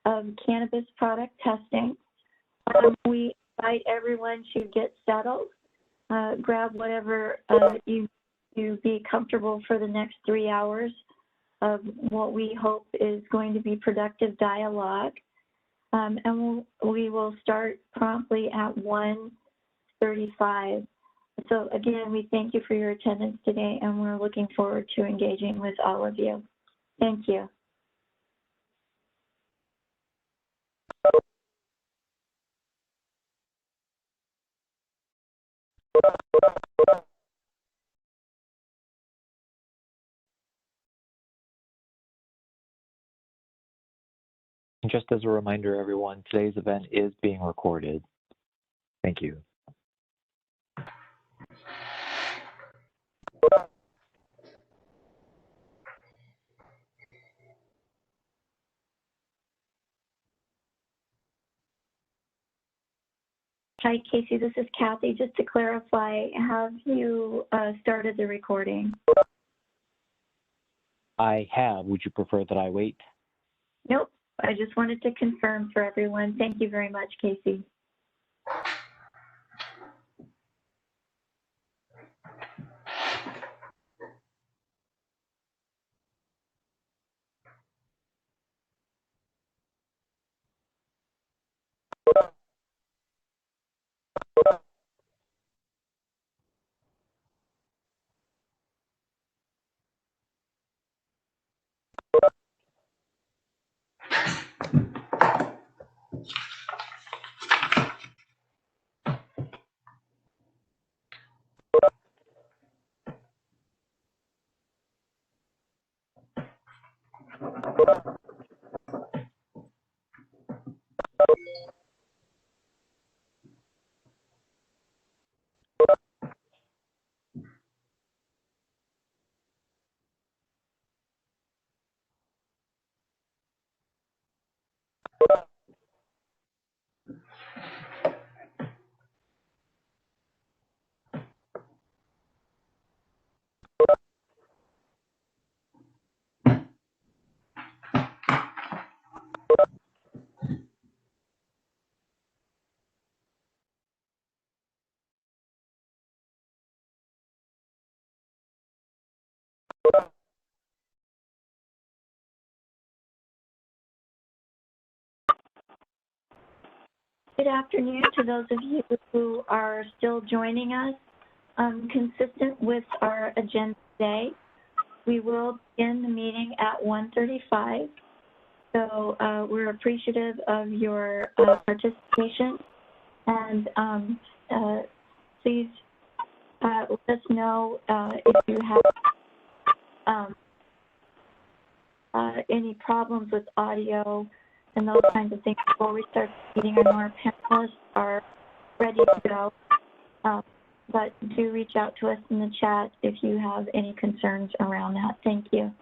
of cannabis product testing. We invite everyone to get settled, grab whatever you be comfortable for the next 3 hours of what we hope is going to be productive dialogue. And we will start promptly at 1:35. So again, we thank you for your attendance today, and we're looking forward to engaging with all of you. Thank you. Just as a reminder, everyone, today's event is being recorded. Thank you. Hi, Casey, this is Kathy. Just to clarify, have you started the recording? I have. Would you prefer that I wait? Nope. I just wanted to confirm for everyone. Thank you very much, Casey. Good afternoon to those of you who are still joining us. Consistent with our agenda today, we will begin the meeting at 1:35. So we're appreciative of your participation, and please let us know if you have any problems with audio and those kinds of things before we start the meeting. I know our panelists are ready to go, but do reach out to us in the chat if you have any concerns around that. Thank you.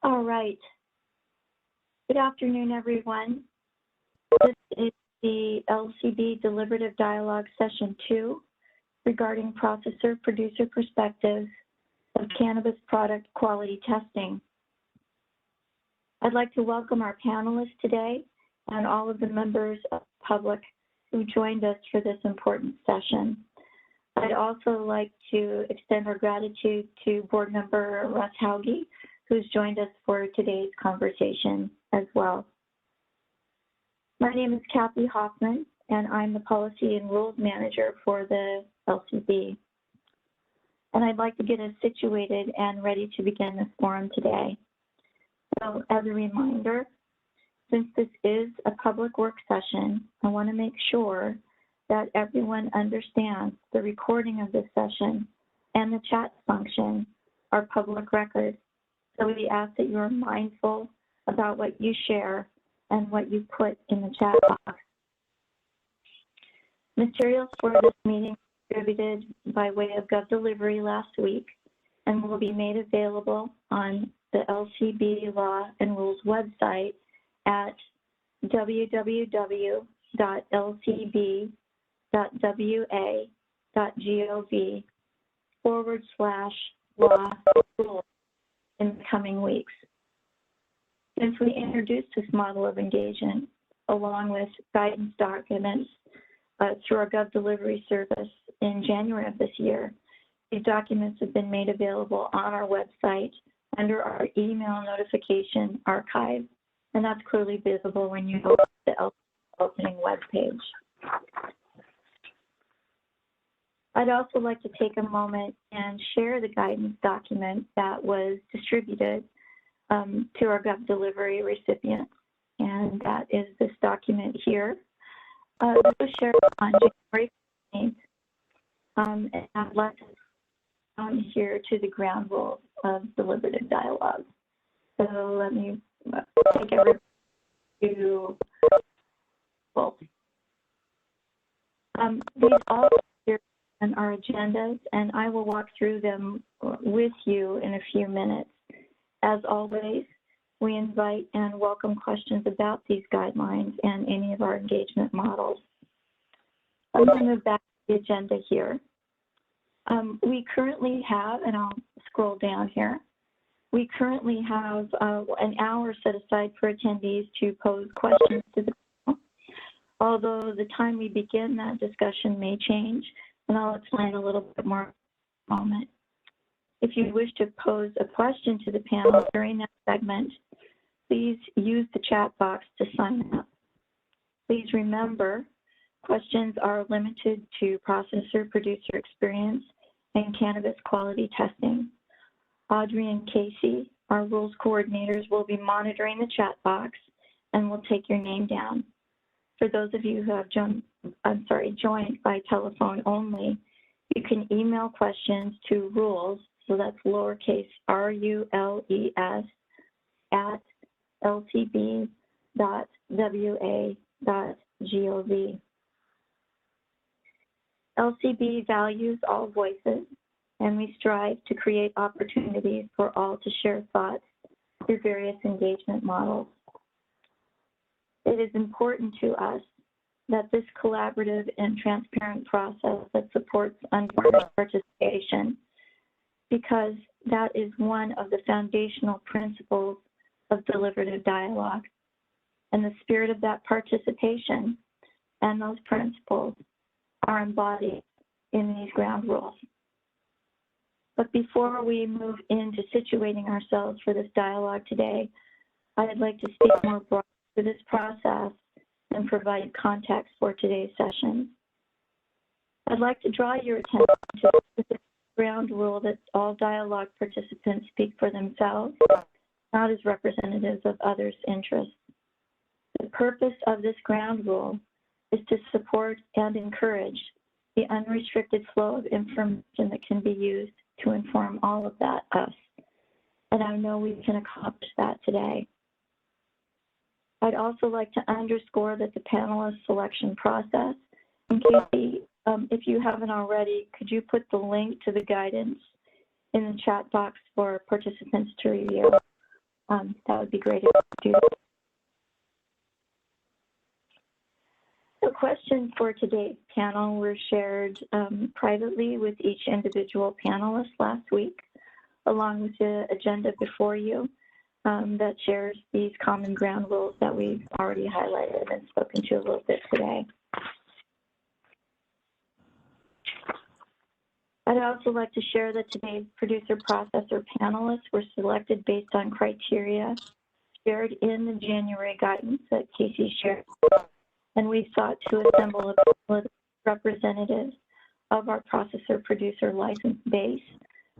All right. Good afternoon, everyone. This is the LCB Deliberative Dialogue Session 2 regarding processor-producer perspectives of cannabis product quality testing. I'd like to welcome our panelists today and all of the members of the public who joined us for this important session. I'd also like to extend our gratitude to Board Member Russ Hauge, who's joined us for today's conversation as well. My name is Kathy Hoffman. and I'm the Policy and Rules Manager for the LCB. And I'd like to get us situated and ready to begin this forum today. So as a reminder, since this is a public work session, I want to make sure that everyone understands the recording of this session and the chat function are public record. So we ask that you're mindful about what you share and what you put in the chat box. Materials for this meeting were distributed by way of GovDelivery last week and will be made available on the LCB Law and Rules website at www.lcb.wa.gov/law in the coming weeks. Since we introduced this model of engagement along with guidance documents through our GovDelivery service in January of this year, these documents have been made available on our website under our email notification archive, and that's clearly visible when you go to the opening web page. I'd also like to take a moment and share the guidance document that was distributed to our GovDelivery recipients, and that is this document here. This was shared on January 15th, and I'd like to come here to the ground rules of deliberative dialogue. So let me take everyone to both. These all appear on our agendas, and I will walk through them with you in a few minutes. As always, we invite and welcome questions about these guidelines and any of our engagement models. I'm going to move back to the agenda here. We currently have, and I'll scroll down here, we currently have an hour set aside for attendees to pose questions to the panel, although the time we begin that discussion may change, and I'll explain a little bit more in a moment. If you wish to pose a question to the panel during that segment, please use the chat box to sign up. Please remember, questions are limited to processor-producer experience and cannabis quality testing. Audrey and Casey, our rules coordinators, will be monitoring the chat box and will take your name down. For those of you who have joined by telephone only, you can email questions to rules, so that's lowercase RULES, at lcb.wa.gov. LCB values all voices, and we strive to create opportunities for all to share thoughts through various engagement models. It is important to us that this collaborative and transparent process that supports unvarnished participation, because that is one of the foundational principles of deliberative dialogue. And the spirit of that participation and those principles are embodied in these ground rules. But before we move into situating ourselves for this dialogue today, I'd like to speak more broadly to this process and provide context for today's session. I'd like to draw your attention to the ground rule that all dialogue participants speak for themselves, not as representatives of others' interests. The purpose of this ground rule is to support and encourage the unrestricted flow of information that can be used to inform all of that, us. And I know we can accomplish that today. I'd also like to underscore that the panelist selection process, and Casey, if you haven't already, could you put the link to the guidance in the chat box for participants to review? That would be great if you could do that. The questions for today's panel were shared privately with each individual panelist last week, along with the agenda before you that shares these common ground rules that we've already highlighted and spoken to a little bit today. I'd also like to share that today's producer processor panelists were selected based on criteria shared in the January guidance that Casey shared. and we sought to assemble a panel of representatives of our processor-producer license base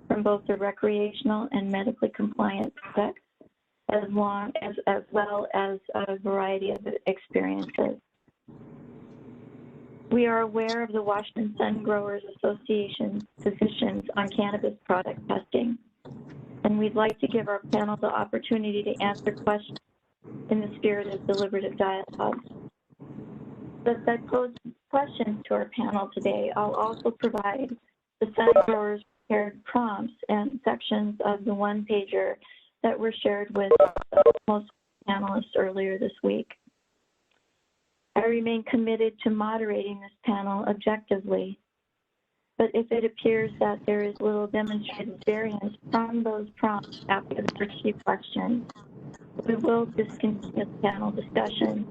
from both the recreational and medically compliant products, as well as a variety of experiences. We are aware of the Washington Sun Growers Association's positions on cannabis product testing, and we'd like to give our panel the opportunity to answer questions in the spirit of deliberative dialogue. As I pose questions to our panel today, I'll also provide the Sun Growers prepared prompts and sections of the one-pager that were shared with most panelists earlier this week. I remain committed to moderating this panel objectively, but if it appears that there is little demonstrated variance from those prompts after the first few questions, we will discontinue the panel discussion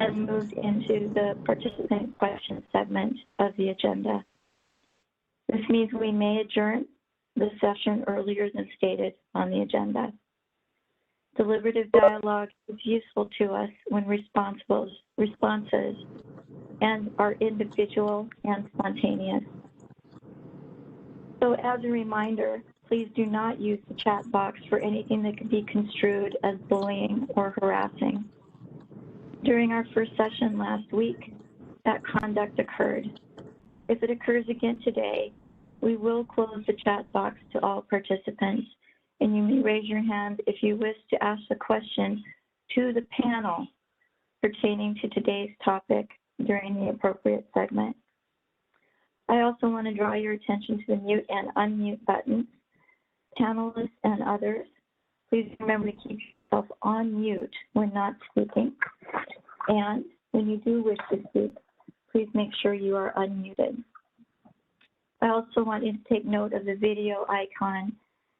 and move into the participant question segment of the agenda. This means we may adjourn the session earlier than stated on the agenda. Deliberative dialogue is useful to us when responses and are individual and spontaneous. So as a reminder, please do not use the chat box for anything that could be construed as bullying or harassing. During our first session last week, that conduct occurred. If it occurs again today, we will close the chat box to all participants, and you may raise your hand if you wish to ask a question to the panel pertaining to today's topic during the appropriate segment. I also want to draw your attention to the mute and unmute buttons. Panelists and others, please remember to keep yourself on mute when not speaking. And when you do wish to speak, please make sure you are unmuted. I also want you to take note of the video icon,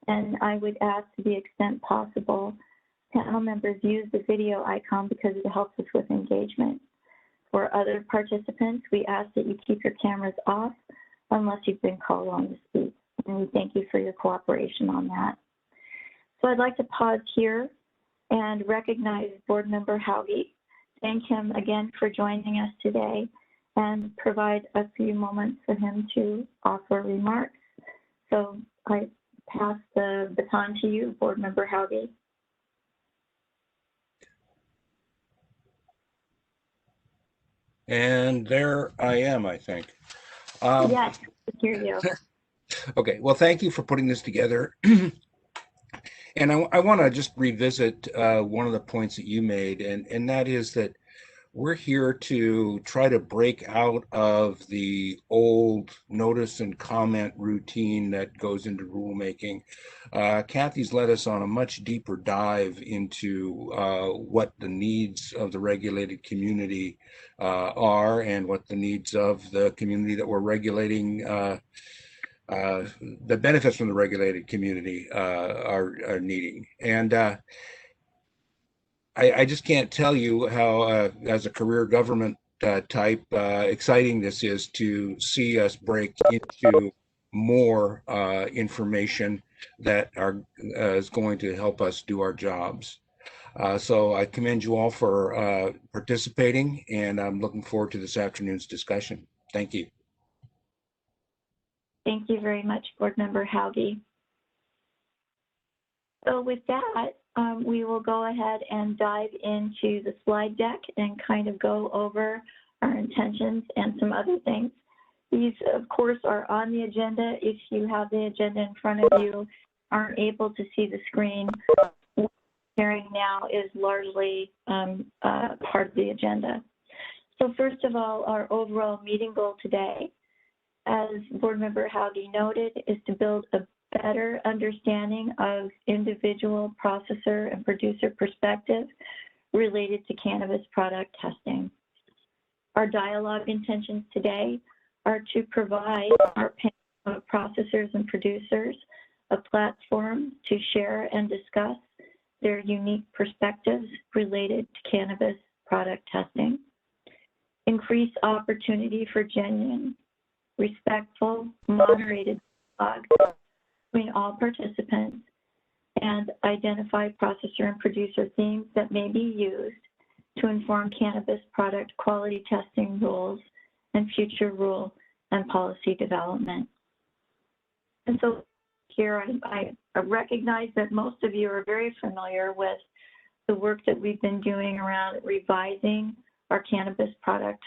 and I would ask, to the extent possible, panel members use the video icon because it helps us with engagement. For other participants, we ask that you keep your cameras off unless you've been called on to speak, and we thank you for your cooperation on that. So I'd like to pause here and recognize Board Member Hauge, thank him again for joining us today, and provide a few moments for him to offer remarks. So I pass the baton to you, Board Member Hauge. And there I am, I think. Yes, I hear you. Okay, well, thank you for putting this together. And I want to just revisit one of the points that you made, and that is that we're here to try to break out of the old notice and comment routine that goes into rulemaking. Kathy's led us on a much deeper dive into what the needs of the regulated community are, and what the needs of the community that we're regulating, the benefits from the regulated community are needing. And I just can't tell you how, as a career government type, exciting this is to see us break into more information that is going to help us do our jobs. So I commend you all for participating, and I'm looking forward to this afternoon's discussion. Thank you. Thank you very much, Board Member Hauge. So with that, we will go ahead and dive into the slide deck and kind of go over our intentions and some other things. These, of course, are on the agenda. If you have the agenda in front of you, aren't able to see the screen, what we're sharing now is largely part of the agenda. So first of all, our overall meeting goal today, as Board Member Hauge noted, is to build a better understanding of individual processor and producer perspective related to cannabis product testing. Our dialogue intentions today are to provide our panel of processors and producers a platform to share and discuss their unique perspectives related to cannabis product testing, increase opportunity for genuine, respectful, moderated dialogue between all participants, and identify processor and producer themes that may be used to inform cannabis product quality testing rules and future rule and policy development. And so here I recognize that most of you are very familiar with the work that we've been doing around revising our cannabis product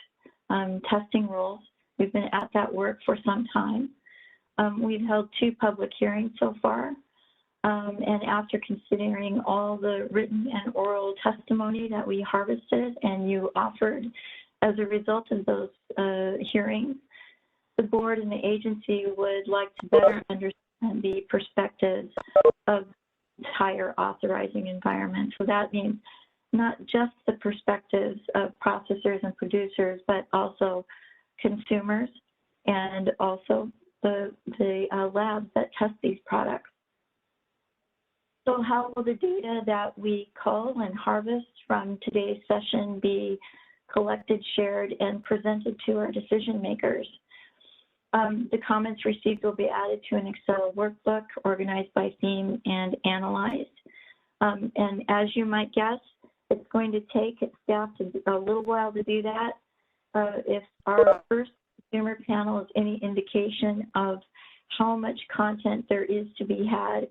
testing rules. We've been at that work for some time. We've held 2 public hearings so far. And after considering all the written and oral testimony that we harvested and you offered as a result of those hearings, the board and the agency would like to better understand the perspectives of the entire authorizing environment. So that means not just the perspectives of processors and producers, but also consumers and also the labs that test these products. So how will the data that we cull and harvest from today's session be collected, shared, and presented to our decision makers? The comments received will be added to an Excel workbook organized by theme and analyzed. And as you might guess, it's going to take staff a little while to do that. If our first consumer panel is any indication of how much content there is to be had,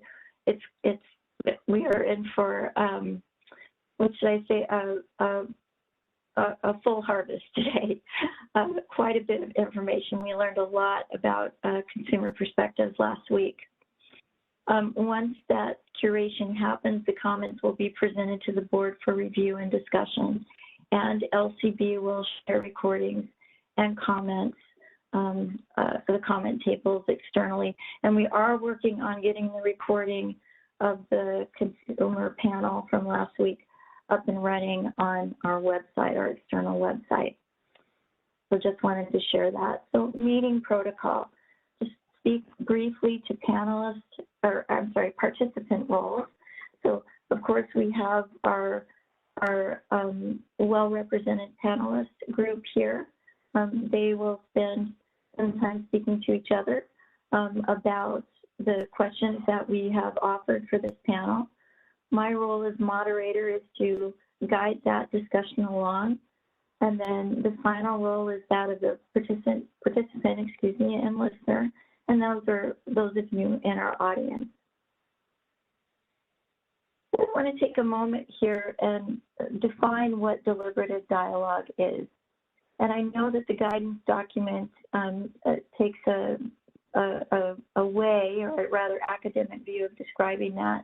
we are in for, what should I say, a full harvest today. Quite a bit of information. We learned a lot about consumer perspectives last week. Once that curation happens, the comments will be presented to the board for review and discussion, and LCB will share recordings and comments for the comment tables externally. And we are working on getting the recording of the consumer panel from last week up and running on our website, our external website. So just wanted to share that. So meeting protocol, just speak briefly to panelists, or I'm sorry, participant roles. So of course we have our well-represented panelist group here. They will spend some time speaking to each other about the questions that we have offered for this panel. My role as moderator is to guide that discussion along. And then the final role is that of the participant, and listener. And those are those of you in our audience. I want to take a moment here and define what deliberative dialogue is. And I know that the guidance document takes a way, or a rather academic view of describing that.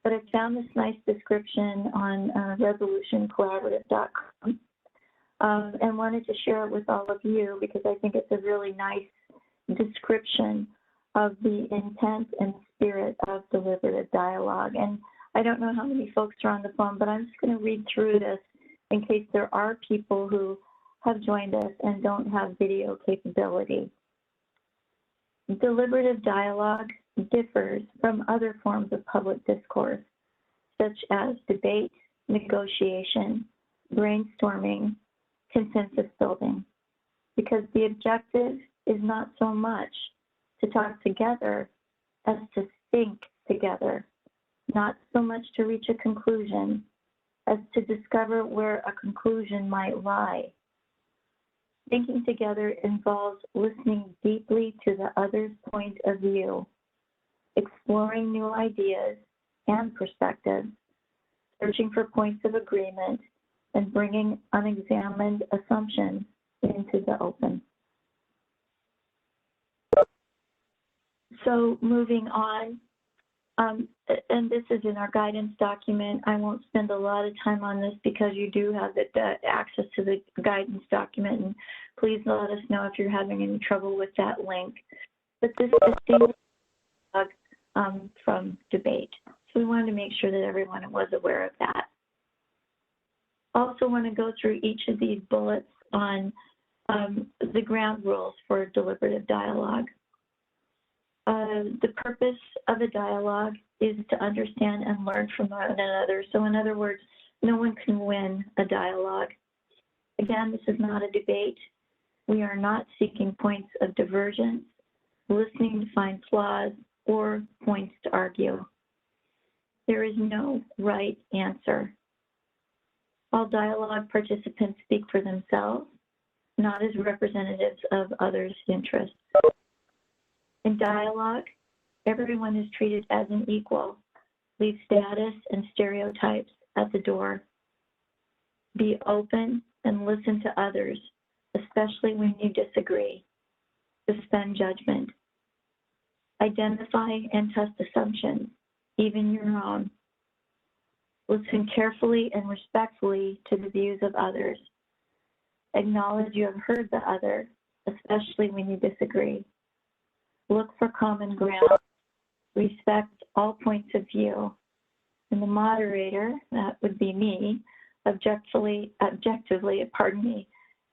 But I found this nice description on resolutioncollaborative.com and wanted to share it with all of you because I think it's a really nice description of the intent and spirit of deliberative dialogue. And I don't know how many folks are on the phone, but I'm just going to read through this in case there are people who have joined us and don't have video capability. Deliberative dialogue differs from other forms of public discourse, such as debate, negotiation, brainstorming, consensus building, because the objective is not so much to talk together as to think together, not so much to reach a conclusion as to discover where a conclusion might lie. Thinking together involves listening deeply to the other's point of view, exploring new ideas and perspectives, searching for points of agreement, and bringing unexamined assumptions into the open. So moving on, and this is in our guidance document. I won't spend a lot of time on this because you do have access to the guidance document, and please let us know if you're having any trouble with that link. But this distinguishes from debate. So we wanted to make sure that everyone was aware of that. Also want to go through each of these bullets on the ground rules for deliberative dialogue. The purpose of a dialogue is to understand and learn from one another. So in other words, no one can win a dialogue. Again, this is not a debate. We are not seeking points of divergence, listening to find flaws, or points to argue. There is no right answer. All dialogue participants speak for themselves, not as representatives of others' interests. In dialogue, everyone is treated as an equal. Leave status and stereotypes at the door. Be open and listen to others, especially when you disagree. Suspend judgment. Identify and test assumptions, even your own. Listen carefully and respectfully to the views of others. Acknowledge you have heard the other, especially when you disagree. Look for common ground. Respect all points of view. And the moderator, that would be me, objectively,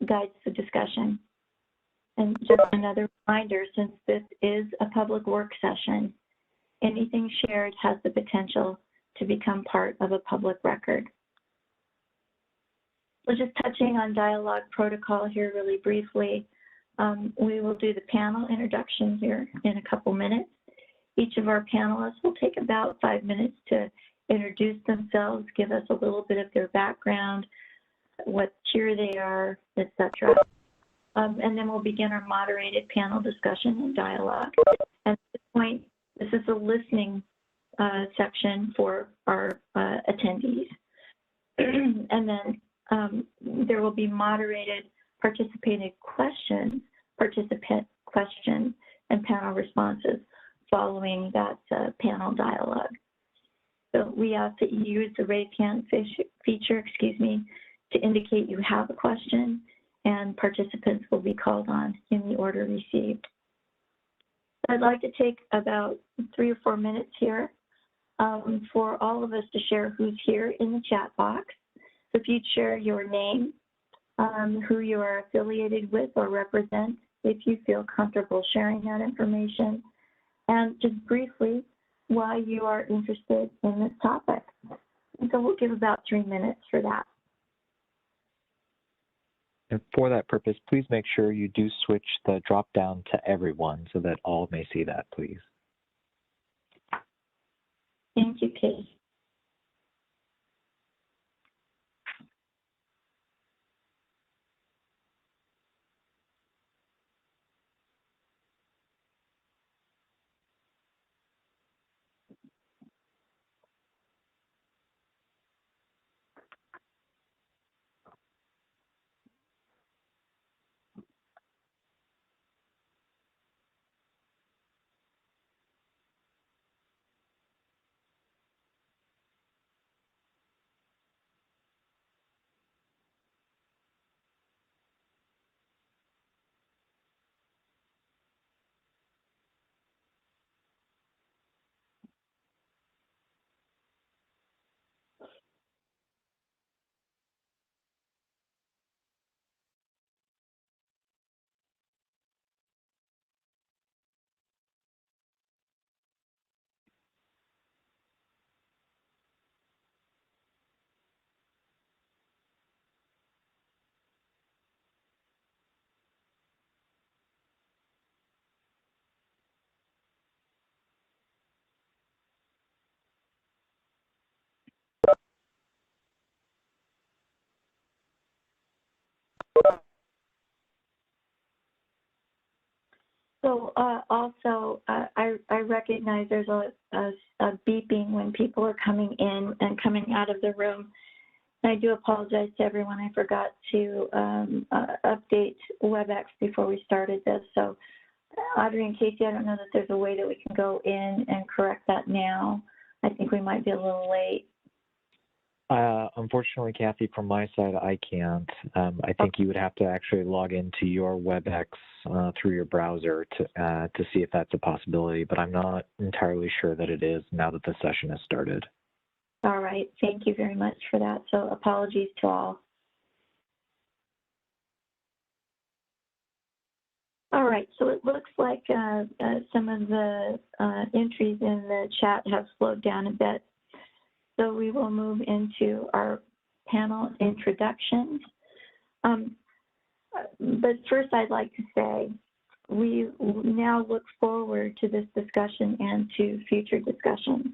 guides the discussion. And just another reminder, since this is a public work session, anything shared has the potential to become part of a public record. So just touching on dialogue protocol here really briefly, we will do the panel introduction here in a couple minutes. Each of our panelists will take about 5 minutes to introduce themselves, give us a little bit of their background, what tier they are, etc. And then we'll begin our moderated panel discussion and dialogue. At this point, this is a listening section for our attendees. And then there will be moderated participant questions and panel responses following that panel dialogue. So we ask that you use the raise hand feature, to indicate you have a question, and participants will be called on in the order received. I'd like to take about 3 or 4 minutes here for all of us to share who's here in the chat box. So if you'd share your name, who you are affiliated with or represent, if you feel comfortable sharing that information, and just briefly why you are interested in this topic. And so we'll give about 3 minutes for that. And for that purpose, please make sure you do switch the drop down to everyone so that all may see that, please. Thank you, Kate. So also, I recognize there's a beeping when people are coming in and coming out of the room. And I do apologize to everyone. I forgot to update WebEx before we started this. So Audrey and Casey, I don't know that there's a way that we can go in and correct that now. I think we might be a little late. Unfortunately, Kathy, from my side, I can't. I think you would have to actually log into your WebEx through your browser to see if that's a possibility, but I'm not entirely sure that it is now that the session has started. All right, thank you very much for that. So apologies to all. All right, so it looks like some of the entries in the chat have slowed down a bit. So we will move into our panel introductions. But first I'd like to say, we now look forward to this discussion and to future discussions.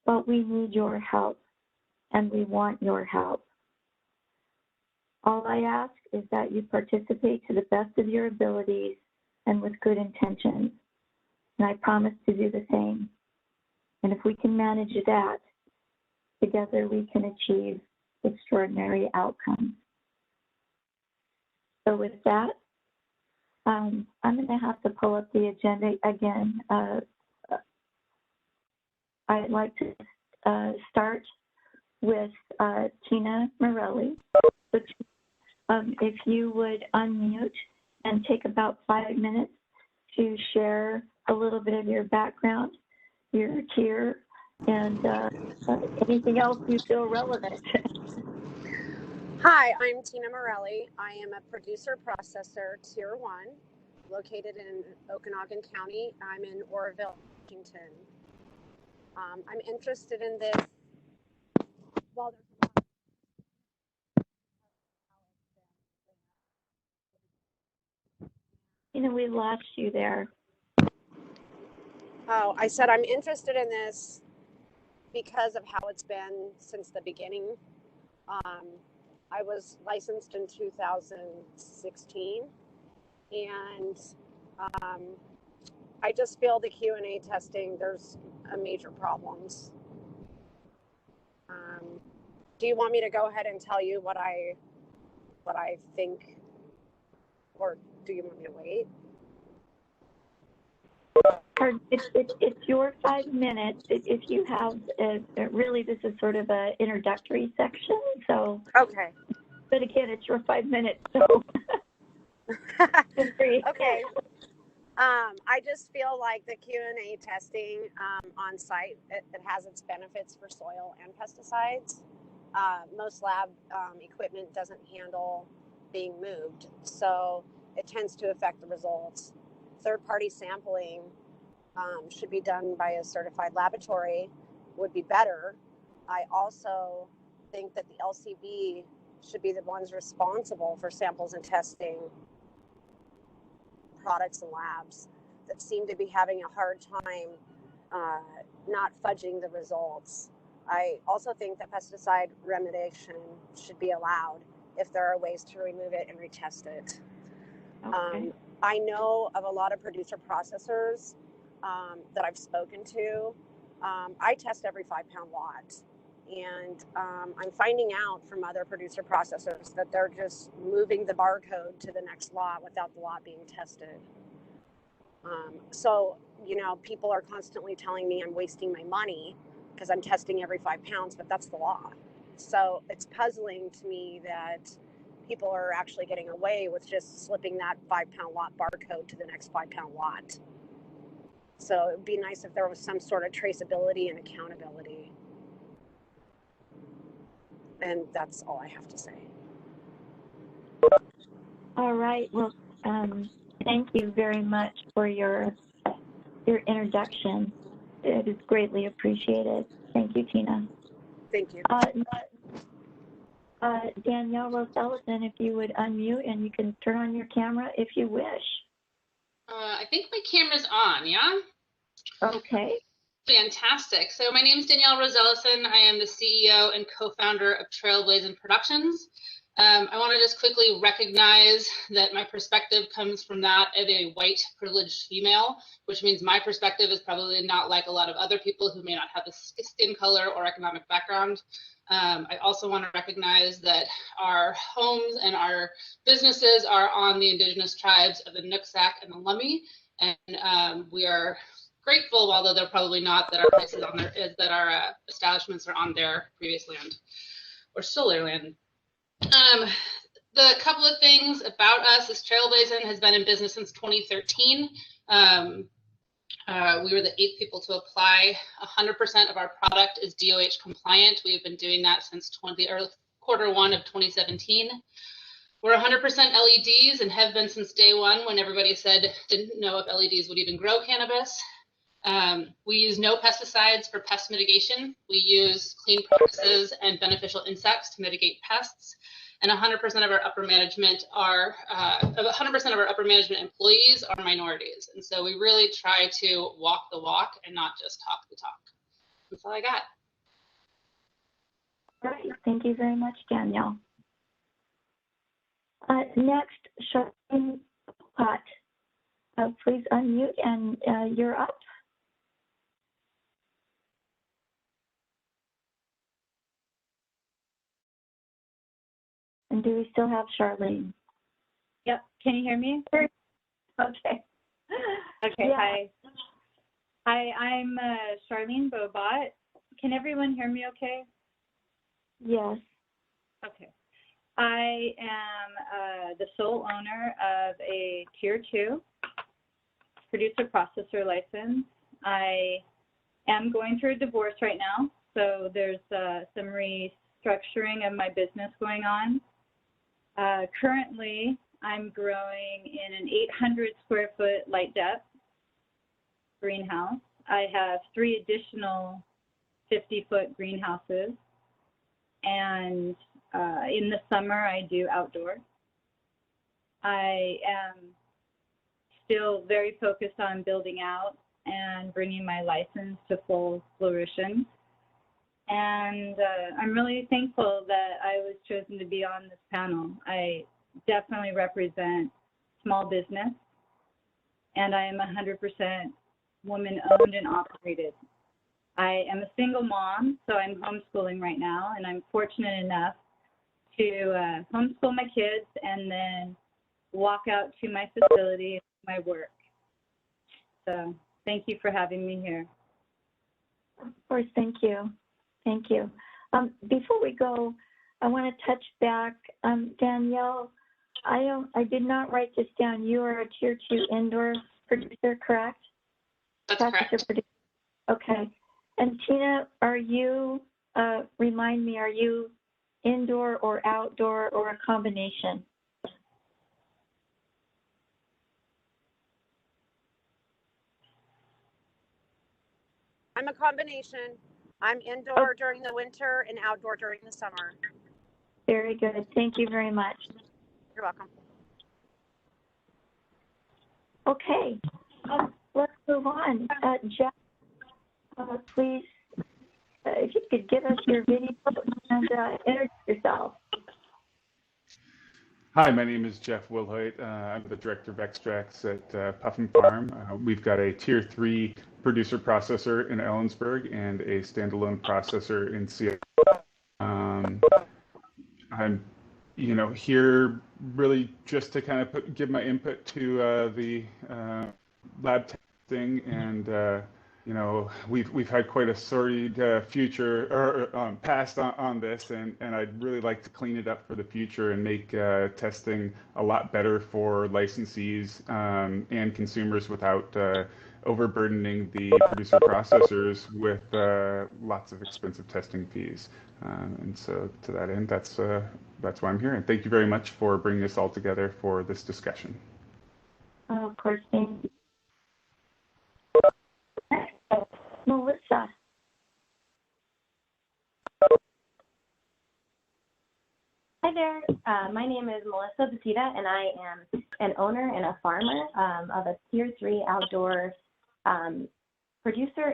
But we need your help, and we want your help. All I ask is that you participate to the best of your abilities and with good intentions. And I promise to do the same. And if we can manage that, together we can achieve extraordinary outcomes. So with that, I'm going to have to pull up the agenda again. I'd like to start with Tina Morelli. If you would unmute and take about 5 minutes to share a little bit of your background, your tier, and anything else you feel relevant. Hi, I'm Tina Morelli. I am a producer processor tier 1 located in Okanagan County. I'm in Oroville, Washington. I'm interested in this. Well, We lost you there. Oh, I said I'm interested in this because of how it's been since the beginning. I was licensed in 2016, and I just feel the Q&A testing, there's major problems. Do you want me to go ahead and tell you what I think, or do you want me to wait? It's your 5 minutes. If you have, really, this is sort of an introductory section. So, okay. But again, it's your 5 minutes. So, okay. I just feel like the Q&A testing on site, it has its benefits for soil and pesticides. Most lab equipment doesn't handle being moved, so it tends to affect the results. Third-party sampling should be done by a certified laboratory, would be better. I also think that the LCB should be the ones responsible for samples and testing products and labs that seem to be having a hard time not fudging the results. I also think that pesticide remediation should be allowed if there are ways to remove it and retest it. Okay. I know of a lot of producer processors that I've spoken to. I test every 5-pound lot. And I'm finding out from other producer processors that they're just moving the barcode to the next lot without the lot being tested. So, people are constantly telling me I'm wasting my money because I'm testing every 5 pounds, but that's the law. So it's puzzling to me that people are actually getting away with just slipping that 5-pound lot barcode to the next 5-pound lot. So it would be nice if there was some sort of traceability and accountability. And that's all I have to say. All right. Well, thank you very much for your introduction. It is greatly appreciated. Thank you, Tina. Thank you. Danielle Rosellison, if you would unmute and you can turn on your camera if you wish. I think my camera's on, yeah? Okay. Fantastic. So my name is Danielle Rosellison. I am the CEO and co-founder of Trailblazing Productions. I want to just quickly recognize that my perspective comes from that of a white privileged female, which means my perspective is probably not like a lot of other people who may not have the skin color or economic background. I also want to recognize that our homes and our businesses are on the indigenous tribes of the Nooksack and the Lummi, and we are grateful, although they're probably not, that our places on their that our establishments are on their previous land or still their land. The couple of things about us is Trailblazing has been in business since 2013. We were the 8th people to apply. 100% of our product is DOH compliant. We have been doing that since Q1 of 2017. We're 100% LEDs and have been since day one when everybody didn't know if LEDs would even grow cannabis. We use no pesticides for pest mitigation. We use clean practices and beneficial insects to mitigate pests. And 100% of our upper management employees are minorities. And so we really try to walk the walk and not just talk the talk. That's all I got. All right. Thank you very much, Danielle. Next, Charlene Platt. Please unmute and you're up. And do we still have Charlene? Yep. Can you hear me? Okay. Okay. Yeah. Hi. Hi, I'm Charlene Bobot. Can everyone hear me okay? Yes. Okay. I am the sole owner of a Tier 2 producer-processor license. I am going through a divorce right now, so there's some restructuring of my business going on. Currently, I'm growing in an 800 square foot light depth greenhouse. I have 3 additional 50-foot greenhouses, and in the summer I do outdoor. I am still very focused on building out and bringing my license to full fruition. And I'm really thankful that I was chosen to be on this panel. I definitely represent small business, and I am 100% woman-owned and operated. I am a single mom, so I'm homeschooling right now, and I'm fortunate enough to homeschool my kids and then walk out to my facility and my work. So thank you for having me here. Of course, thank you. Thank you. Before we go, I want to touch back. Danielle, I did not write this down. You are a Tier 2 indoor producer, correct? That's correct. Okay. And Tina, are you, remind me, are you indoor or outdoor or a combination? I'm a combination. I'm indoor during the winter and outdoor during the summer. Very good. Thank you very much. You're welcome. Okay. Let's move on. Jeff, please, if you could give us your video and introduce yourself. Hi, my name is Jeff Wilhoit. I'm the Director of Extracts at Puffin Farm. We've got a Tier 3 producer processor in Ellensburg and a standalone processor in Seattle. I'm, here really just to kind of give my input to the lab testing, and we've had quite a sordid future or past on this, and I'd really like to clean it up for the future and make testing a lot better for licensees and consumers without overburdening the producer processors with lots of expensive testing fees. And so to that end, that's why I'm here. And thank you very much for bringing us all together for this discussion. Of course, thank you. Melissa. Hi there. My name is Melissa Batita, and I am an owner and a farmer of a Tier 3 outdoor producer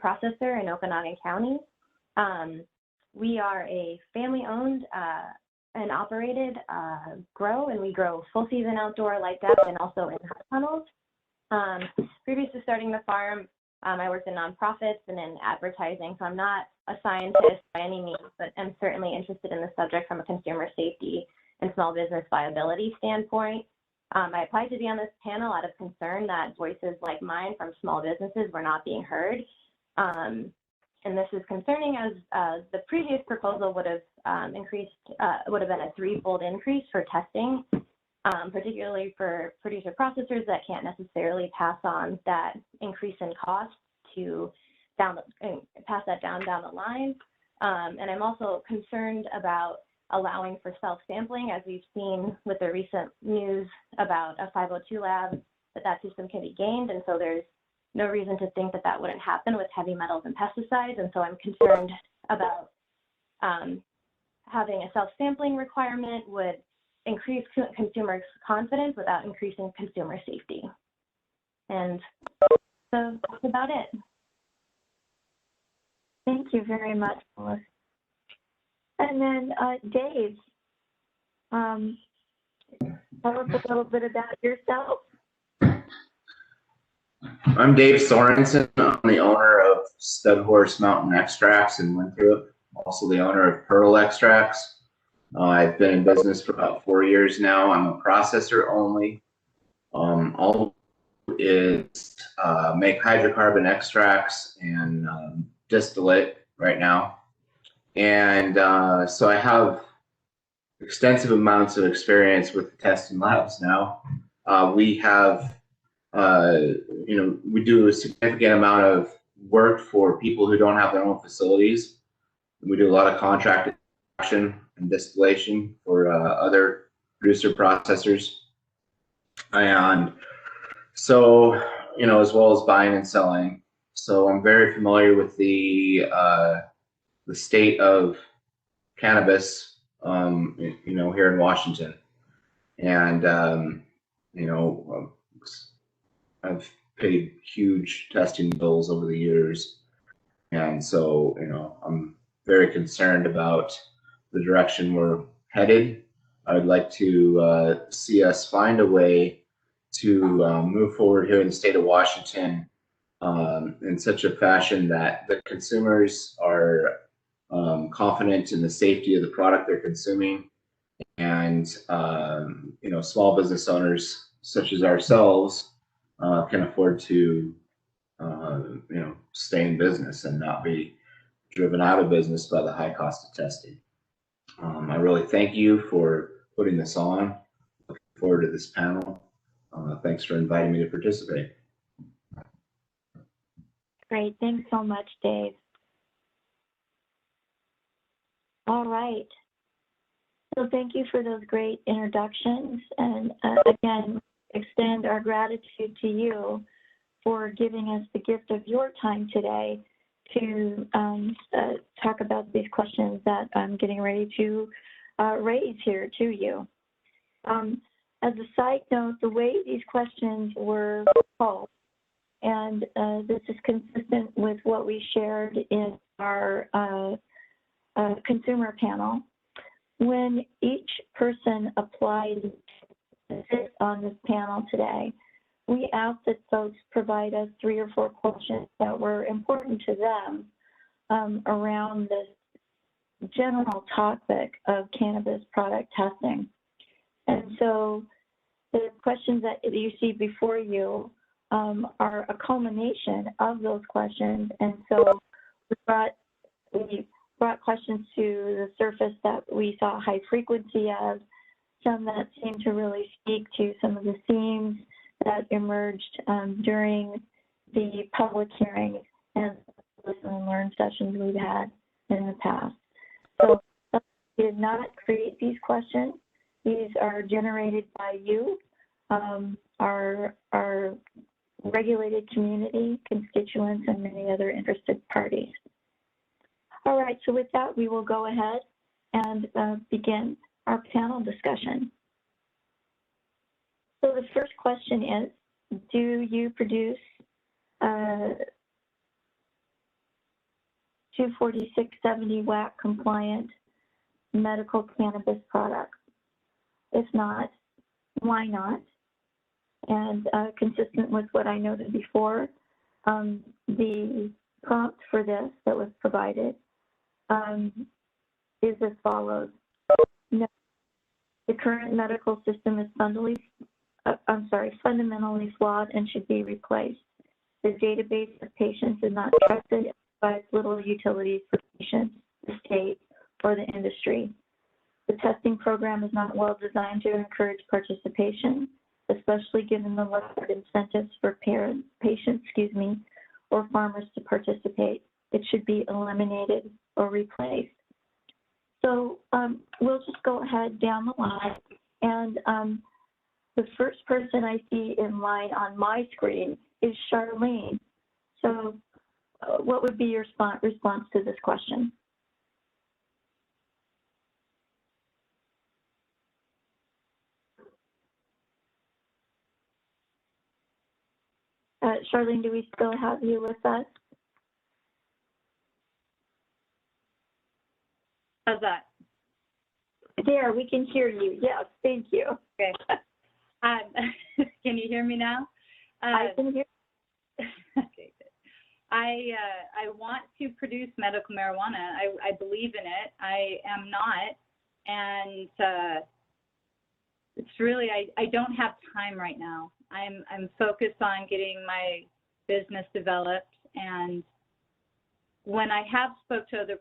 processor in Okanagan County. We are a family-owned and operated grow, and we grow full season outdoor light depth and also in hot tunnels. Previous to starting the farm, I worked in nonprofits and in advertising, so I'm not a scientist by any means, but I'm certainly interested in the subject from a consumer safety and small business viability standpoint. I applied to be on this panel out of concern that voices like mine from small businesses were not being heard. And this is concerning as the previous proposal would have been a 3-fold increase for testing, particularly for producer processors that can't necessarily pass on that increase in cost to pass that down the line. And I'm also concerned about allowing for self-sampling, as we've seen with the recent news about a 502 lab, that system can be gained. And so there's no reason to think that wouldn't happen with heavy metals and pesticides. And so I'm concerned about having a self-sampling requirement would increase consumer confidence without increasing consumer safety. And so that's about it. Thank you very much, Melissa. And then Dave, tell us a little bit about yourself. I'm Dave Sorensen. I'm the owner of Stud Horse Mountain Extracts in Winthrop, also the owner of Pearl Extracts. I've been in business for about 4 years now. I'm a processor only. All is make hydrocarbon extracts and distillate right now. And so I have extensive amounts of experience with the testing labs now. We have we do a significant amount of work for people who don't have their own facilities. We do a lot of contract extraction and distillation for other producer processors. And so, as well as buying and selling. So I'm very familiar with the state of cannabis, here in Washington. And, I've paid huge testing bills over the years. And so, I'm very concerned about the direction we're headed. I'd like to see us find a way to move forward here in the state of Washington in such a fashion that the consumers are confident in the safety of the product they're consuming, and small business owners such as ourselves can afford to stay in business and not be driven out of business by the high cost of testing. I really thank you for putting this on. Looking forward to this panel. Thanks for inviting me to participate. Great, thanks so much, Dave. All right. So thank you for those great introductions, and again, extend our gratitude to you for giving us the gift of your time today to talk about these questions that I'm getting ready to raise here to you. As a side note, the way these questions were posed, and this is consistent with what we shared in our consumer panel, when each person applied to sit on this panel today, we asked that folks provide us 3 or 4 questions that were important to them around this general topic of cannabis product testing. And so the questions that you see before you are a culmination of those questions. And so we brought questions to the surface that we saw high frequency of, some that seem to really speak to some of the themes that emerged during the public hearings and listen and learn sessions we've had in the past. So we did not create these questions. These are generated by you, our regulated community, constituents, and many other interested parties. All right, so with that, we will go ahead and begin our panel discussion. So the first question is, do you produce 24670 WAC compliant medical cannabis products? If not, why not? And consistent with what I noted before, the prompt for this that was provided is as follows. No, the current medical system is fundamentally flawed and should be replaced. The database of patients is not trusted and provides little utility for patients, the state, or the industry. The testing program is not well designed to encourage participation, especially given the lack of incentives for patients, or farmers to participate. It should be eliminated or replaced. So we'll just go ahead down the line, and the first person I see in line on my screen is Charlene. So what would be your response to this question? Charlene, do we still have you with us? How's that? There, we can hear you. Yes, thank you. Okay. Can you hear me now? I can hear. Okay, good. I want to produce medical marijuana. I believe in it. I am not, and it's really I don't have time right now. I'm focused on getting my business developed, and when I have spoke to other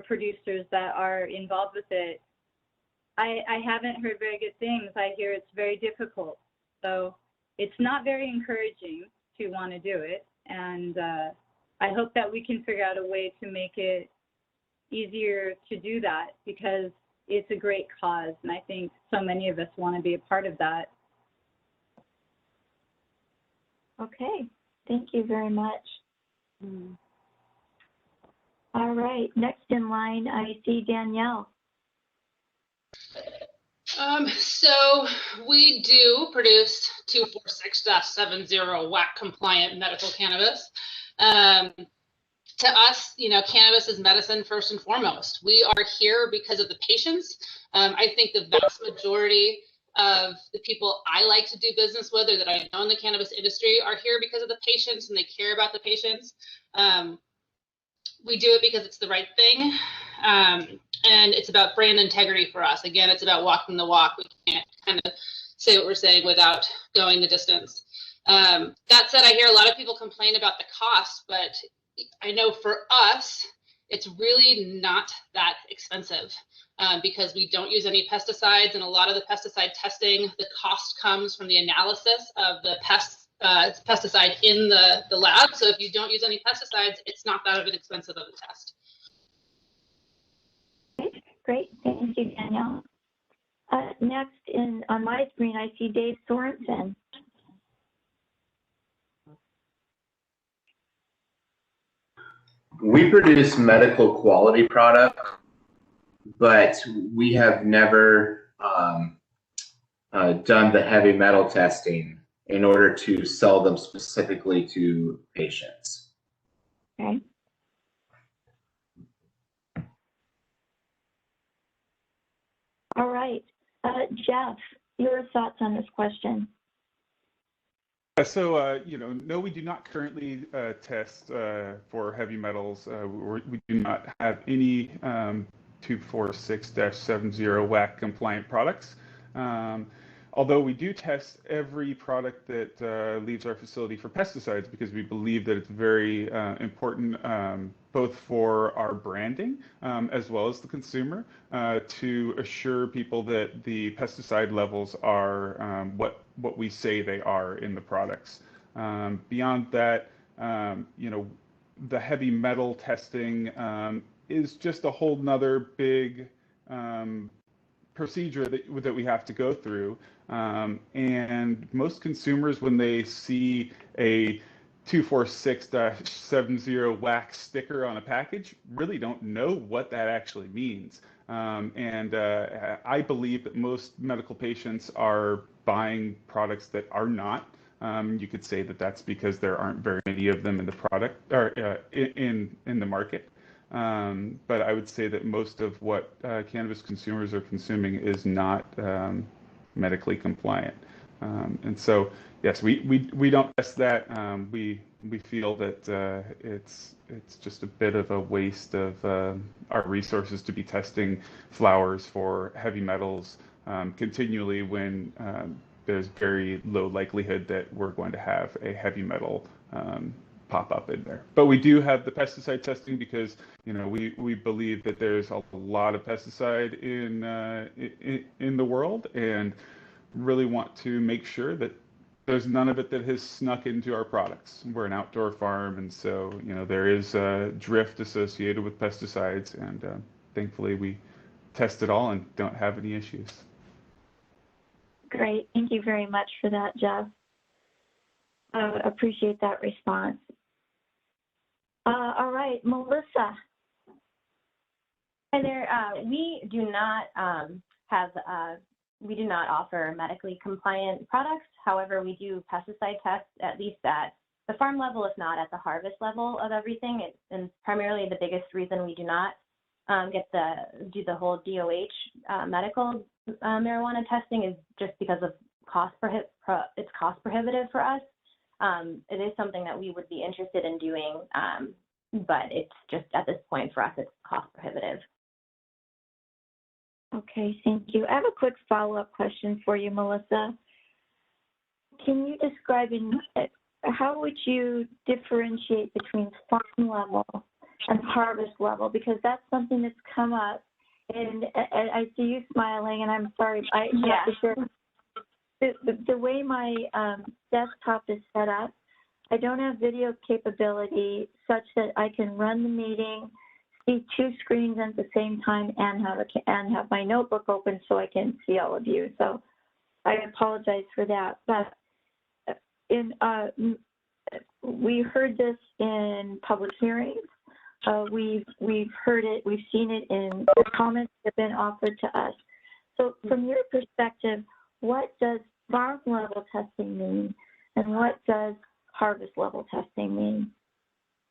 producers that are involved with it, I haven't heard very good things. I hear it's very difficult. So it's not very encouraging to want to do it. And I hope that we can figure out a way to make it easier to do that, because it's a great cause. And I think so many of us want to be a part of that. Okay, thank you very much. All right, next in line, I see Danielle. So we do produce 246-70 WAC compliant medical cannabis. To us, cannabis is medicine first and foremost. We are here because of the patients. I think the vast majority of the people I like to do business with, or that I know in the cannabis industry, are here because of the patients, and they care about the patients. We do it because it's the right thing. And it's about brand integrity for us. Again, it's about walking the walk. We can't kind of say what we're saying without going the distance. That said, I hear a lot of people complain about the cost, but I know for us, it's really not that expensive because we don't use any pesticides, and a lot of the pesticide testing, the cost comes from the analysis of the pesticide in the lab. So if you don't use any pesticides, it's not that of an expensive of a test. Great, thank you, Danielle. Next on my screen, I see Dave Sorensen. We produce medical quality product, but we have never done the heavy metal testing in order to sell them specifically to patients. Okay. All right, Jeff, your thoughts on this question? So, no, we do not currently test for heavy metals. We do not have any 246-70 WAC compliant products. Although we do test every product that leaves our facility for pesticides, because we believe that it's very important both for our branding as well as the consumer to assure people that the pesticide levels are what we say they are in the products. Beyond that, the heavy metal testing is just a whole nother big procedure that we have to go through. And most consumers, when they see a 246-70 WAC sticker on a package, really don't know what that actually means. I believe that most medical patients are buying products that are not. You could say that that's because there aren't very many of them in the product or in the market. But I would say that most of what cannabis consumers are consuming is not medically compliant. And so, yes, we don't test that. We feel that it's just a bit of a waste of our resources to be testing flowers for heavy metals continually when there's very low likelihood that we're going to have a heavy metal pop up in there. But we do have the pesticide testing because we believe that there's a lot of pesticide in the world, and really want to make sure that there's none of it that has snuck into our products. We're an outdoor farm, and so there is drift associated with pesticides, and thankfully we test it all and don't have any issues. Great, thank you very much for that, Jeff. Appreciate that response. All right, Melissa. Hi there. We do not we do not offer medically compliant products. However, we do pesticide tests, at least at the farm level, if not at the harvest level of everything. And primarily the biggest reason we do not do the whole DOH medical marijuana testing is just because of cost prohibitive for us. It is something that we would be interested in doing, but it's just at this point for us, it's cost prohibitive. Okay, thank you. I have a quick follow-up question for you, Melissa. Can you describe how would you differentiate between farm level and harvest level? Because that's something that's come up, and I see you smiling, and I'm sorry, I have to share. The way my desktop is set up, I don't have video capability such that I can run the meeting, see two screens at the same time, and have my notebook open so I can see all of you. So I apologize for that. But we heard this in public hearings. We've heard it. We've seen it in the comments that have been offered to us. So from your perspective, what does farm level testing mean, and what does harvest level testing mean?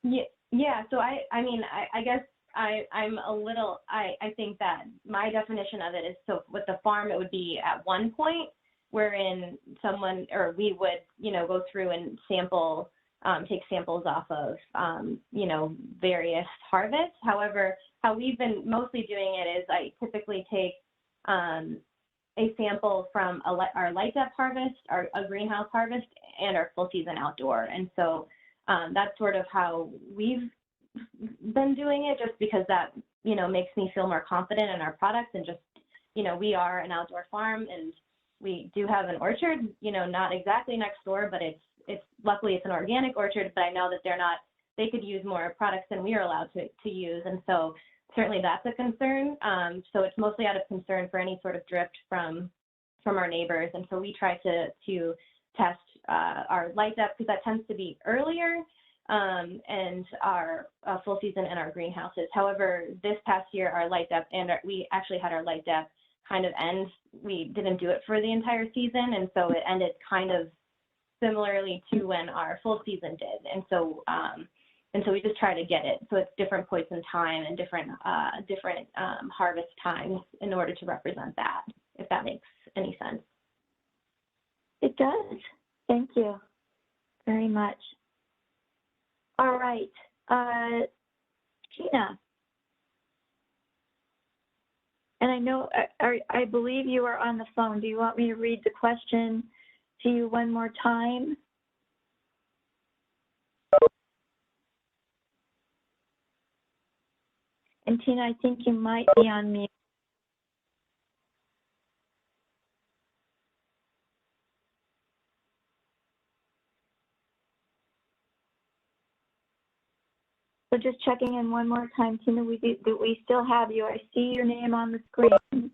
Yeah. So I guess I'm a little. I think that my definition of it is, so with the farm, it would be at one point wherein we would go through and take samples off of various harvests. However, how we've been mostly doing it is I typically take a sample from our light depth harvest, a greenhouse harvest, and our full season outdoor. And so that's sort of how we've been doing it, just because that, makes me feel more confident in our products. And just, we are an outdoor farm, and we do have an orchard, not exactly next door, but it's luckily it's an organic orchard, but I know that they could use more products than we are allowed to use. And so certainly that's a concern. So it's mostly out of concern for any sort of drift from our neighbors. And so we try to test our light depth, because that tends to be earlier, and our full season in our greenhouses. However, this past year, our light depth, we actually had our light depth kind of end. We didn't do it for the entire season, and so it ended kind of similarly to when our full season did. And so we just try to get it so it's different points in time and different harvest times in order to represent that, if that makes any sense. It does. Thank you very much. All right, Tina. And I know, I believe you are on the phone. Do you want me to read the question to you one more time? And Tina, I think you might be on mute. So just checking in one more time, Tina, do we still have you? I see your name on the screen.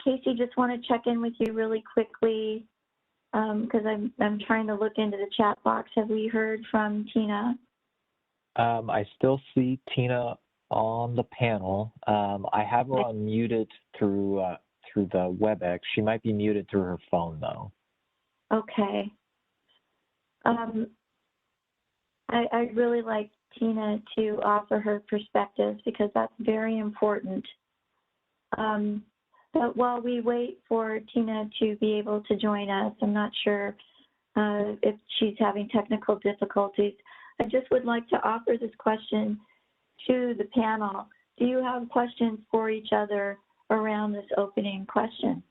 Casey, just want to check in with you really quickly, because I'm trying to look into the chat box. Have we heard from Tina? I still see Tina on the panel. I have her unmuted through the WebEx. She might be muted through her phone, though. Okay. I'd really like Tina to offer her perspectives, because that's very important. But while we wait for Tina to be able to join us, I'm not sure if she's having technical difficulties. I just would like to offer this question to the panel. Do you have questions for each other around this opening question?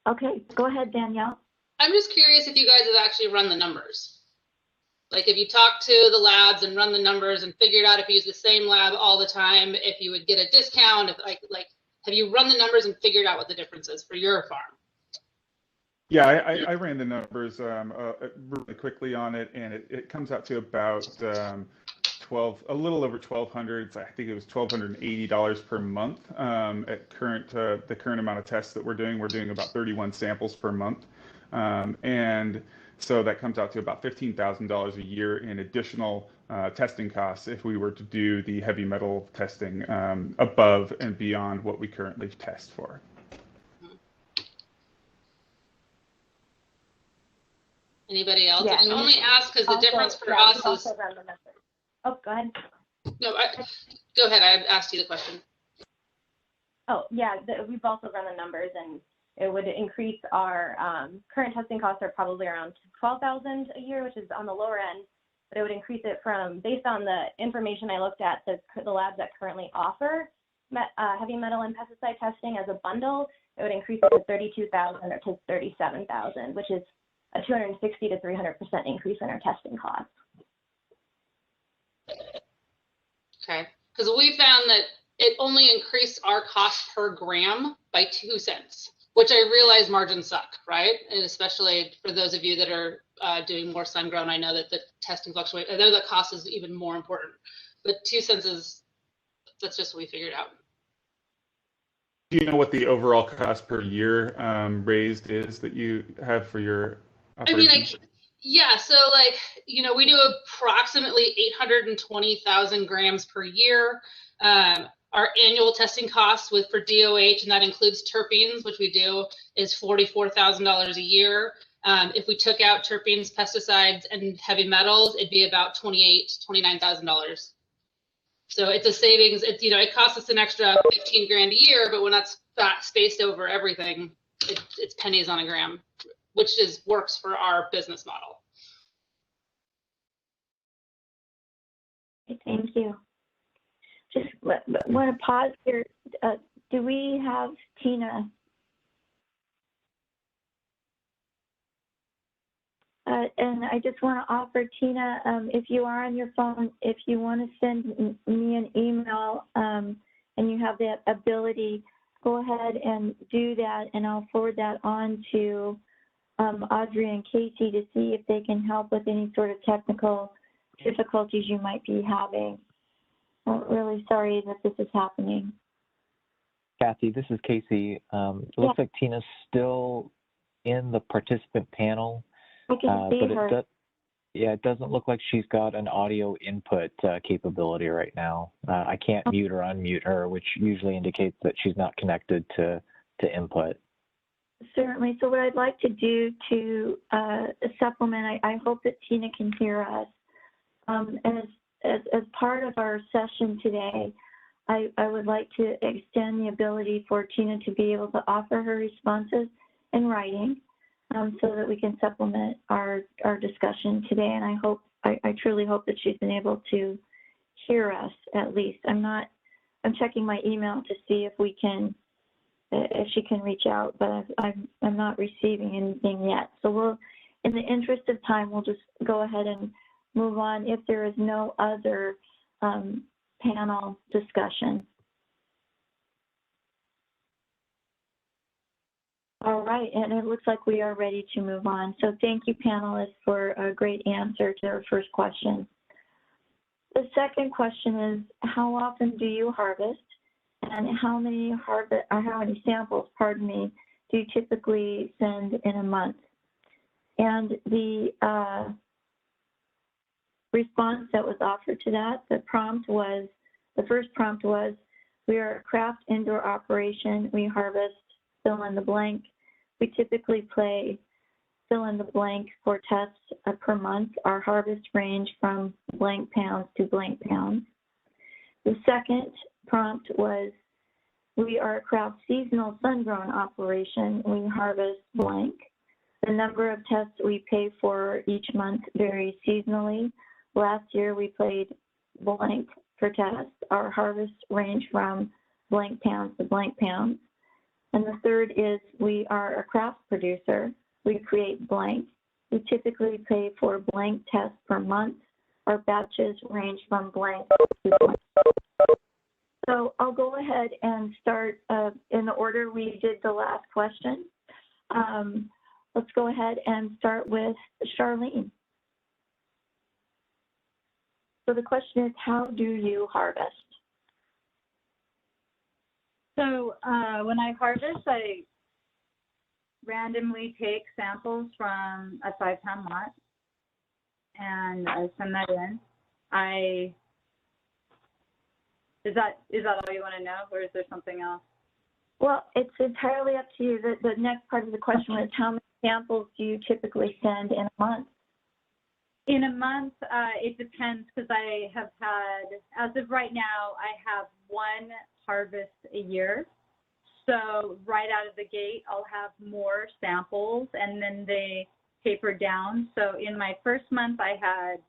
Okay, go ahead, Danielle. I'm just curious if you guys have actually run the numbers. Like, if you talk to the labs and run the numbers and figured out if you use the same lab all the time, if you would get a discount, if like have you run the numbers and figured out what the difference is for your farm? Yeah, I ran the numbers really quickly on it, and it comes out to about a little over $1,200. I think it was $1,280 per month at the current amount of tests that we're doing. We're doing about 31 samples per month, and so that comes out to about $15,000 a year in additional testing costs if we were to do the heavy metal testing above and beyond what we currently test for. Anybody else? Yeah, I only ask because the difference for us is. Oh, go ahead. No, go ahead. I asked you the question. Oh, yeah, we've also run the numbers, and it would increase our current testing costs are probably around $12,000 a year, which is on the lower end, but it would increase it from, based on the information I looked at, the labs that currently offer heavy metal and pesticide testing as a bundle, it would increase it to $32,000 or to $37,000, which is a 260 to 300% increase in our testing costs. Okay, because we found that it only increased our cost per gram by 2 cents, which I realize margins suck, right? And especially for those of you that are doing more sun-grown, I know that the testing fluctuates. I know the cost is even more important, but 2 cents that's just what we figured out. Do you know what the overall cost per year raised is that you have for your operation? I mean, yeah, so like, we do approximately 820,000 grams per year. Our annual testing costs for DOH, and that includes terpenes, which we do, is $44,000 a year. If we took out terpenes, pesticides, and heavy metals, it'd be about $29,000. So it's a savings. It's, it costs us an extra 15 grand a year, but when that's spaced over everything, it's pennies on a gram, which works for our business model. Thank you. Just want to pause here. Do we have Tina? And I just want to offer Tina, if you are on your phone, if you want to send me an email and you have the ability, go ahead and do that, and I'll forward that on to Audrey and Casey to see if they can help with any sort of technical difficulties you might be having. I'm really sorry that this is happening. Kathy, this is Casey. It looks like Tina's still in the participant panel. I can see her. It doesn't look like she's got an audio input capability right now. I can't mute or unmute her, which usually indicates that she's not connected to input. Certainly. So what I'd like to do to supplement, I hope that Tina can hear us. As part of our session today, I would like to extend the ability for Tina to be able to offer her responses in writing so that we can supplement our discussion today. And I truly hope that she's been able to hear us at least. I'm checking my email to see if she can reach out, but I'm not receiving anything yet. So we'll, in the interest of time, we'll just go ahead and move on if there is no other panel discussion. All right, and it looks like we are ready to move on. So thank you, panelists, for a great answer to our first question. The second question is, how often do you harvest, and how many samples, do you typically send in a month? And the response that was offered to that, the first prompt was, we are a craft indoor operation, we harvest, fill in the blank. We typically play fill in the blank for tests per month. Our harvest range from blank pounds to blank pounds. The second prompt was, we are a craft seasonal sun-grown operation, we harvest blank. The number of tests we pay for each month varies seasonally. Last year we paid blank for tests. Our harvest range from blank pounds to blank pounds. And the third is, we are a craft producer. We create blank. We typically pay for blank tests per month. Our batches range from blank to blank. So I'll go ahead and start in the order we did the last question. Let's go ahead and start with Charlene. So the question is, how do you harvest? So when I harvest, I randomly take samples from a 5-pound lot, and I send that in. Is that all you want to know, or is there something else? Well, it's entirely up to you. The next part of the question was, how many samples do you typically send in a month? In a month, it depends because I have had, as of right now, I have one harvest a year. So right out of the gate, I'll have more samples and then they taper down. So in my first month, I had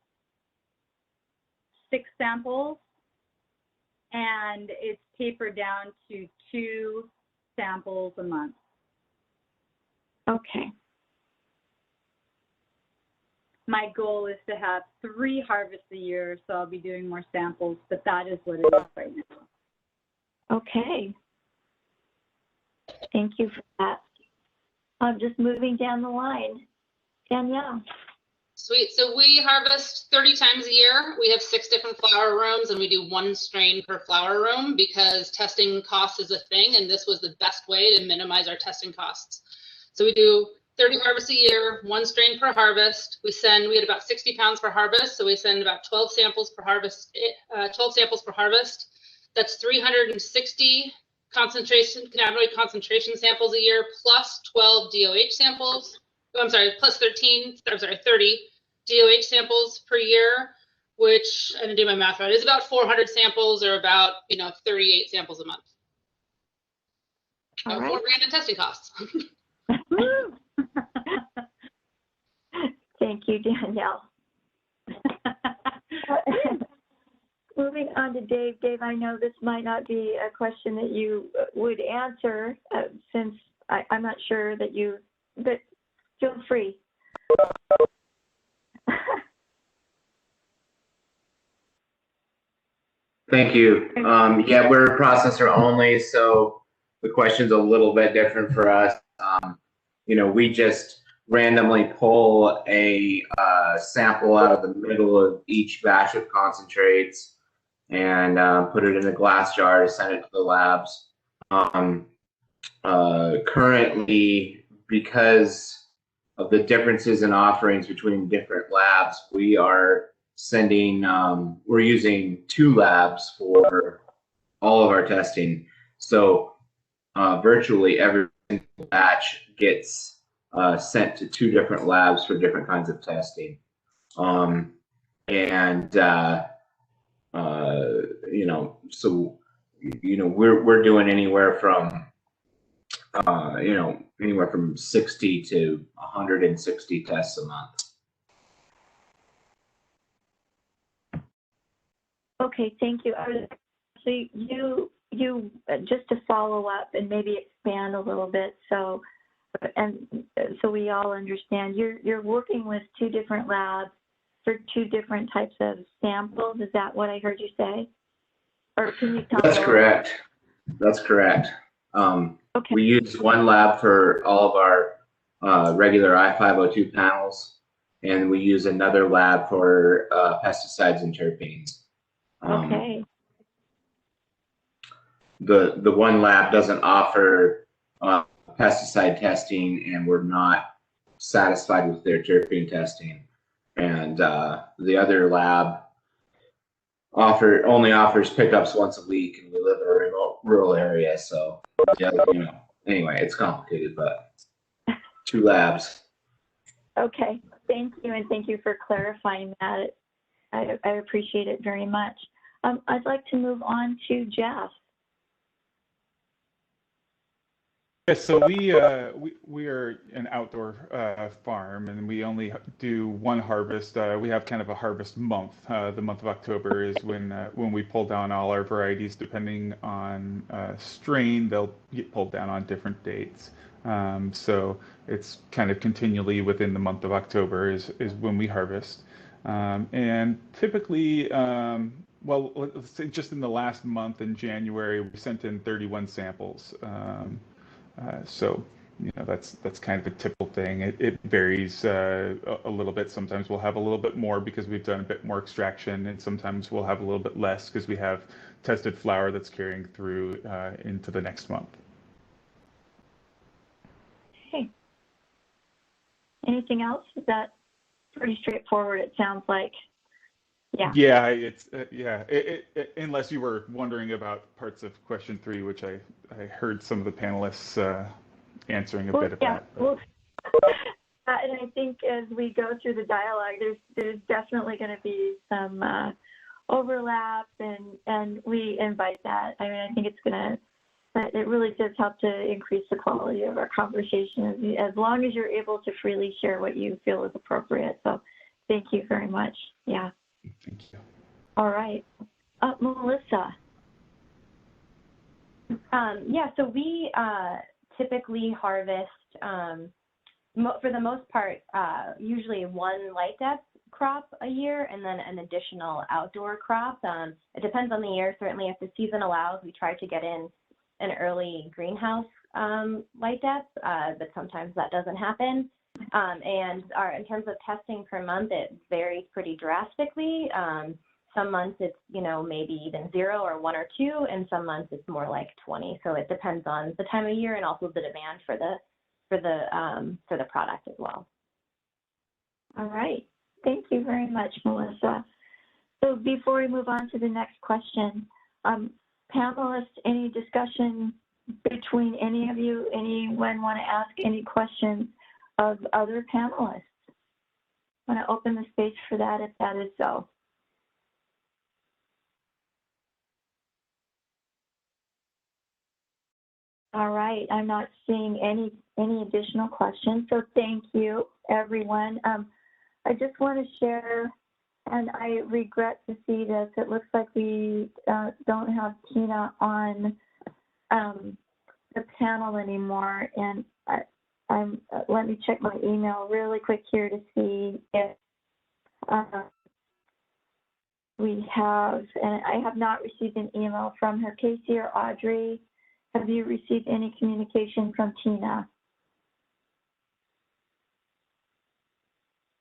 6 samples and it's tapered down to 2 samples a month. Okay. My goal is to have 3 harvests a year, so I'll be doing more samples, but that is what it is right now. Okay. Thank you for that. I'm just moving down the line. Danielle. Sweet. So we harvest 30 times a year. We have 6 different flower rooms and we do 1 strain per flower room because testing costs is a thing, and this was the best way to minimize our testing costs. So we do 30 harvests a year, 1 strain per harvest. We had about 60 pounds per harvest, so we send about 12 samples per harvest. 12 samples per harvest. That's 360 cannabinoid concentration samples a year, plus 12 DOH samples. I'm sorry, plus 30 DOH samples per year, which, I didn't do my math right, is about 400 samples or about 38 samples a month. All $4 right. grand in testing costs. Thank you, Danielle. Moving on to Dave. Dave, I know this might not be a question that you would answer since I'm not sure that but feel free. Thank you. Yeah, we're processor only, so the question's a little bit different for us. We just randomly pull a sample out of the middle of each batch of concentrates and put it in a glass jar to send it to the labs. Currently, because of the differences in offerings between different labs, we are we're using 2 labs for all of our testing. So virtually every batch gets sent to 2 different labs for different kinds of testing. We're doing anywhere from 60 to 160 tests a month. Okay, thank you. So you just to follow up and maybe expand a little bit, so we all understand, you're working with 2 different labs for 2 different types of samples. Is that what I heard you say? Or can you tell me? That's correct. Okay. We use 1 lab for all of our regular I-502 panels, and we use another lab for pesticides and terpenes. Okay. The 1 lab doesn't offer pesticide testing, and we're not satisfied with their terpene testing. And the other lab only offers pickups once a week, and we live in a remote rural area, so anyway, it's complicated, but 2 labs. Okay, thank you, and thank you for clarifying that. I appreciate it very much. I'd like to move on to Jeff. Yeah, so we are an outdoor farm, and we only do 1 harvest. We have kind of a harvest month. The month of October is when we pull down all our varieties. Depending on strain, they'll get pulled down on different dates. So it's kind of continually within the month of October is when we harvest. And typically, let's say just in the last month in January, we sent in 31 samples. So that's kind of a typical thing. It varies a little bit. Sometimes we'll have a little bit more because we've done a bit more extraction, and sometimes we'll have a little bit less because we have tested flower that's carrying through into the next month. Okay. Anything else? Is that pretty straightforward, it sounds like? Yeah. Yeah, it's unless you were wondering about parts of question 3, which I heard some of the panelists answering a bit of that. Well, And I think as we go through the dialogue, there's definitely going to be some overlap, and we invite that. I mean, I think it really does help to increase the quality of our conversation as long as you're able to freely share what you feel is appropriate. So thank you very much. Yeah. Thank you. All right. Melissa. Yeah, so we typically harvest, for the most part, usually one light depth crop a year and then an additional outdoor crop. It depends on the year. Certainly, if the season allows, we try to get in an early greenhouse light depth, but sometimes that doesn't happen. And in terms of testing per month, it varies pretty drastically. Some months it's, maybe even 0 or 1 or 2, and some months it's more like 20. So it depends on the time of year and also the demand for the product as well. All right. Thank you very much, Melissa. So before we move on to the next question, panelists, any discussion between any of you? Anyone want to ask any questions of other panelists? Want to open the space for that if that is so. All right, I'm not seeing any additional questions, so thank you, everyone. I just want to share, and I regret to see this, it looks like we don't have Tina on the panel anymore, and let me check my email really quick here to see if we have, and I have not received an email from her. Casey or Audrey, have you received any communication from Tina?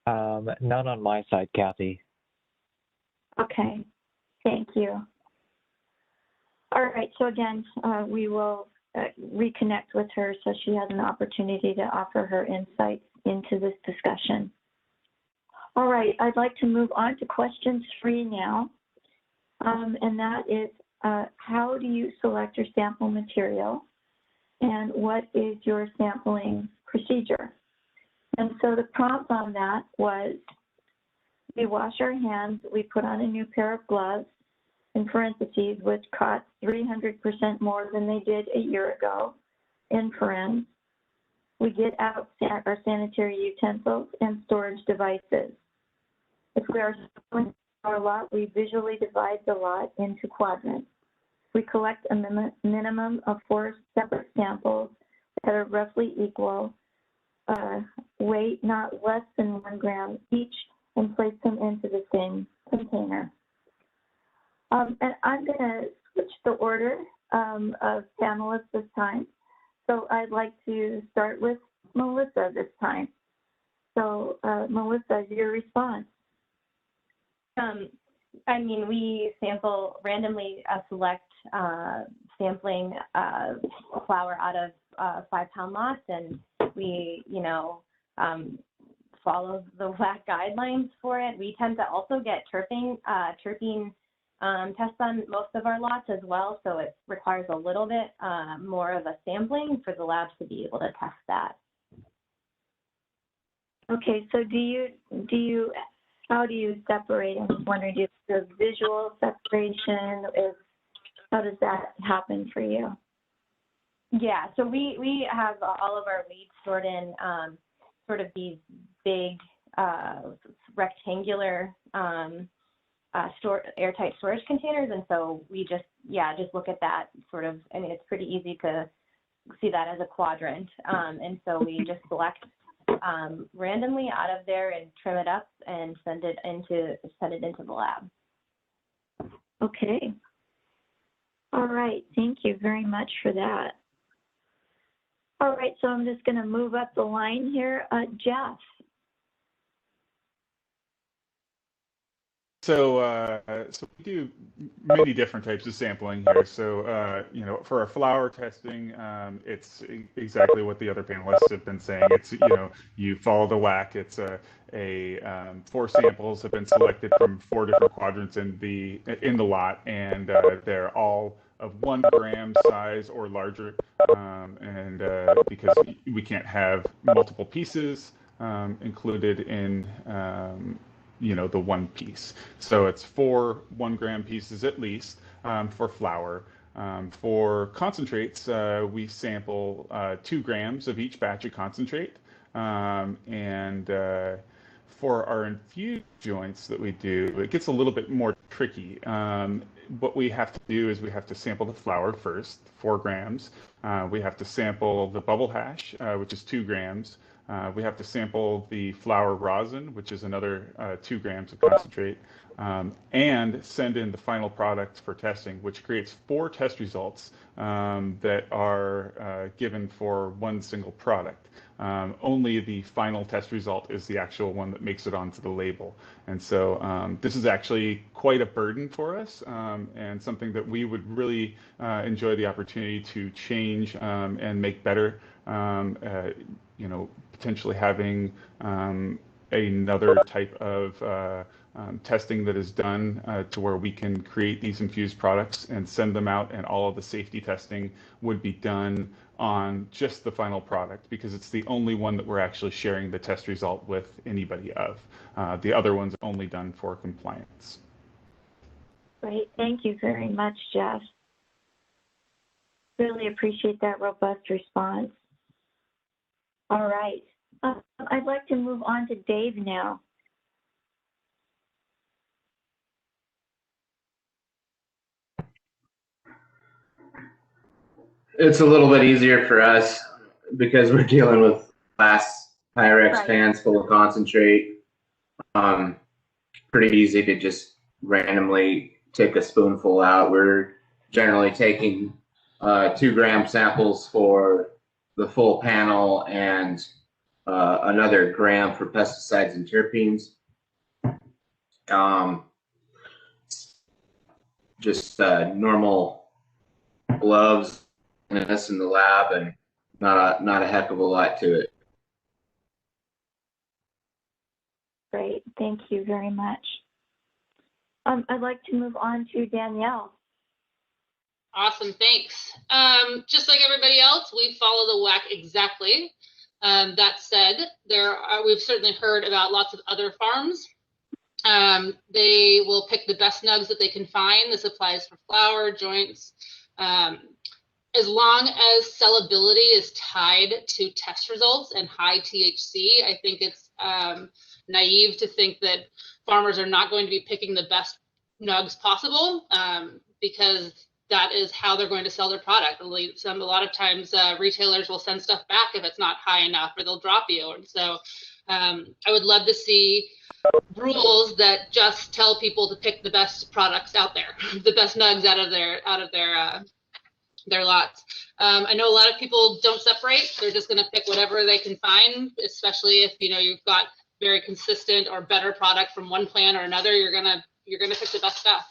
None on my side, Kathy. Okay, thank you. All right, so again, we will reconnect with her so she has an opportunity to offer her insights into this discussion. All right, I'd like to move on to question 3 now, and that is, how do you select your sample material, and what is your sampling procedure? And so the prompt on that was, we wash our hands, we put on a new pair of gloves, in parentheses, which cost 300% more than they did a year ago, in parens. We get out our sanitary utensils and storage devices. If we are sampling our lot, we visually divide the lot into quadrants. We collect a minimum of 4 separate samples that are roughly equal, weight not less than 1 gram each, and place them into the same container. And I'm going to switch the order of panelists this time. So I'd like to start with Melissa this time. So Melissa, your response. We randomly select sampling flower out of 5-pound lots, and we, follow the WAC guidelines for it. We tend to also get terpene tests on most of our lots as well, so it requires a little bit more of a sampling for the labs to be able to test that. Okay, so how do you separate? I'm wondering, do you have visual separation? How does that happen for you? Yeah, so we have all of our weeds stored in sort of these big rectangular airtight storage containers, and so we just look at that sort of. It's pretty easy to see that as a quadrant, and so we just select randomly out of there and trim it up and send it into the lab. Okay. All right. Thank you very much for that. All right. So I'm just going to move up the line here. Jeff. So we do many different types of sampling here. So, for our flower testing, it's exactly what the other panelists have been saying. It's, you follow the WAC. It's 4 samples have been selected from 4 different quadrants in the lot, and they're all of 1 gram size or larger. And because we can't have multiple pieces, included in the one piece. So it's 4 1-gram pieces at least for flour. For concentrates, we sample 2 grams of each batch of concentrate. And for our infused joints that we do, it gets a little bit more tricky. What we have to do is we have to sample the flour first, 4 grams. We have to sample the bubble hash, which is 2 grams. We have to sample the flour rosin, which is another 2 grams of concentrate, and send in the final product for testing, which creates 4 test results that are given for one single product. Only the final test result is the actual one that makes it onto the label. And so this is actually quite a burden for us, and something that we would really enjoy the opportunity to change and make better. Potentially having another type of testing that is done to where we can create these infused products and send them out, and all of the safety testing would be done on just the final product, because it's the only one that we're actually sharing the test result with anybody of. The other ones are only done for compliance. Great, thank you very much, Jeff. Really appreciate that robust response. All right, I'd like to move on to Dave now. It's a little bit easier for us because we're dealing with glass Pyrex pans full of concentrate. Pretty easy to just randomly take a spoonful out. We're generally taking 2 gram samples for the full panel and another gram for pesticides and terpenes. Just normal gloves and this in the lab, and not a heck of a lot to it. Great, thank you very much. I'd like to move on to Danielle. Awesome, thanks. Just like everybody else, we follow the WAC exactly. That said, we've certainly heard about lots of other farms. They will pick the best nugs that they can find. This applies for flour, joints. As long as sellability is tied to test results and high THC, I think it's naive to think that farmers are not going to be picking the best nugs possible, because that is how they're going to sell their product. A lot of times retailers will send stuff back if it's not high enough, or they'll drop you. And so I would love to see rules that just tell people to pick the best products out there, the best nugs out of their lots. I know a lot of people don't separate. They're just going to pick whatever they can find, especially if you've got very consistent or better product from one plant or another. You're gonna pick the best stuff.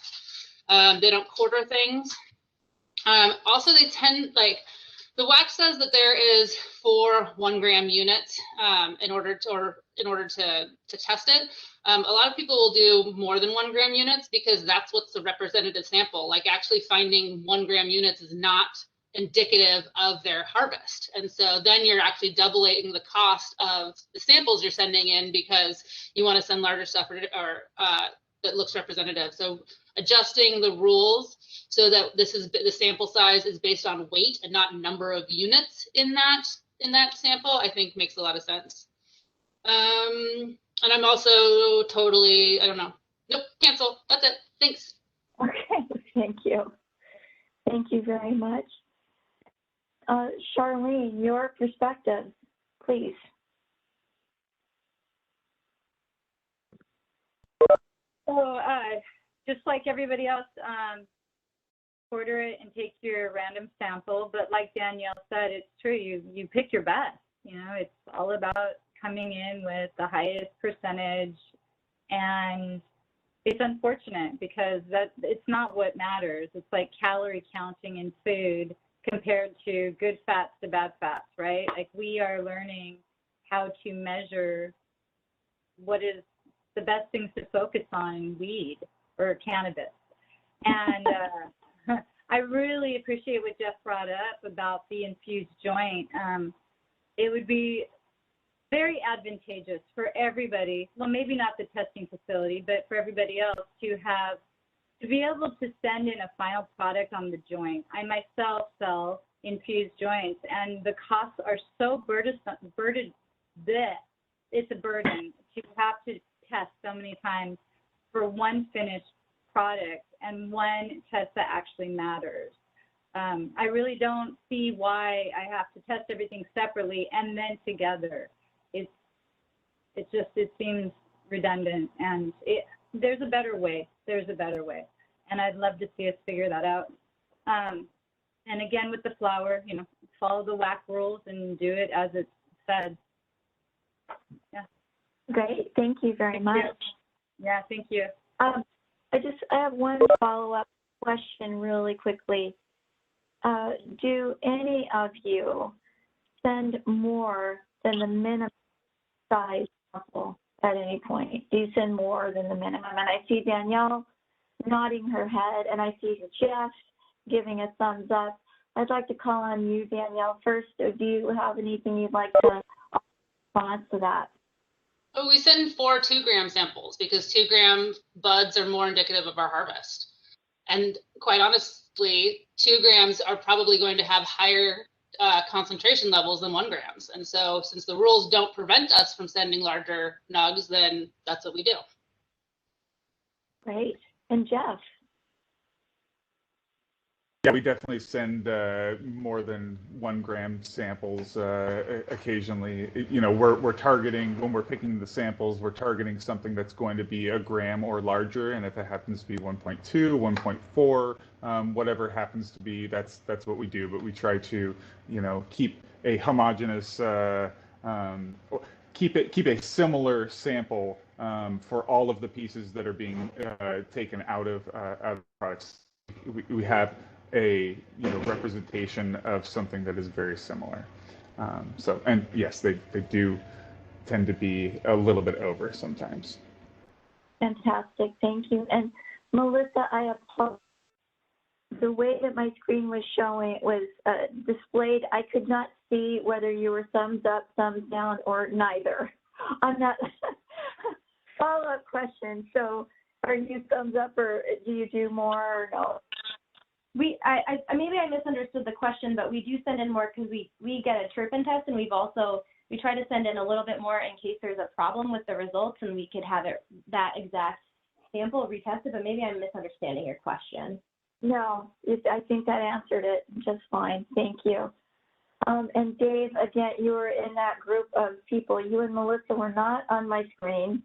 They don't quarter things. Also, they tend, the WAC says that there is 4 1-gram units in order to test it. A lot of people will do more than 1-gram units because that's what's the representative sample. Actually finding 1-gram units is not indicative of their harvest. And so then you're actually doubling the cost of the samples you're sending in because you want to send larger stuff or that looks representative. So adjusting the rules so that the sample size is based on weight and not number of units in that sample, I think makes a lot of sense. And I'm also totally, I don't know. Nope, cancel. That's it. Thanks. Okay, thank you. Thank you very much. Charlene, your perspective, please. So just like everybody else, order it and take your random sample. But like Danielle said, it's true. You pick your best. It's all about coming in with the highest percentage, and it's unfortunate because it's not what matters. It's like calorie counting in food compared to good fats to bad fats, right? We are learning how to measure what is the best things to focus on in weed or cannabis. And I really appreciate what Jeff brought up about the infused joint. It would be very advantageous for everybody. Well, maybe not the testing facility, but for everybody else to be able to send in a final product on the joint. I myself sell infused joints, and the costs are so it's a burden to have to test so many times for one finished product and one test that actually matters. I really don't see why I have to test everything separately and then together. It seems redundant, and there's a better way. There's a better way, and I'd love to see us figure that out. And again, with the flower, follow the WAC rules and do it as it's said. Yeah. Great. Thank you very much. Yeah, thank you. I have one follow-up question really quickly. Do any of you send more than the minimum size sample at any point? Do you send more than the minimum? And I see Danielle nodding her head, and I see Jeff giving a thumbs up. I'd like to call on you, Danielle, first. Or do you have anything you'd like to respond to that? Oh, we send 4 2-gram samples because 2-gram buds are more indicative of our harvest. And quite honestly, 2 grams are probably going to have higher concentration levels than 1 grams. And so since the rules don't prevent us from sending larger nugs, then that's what we do. Great. And Jeff? Yeah, we definitely send more than 1 gram samples occasionally. We're targeting, when we're picking the samples, we're targeting something that's going to be 1 gram or larger, and if it happens to be 1.2, 1.4, whatever it happens to be, that's what we do. But we try to, keep a homogeneous, keep a similar sample for all of the pieces that are being taken out of products. We have a representation of something that is very similar. And yes, they do tend to be a little bit over sometimes. Fantastic, thank you. And Melissa, I apologize. The way that my screen was showing was displayed, I could not see whether you were thumbs up, thumbs down, or neither. On that follow-up question, so are you thumbs up, or do you do more, or no? Maybe I misunderstood the question, but we do send in more because we get a terpene test, and we try to send in a little bit more in case there's a problem with the results, and we could have that exact sample retested. But maybe I'm misunderstanding your question. No, I think that answered it just fine. Thank you. And Dave, again, you were in that group of people. You and Melissa were not on my screen.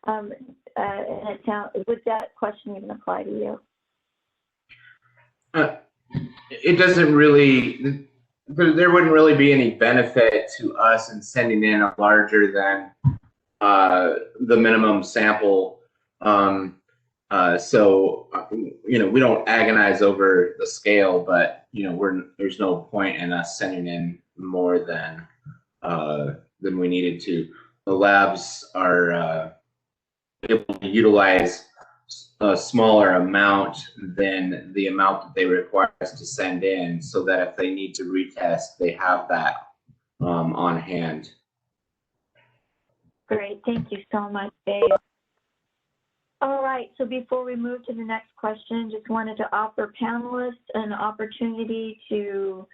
And would that question even apply to you? It doesn't really, there wouldn't really be any benefit to us in sending in a larger than the minimum sample. So we don't agonize over the scale, but there's no point in us sending in more than we needed to. The labs are able to utilize a smaller amount than the amount that they require us to send in, so that if they need to retest, they have that on hand. Great, thank you so much, Dave. All right, so before we move to the next question, just wanted to offer panelists an opportunity to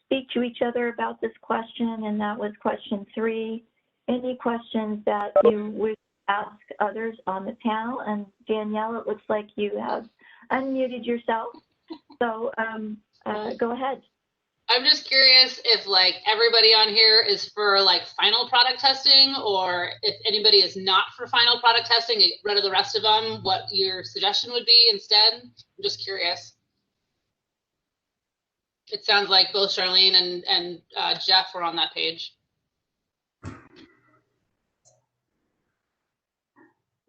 speak to each other about this question, and that was question 3. Any questions that you would ask others on the panel? And Danielle, it looks like you have unmuted yourself, so go ahead. I'm just curious if everybody on here is for final product testing, or if anybody is not for final product testing, get rid of the rest of them, what your suggestion would be instead. I'm just curious. It sounds like both Charlene and Jeff were on that page.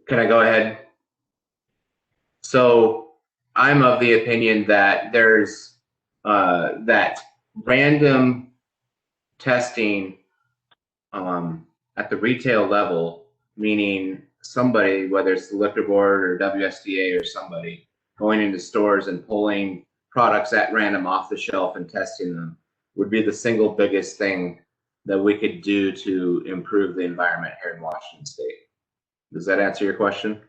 Can I go ahead? So I'm of the opinion that there's that random testing at the retail level, meaning somebody, whether it's the liquor board or WSDA or somebody, going into stores and pulling products at random off the shelf and testing them, would be the single biggest thing that we could do to improve the environment here in Washington State. Does that answer your question?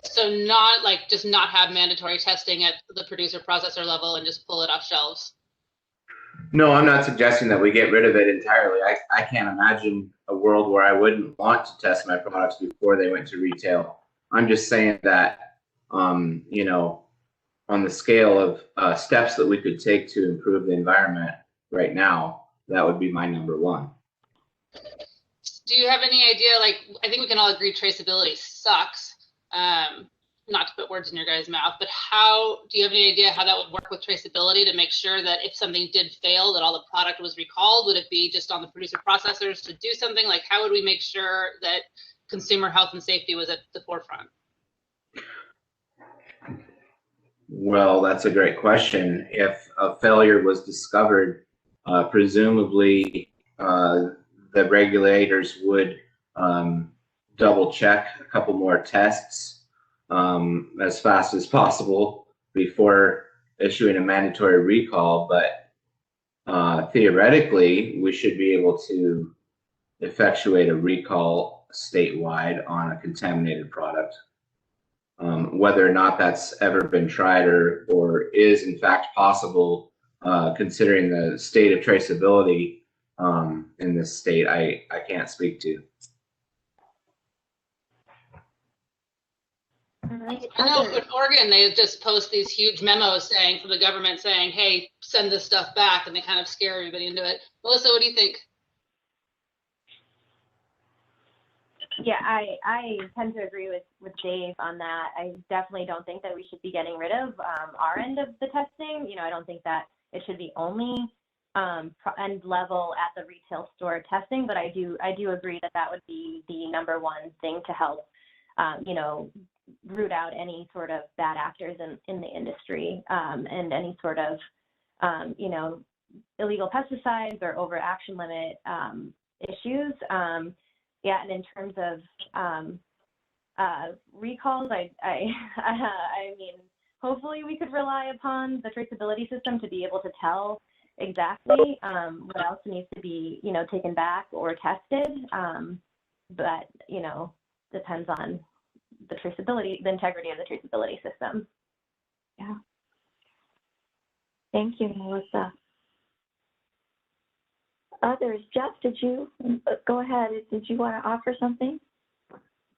So not like just not have mandatory testing at the producer processor level and just pull it off shelves. No, I'm not suggesting that we get rid of it entirely. I can't imagine a world where I wouldn't want to test my products before they went to retail. I'm just saying that, you know, on the scale of steps that we could take to improve the environment right now, that would be my number one. Do you have any idea, like, I think we can all agree traceability sucks, not to put words in your guys' mouth, but how, do you have any idea how that would work with traceability to make sure that if something did fail, that all the product was recalled? Would it be just on the producer processors to do something? Like, how would we make sure that consumer health and safety was at the forefront? Well, that's a great question. If a failure was discovered, presumably the regulators would double check a couple more tests as fast as possible before issuing a mandatory recall. But theoretically, we should be able to effectuate a recall statewide on a contaminated product. Whether or not that's ever been tried or is in fact possible, considering the state of traceability in this state, I can't speak to. I know in Oregon, they just post these huge memos saying from the government saying, hey, send this stuff back, and they kind of scare everybody into it. Melissa, what do you think? Yeah, I tend to agree with Dave on that. I definitely don't think that we should be getting rid of our end of the testing. You know, I don't think that it should be only end level at the retail store testing, but I do agree that that would be the number one thing to help, you know, root out any sort of bad actors in the industry and any sort of, you know, illegal pesticides or over action limit issues. Yeah, and in terms of recalls, I mean, hopefully we could rely upon the traceability system to be able to tell exactly what else needs to be, you know, taken back or tested. But, you know, depends on the traceability, the integrity of the traceability system. Yeah. Thank you, Melissa. Others, Jeff, did you go ahead? Did you want to offer something?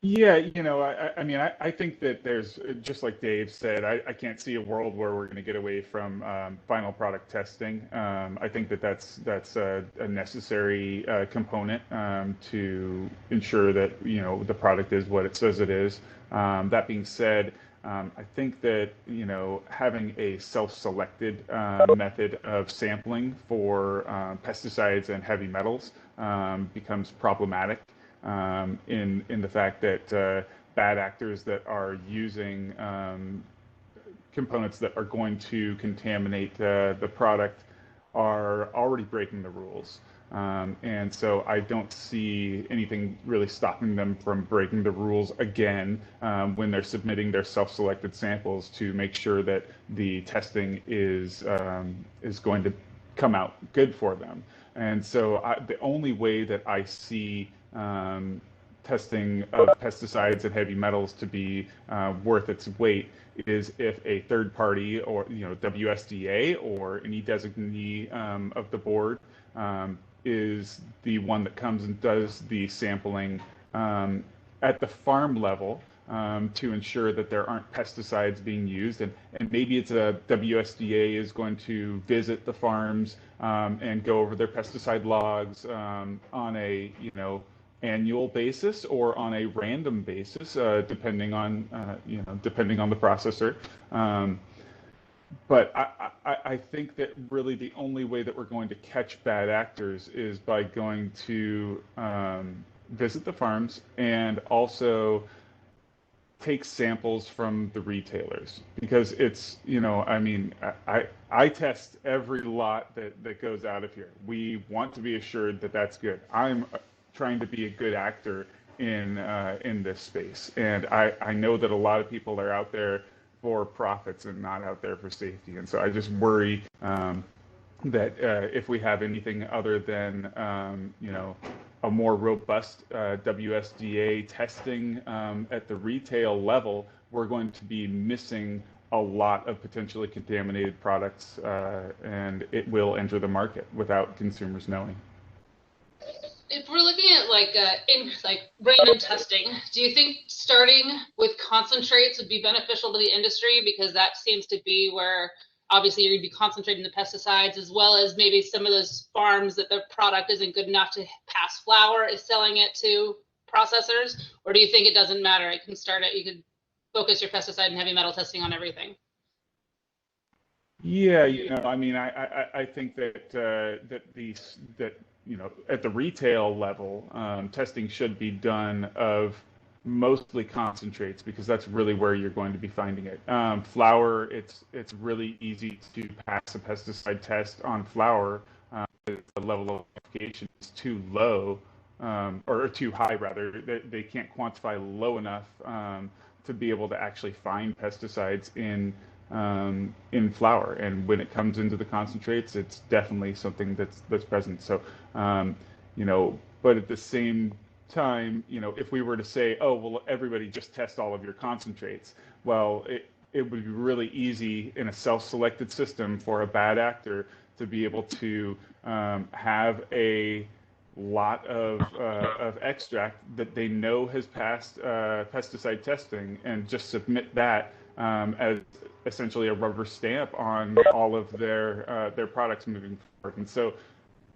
Yeah, you know, I mean, I think that there's, just like Dave said, I can't see a world where we're going to get away from final product testing. I think that that's a necessary component to ensure that, you know, the product is what it says it is. That being said, I think that, you know, having a self-selected method of sampling for pesticides and heavy metals becomes problematic. In the fact that bad actors that are using components that are going to contaminate the product are already breaking the rules. And so I don't see anything really stopping them from breaking the rules again when they're submitting their self-selected samples to make sure that the testing is going to come out good for them. And so the only way that I see testing of pesticides and heavy metals to be worth its weight is if a third party, or, you know, WSDA or any designee of the board is the one that comes and does the sampling at the farm level to ensure that there aren't pesticides being used. And maybe it's a WSDA is going to visit the farms and go over their pesticide logs on a, you know, annual basis or on a random basis, depending on depending on the processor. But I think that really the only way that we're going to catch bad actors is by going to visit the farms and also take samples from the retailers, because it's, you know, I mean, I test every lot that goes out of here. We want to be assured that that's good. I'm trying to be a good actor in this space, and I know that a lot of people are out there for profits and not out there for safety, and so I just worry that if we have anything other than, you know, a more robust WSDA testing at the retail level, we're going to be missing a lot of potentially contaminated products, and it will enter the market without consumers knowing. If we're looking at like random testing, do you think starting with concentrates would be beneficial to the industry, because that seems to be where obviously you'd be concentrating the pesticides, as well as maybe some of those farms that their product isn't good enough to pass flour is selling it to processors? Or do you think it doesn't matter? It can start it. You could focus your pesticide and heavy metal testing on everything. Yeah, you know, I mean, I think that that you know, at the retail level, testing should be done of mostly concentrates, because that's really where you're going to be finding it. Flour, it's really easy to pass a pesticide test on flour. The level of application is too low, or too high rather. They can't quantify low enough to be able to actually find pesticides in flour. And when it comes into the concentrates, it's definitely something that's present. So, you know, but at the same time, you know, if we were to say, oh, well, everybody just test all of your concentrates, well, it would be really easy in a self-selected system for a bad actor to be able to have a lot of extract that they know has passed pesticide testing, and just submit that as essentially a rubber stamp on all of their products moving forward. And so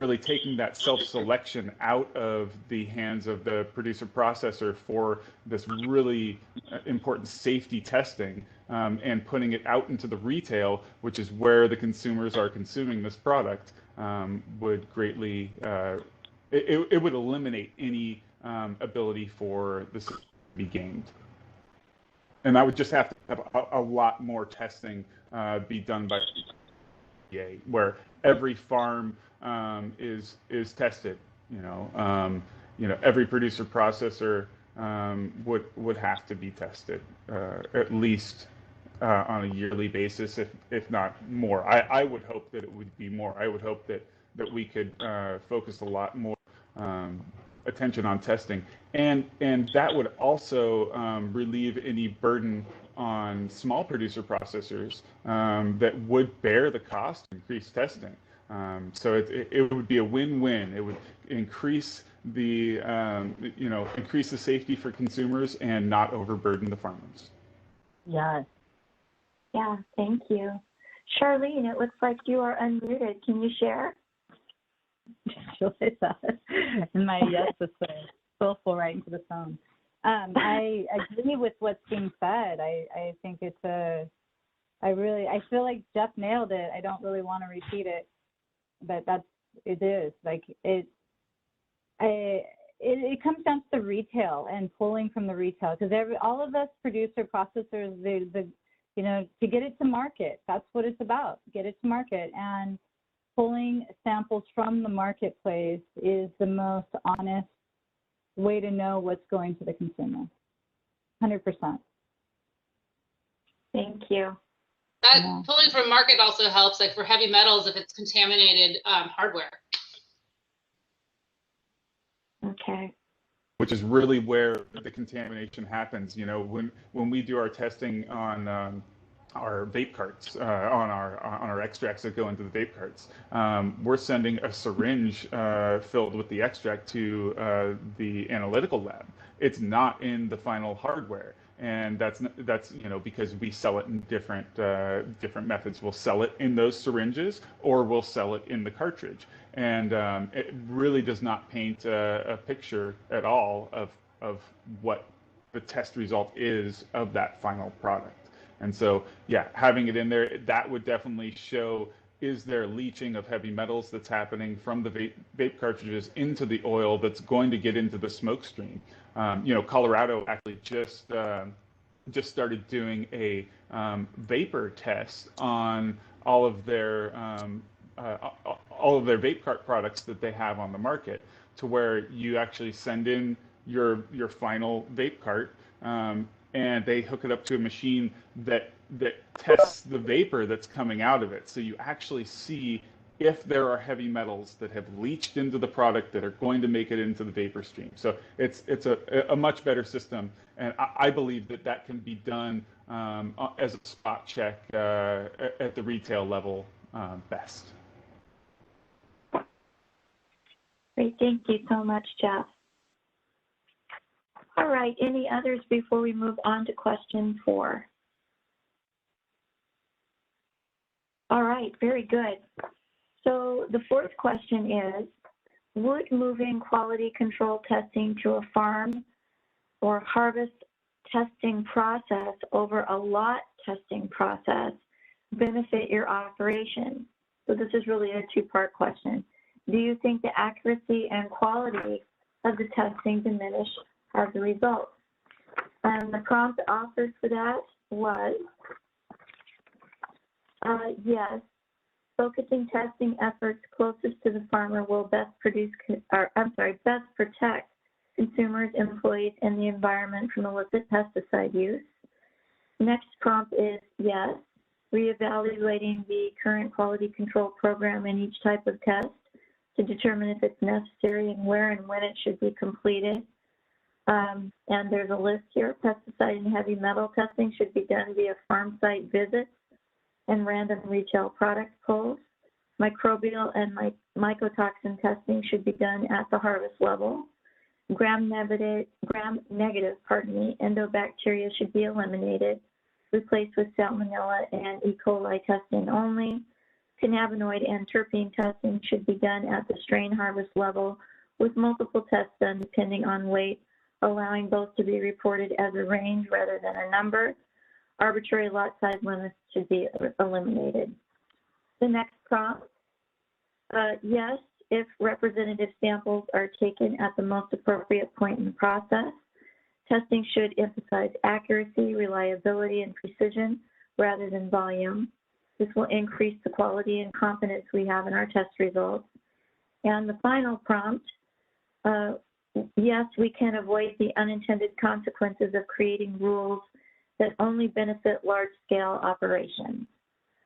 really taking that self-selection out of the hands of the producer processor for this really important safety testing, and putting it out into the retail, which is where the consumers are consuming this product, would greatly, it would eliminate any ability for this to be gamed. And I would just have to have a lot more testing be done by FDA, where every farm is tested. You know, every producer processor would have to be tested at least on a yearly basis, if not more. I would hope that it would be more. I would hope that we could focus a lot more attention on testing, and that would also relieve any burden on small producer processors that would bear the cost of increased testing. So it would be a win-win. It would increase the you know, increase the safety for consumers and not overburden the farmers. Yes. Yeah, thank you. Charlene, it looks like you are unmuted. Can you share? And my yes is soulful right into the phone. I agree with what's being said. I think it's I feel like Jeff nailed it. I don't really want to repeat it, but it is like it comes down to the retail and pulling from the retail, because all of us producer processors, you know, to get it to market, that's what it's about. Get it to market, and pulling samples from the marketplace is the most honest way to know what's going to the consumer. 100%. Thank you. That pulling from market also helps, like for heavy metals, if it's contaminated hardware. Okay. Which is really where the contamination happens. You know, when we do our testing on our vape carts, on our extracts that go into the vape carts, we're sending a syringe filled with the extract to the analytical lab. It's not in the final hardware, and that's you know, because we sell it in different methods. We'll sell it in those syringes, or we'll sell it in the cartridge, and it really does not paint a picture at all of what the test result is of that final product. And so, yeah, having it in there, that would definitely show, is there leaching of heavy metals that's happening from the vape cartridges into the oil that's going to get into the smoke stream. You know, Colorado actually just started doing a vapor test on all of their vape cart products that they have on the market, to where you actually send in your final vape cart, and they hook it up to a machine that tests the vapor that's coming out of it. So you actually see if there are heavy metals that have leached into the product that are going to make it into the vapor stream. So it's a much better system, and I believe that can be done as a spot check at the retail level best. Great, thank you so much, Jeff. All right, any others before we move on to question 4? All right, very good. So the 4th question is, would moving quality control testing to a farm or harvest testing process over a lot testing process benefit your operation? So this is really a 2-part question. Do you think the accuracy and quality of the testing diminish as a result? And the prompt offered for that was, yes, focusing testing efforts closest to the farmer will best protect consumers, employees, and the environment from illicit pesticide use. Next prompt is yes, reevaluating the current quality control program in each type of test to determine if it's necessary and where and when it should be completed. And there's a list here. Pesticide and heavy metal testing should be done via farm site visits and random retail product polls. Microbial and mycotoxin testing should be done at the harvest level. Gram-negative, endobacteria should be eliminated, replaced with salmonella and E. coli testing only. Cannabinoid and terpene testing should be done at the strain harvest level with multiple tests done depending on weight, allowing both to be reported as a range rather than a number. Arbitrary lot size limits should be eliminated. The next prompt, yes, if representative samples are taken at the most appropriate point in the process. Testing should emphasize accuracy, reliability, and precision rather than volume. This will increase the quality and confidence we have in our test results. And the final prompt, yes, we can avoid the unintended consequences of creating rules that only benefit large-scale operations.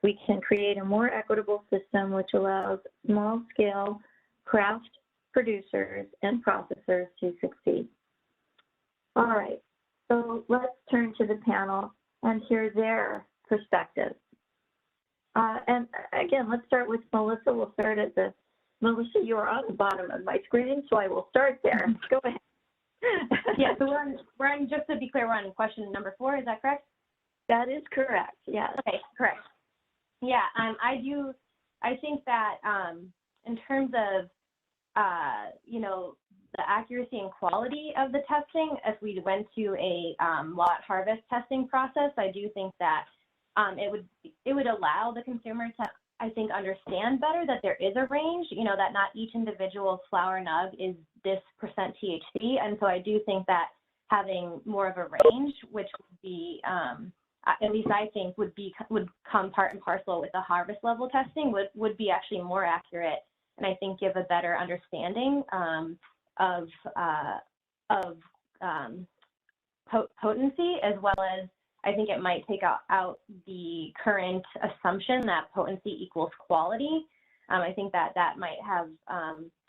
We can create a more equitable system which allows small-scale craft producers and processors to succeed. All right, so let's turn to the panel and hear their perspectives. And again, let's start with Melissa. We'll start at Melissa, you are on the bottom of my screen, so I will start there. Go ahead. Yeah, so we're on, just to be clear, we're on question number 4, is that correct? That is correct, yes. Okay, correct. Yeah, I think that in terms of, you know, the accuracy and quality of the testing, if we went to a lot harvest testing process, I do think that it would allow the consumer to, I think, understand better that there is a range, you know, that not each individual flower nug is this percent THC. And so I do think that having more of a range, which would be, at least I think would come part and parcel with the harvest level testing, would be actually more accurate, and I think give a better understanding of potency, as well as I think it might take out the current assumption that potency equals quality. I think that might have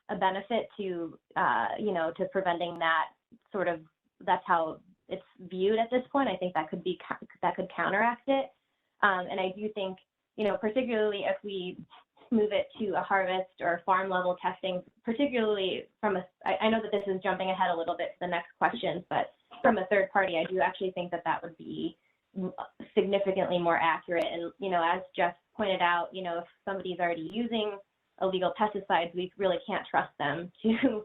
a benefit to, you know, to preventing that sort of, that's how it's viewed at this point. I think that could counteract it. And I do think, you know, particularly if we move it to a harvest or farm level testing, particularly from I know that this is jumping ahead a little bit to the next questions, but from a third party, I do actually think that would be significantly more accurate. And, you know, as Jeff pointed out, you know, if somebody's already using illegal pesticides, we really can't trust them to,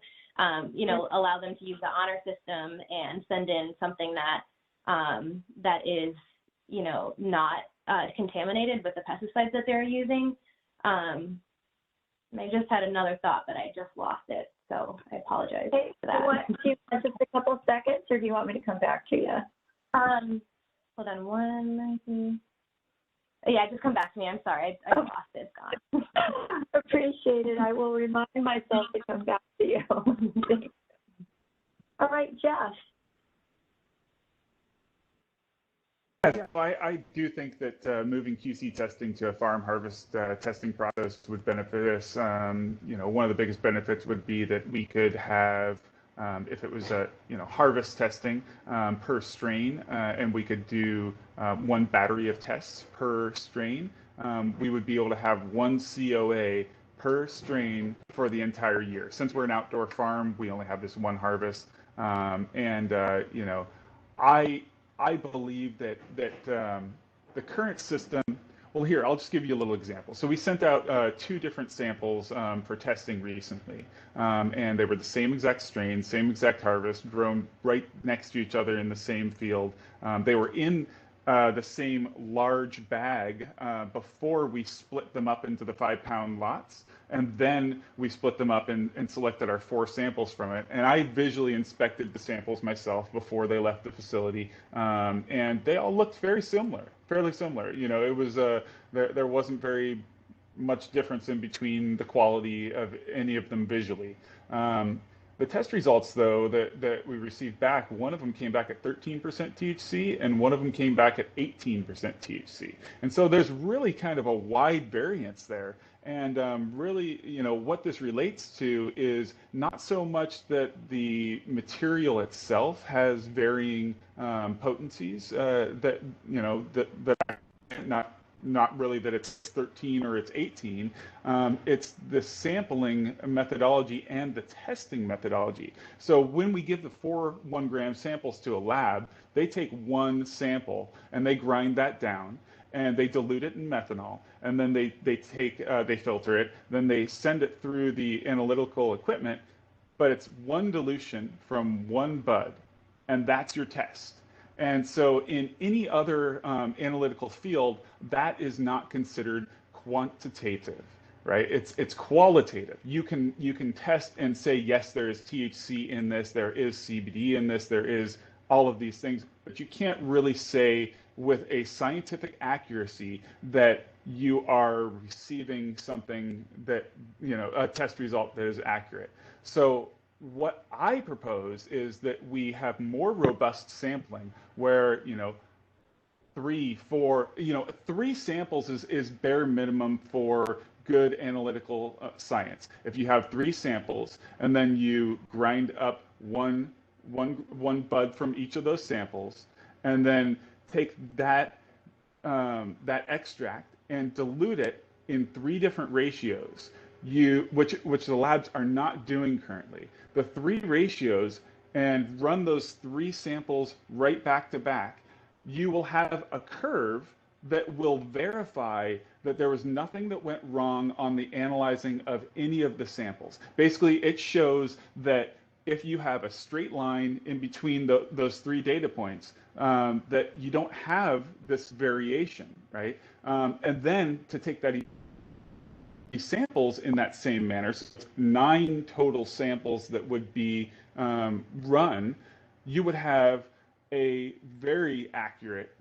you know, allow them to use the honor system and send in something that that is, you know, not contaminated with the pesticides that they're using. And I just had another thought, but I just lost it, so I apologize for that. Do you want just a couple of seconds, or do you want me to come back to you? Hold on, 1, 2. Yeah, just come back to me. I'm sorry, I lost it. It's gone. Appreciate it. I will remind myself to come back to you. All right, Jeff. I do think that moving QC testing to a farm harvest testing process would benefit us. One of the biggest benefits would be that we could have, if it was a harvest testing per strain, and we could do one battery of tests per strain, we would be able to have one COA per strain for the entire year. Since we're an outdoor farm, we only have this one harvest, I believe that the current system. Well, here I'll just give you a little example. So we sent out 2 different samples for testing recently, and they were the same exact strain, same exact harvest, grown right next to each other in the same field. They were in the same large bag before we split them up into the 5-pound lots. And then we split them up and selected our 4 samples from it. And I visually inspected the samples myself before they left the facility. And they all looked very similar, fairly similar. It was there wasn't very much difference in between the quality of any of them visually. The test results, though, that we received back, one of them came back at 13% THC, and one of them came back at 18% THC. And so there's really kind of a wide variance there. And really, what this relates to is not so much that the material itself has varying potencies, that not really that it's 13 or it's 18. It's the sampling methodology and the testing methodology. So when we give the 4 1-gram samples to a lab, they take 1 sample and they grind that down and they dilute it in methanol, and then they filter it, then they send it through the analytical equipment, but it's 1 dilution from 1 bud, and that's your test. And so in any other analytical field, that is not considered quantitative, right? It's qualitative. You can test and say, yes, there is THC in this, there is CBD in this, there is all of these things, but you can't really say with a scientific accuracy that you are receiving something that, a test result that is accurate. So what I propose is that we have more robust sampling where, 3, 4, 3 samples is bare minimum for good analytical science. If you have 3 samples and then you grind up one bud from each of those samples, and then take that extract and dilute it in 3 different ratios, which the labs are not doing currently. The 3 ratios, and run those 3 samples right back to back, you will have a curve that will verify that there was nothing that went wrong on the analyzing of any of the samples. Basically, it shows that if you have a straight line in between those 3 data points, that you don't have this variation, right? And then to take that samples in that same manner, so 9 total samples that would be run, you would have a very accurate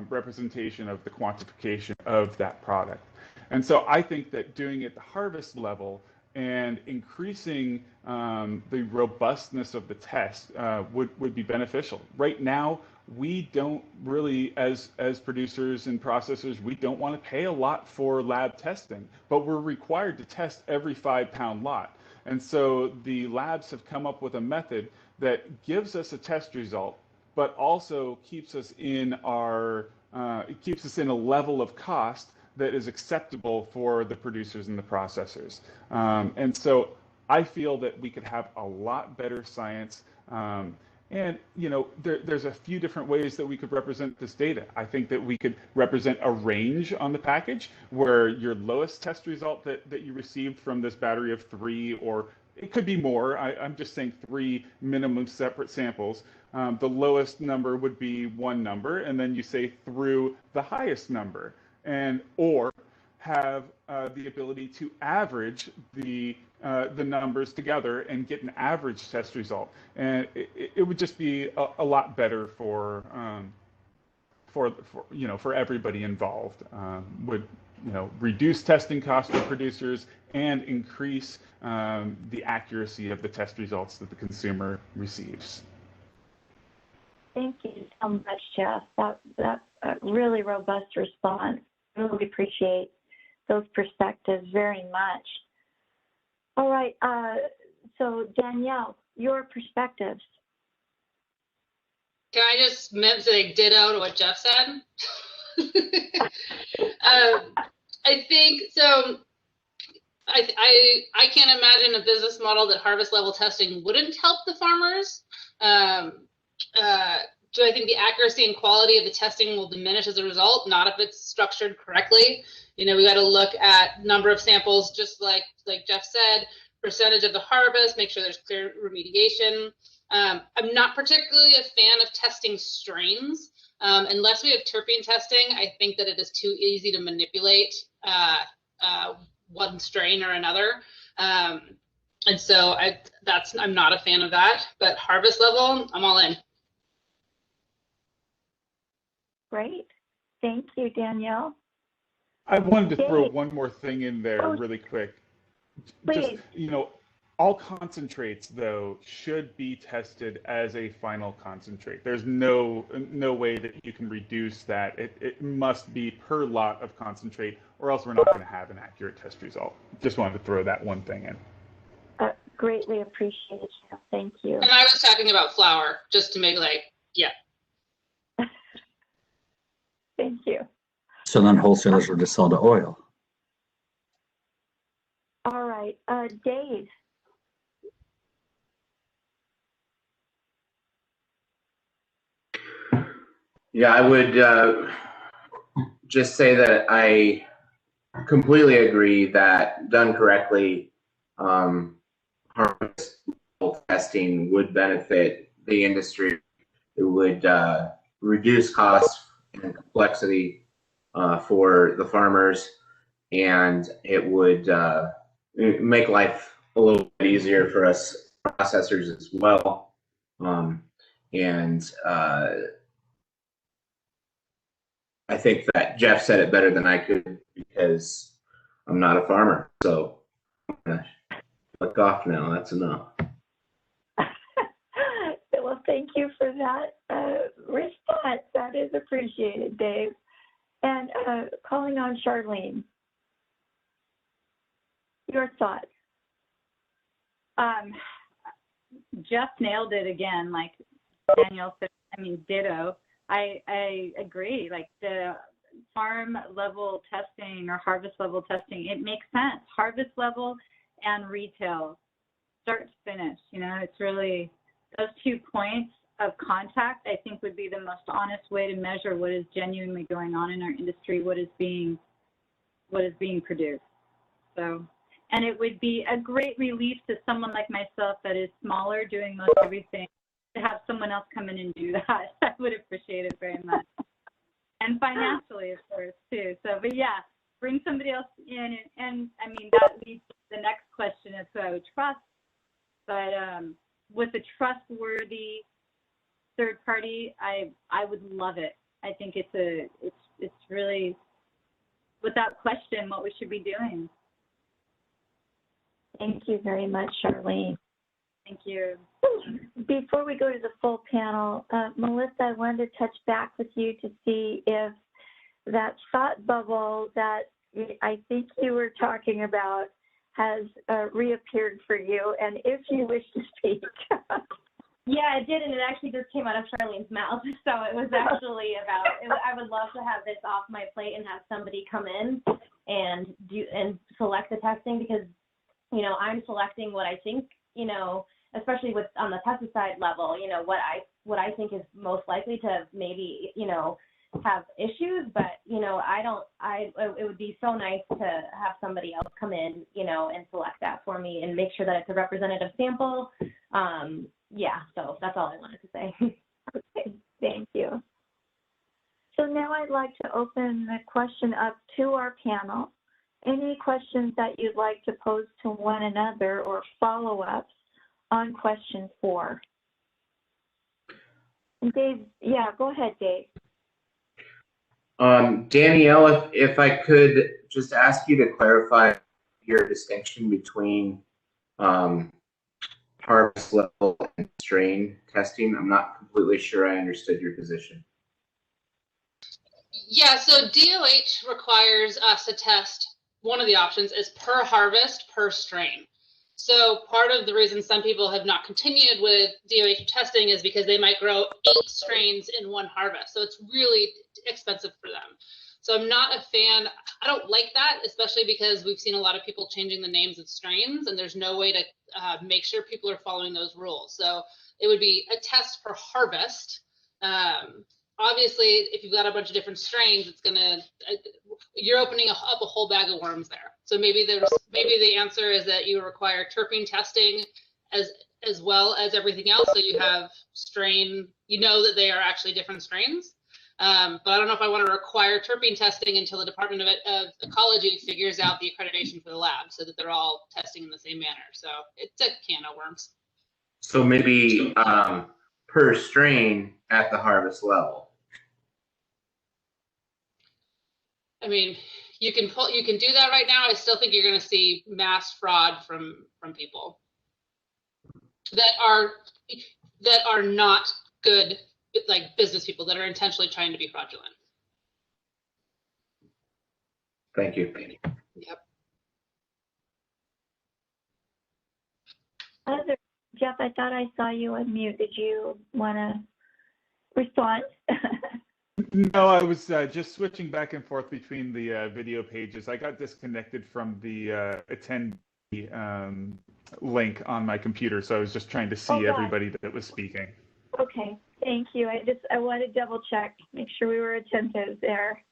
representation of the quantification of that product. And so I think that doing it at the harvest level and increasing the robustness of the test would be beneficial. Right now, we don't really, as producers and processors, we don't want to pay a lot for lab testing, but we're required to test every 5-pound lot. And so the labs have come up with a method that gives us a test result, but also keeps us in a level of cost that is acceptable for the producers and the processors. And so I feel that we could have a lot better science. And there's a few different ways that we could represent this data. I think that we could represent a range on the package where your lowest test result that you received from this battery of 3, or it could be more, I'm just saying 3 minimum separate samples. The lowest number would be 1 number, and then you say through the highest number, or have the ability to average the numbers together and get an average test result. And it would just be a lot better for everybody involved. Would reduce testing costs for producers and increase the accuracy of the test results that the consumer receives. Thank you so much, Jeff. That's a really robust response. I really appreciate those perspectives very much. All right, so Danielle, your perspectives. Can I just say ditto to what Jeff said? I think so. I can't imagine a business model that harvest level testing wouldn't help the farmers. Do I think the accuracy and quality of the testing will diminish as a result? Not if it's structured correctly. You know, we got to look at number of samples, just like Jeff said, percentage of the harvest, make sure there's clear remediation. I'm not particularly a fan of testing strains. Unless we have terpene testing, I think that it is too easy to manipulate one strain or another. And so I'm not a fan of that, but harvest level, I'm all in. Great. Thank you, Danielle. I wanted to throw one more thing in there really quick. Please. Just, you know, all concentrates, though, should be tested as a final concentrate. There's no way that you can reduce that. It must be per lot of concentrate, or else we're not going to have an accurate test result. Just wanted to throw that one thing in. Greatly appreciate it. Thank you. And I was talking about flour, just to make yeah. Thank you. So then wholesalers will just sell the oil. All right, Dave. Yeah, I would just say that I completely agree that done correctly, harvest testing would benefit the industry. It would reduce costs and complexity for the farmers, and it would make life a little bit easier for us processors as well. I think that Jeff said it better than I could because I'm not a farmer. So look off now. That's enough. Well, thank you for that response. That is appreciated, Dave. And calling on Charlene. Your thoughts? Jeff nailed it again, like Danielle said. I mean, ditto. I agree. Like the farm level testing or harvest level testing, it makes sense. Harvest level and retail, start to finish. You know, it's really those 2 points of contact, I think, would be the most honest way to measure what is genuinely going on in our industry, what is being produced. So, and it would be a great relief to someone like myself that is smaller, doing most everything, to have someone else come in and do that. I would appreciate it very much. And financially, of course, too. So, but yeah, bring somebody else in. And I mean, that leads to the next question is who I would trust. But with a trustworthy third party, I would love it. I think it's really, without question, what we should be doing. Thank you very much, Charlene. Thank you. Before we go to the full panel, Melissa, I wanted to touch back with you to see if that thought bubble that I think you were talking about has reappeared for you, and if you wish to speak. Yeah, it did, and it actually just came out of Charlene's mouth. So it was actually about, I would love to have this off my plate and have somebody come in and select the testing, because, you know, I'm selecting what I think, you know, especially with on the pesticide level, you know, what I think is most likely to maybe, you know, have issues, but, you know, it would be so nice to have somebody else come in, you know, and select that for me and make sure that it's a representative sample. Yeah, so that's all I wanted to say. Okay, thank you. So now I'd like to open the question up to our panel. Any questions that you'd like to pose to one another or follow-ups on question 4? Dave, yeah, go ahead, Dave. Danielle, if I could just ask you to clarify your distinction between harvest level and strain testing. I'm not completely sure I understood your position. Yeah, so DOH requires us to test, one of the options is per harvest, per strain. So part of the reason some people have not continued with DOH testing is because they might grow 8 strains in one harvest. So it's really expensive for them. So I'm not a fan. I don't like that, especially because we've seen a lot of people changing the names of strains, and there's no way to make sure people are following those rules. So it would be a test per harvest. Obviously, if you've got a bunch of different strains, it's gonna you're opening up a whole bag of worms there. So maybe the answer is that you require terpene testing as well as everything else, so you have strain, you know that they are actually different strains. But I don't know if I want to require terpene testing until the Department of Ecology figures out the accreditation for the lab, so that they're all testing in the same manner. So it's a can of worms. So maybe per strain at the harvest level. I mean, you can do that right now. I still think you're going to see mass fraud from people that are not good, like business people that are intentionally trying to be fraudulent. Thank you. Yep. Jeff, I thought I saw you unmute. Did you want to respond? No, I was just switching back and forth between the video pages. I got disconnected from the attendee link on my computer, so I was just trying to see everybody that was speaking. Okay, thank you. I want to double check, make sure we were attentive there.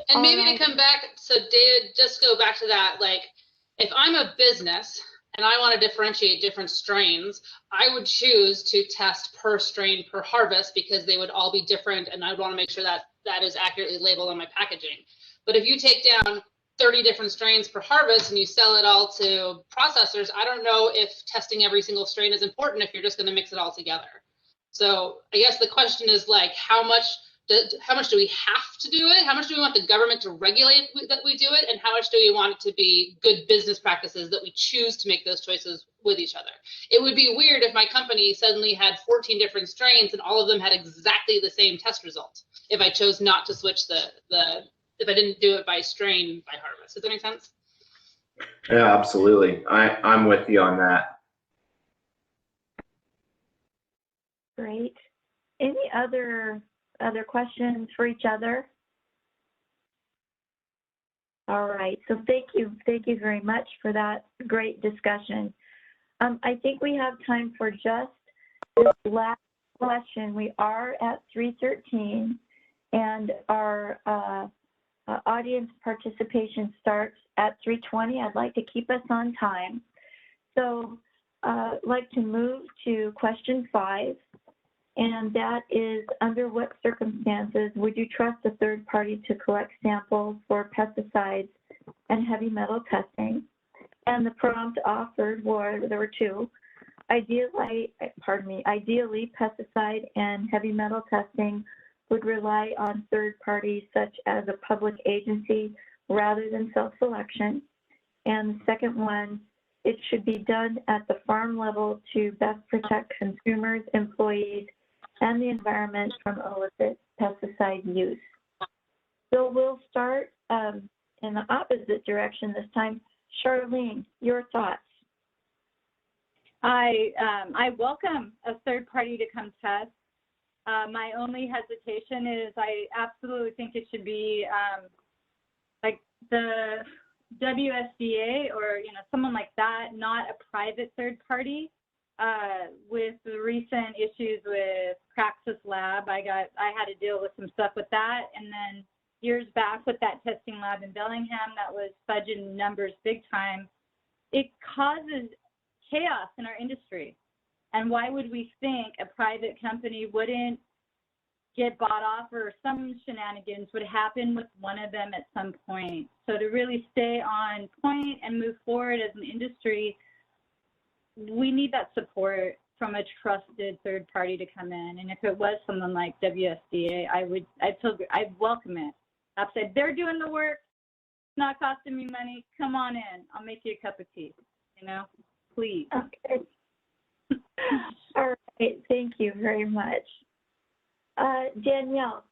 And maybe to come back, so David, just go back to that, like, if I'm a business and I want to differentiate different strains, I would choose to test per strain per harvest, because they would all be different, and I would want to make sure that that is accurately labeled on my packaging. But if you take down 30 different strains per harvest and you sell it all to processors, I don't know if testing every single strain is important if you're just going to mix it all together. So I guess the question is, like, how much do we have to do it? How much do we want the government to regulate that we do it? And how much do we want it to be good business practices that we choose to make those choices with each other? It would be weird if my company suddenly had 14 different strains and all of them had exactly the same test result, if I chose not to switch if I didn't do it by strain by harvest. Does that make sense? Yeah, absolutely. I'm with you on that. Great. Any other questions for each other? All right, so thank you very much for that great discussion. I think we have time for just this last question. We are at 3:13, and our audience participation starts at 3:20. I'd like to keep us on time. So I'd like to move to question 5. And that is, under what circumstances would you trust a third party to collect samples for pesticides and heavy metal testing? And the prompt offered there were 2. Ideally, pesticide and heavy metal testing would rely on third parties such as a public agency rather than self-selection. And the second one, it should be done at the farm level to best protect consumers, employees, and the environment from illicit pesticide use. So we'll start in the opposite direction this time. Charlene, your thoughts? I welcome a third party to come test. My only hesitation is I absolutely think it should be like the WSDA or someone like that, not a private third party. With the recent issues with Praxis Lab, I had to deal with some stuff with that, and then years back with that testing lab in Bellingham that was fudging numbers big time. It causes chaos in our industry, and why would we think a private company wouldn't get bought off, or some shenanigans would happen with one of them at some point? So to really stay on point and move forward as an industry, we need that support from a trusted third party to come in. And if it was someone like WSDA, I'd welcome it. I've said, they're doing the work, it's not costing me money, come on in, I'll make you a cup of tea, please. Okay. All right, thank you very much. Danielle.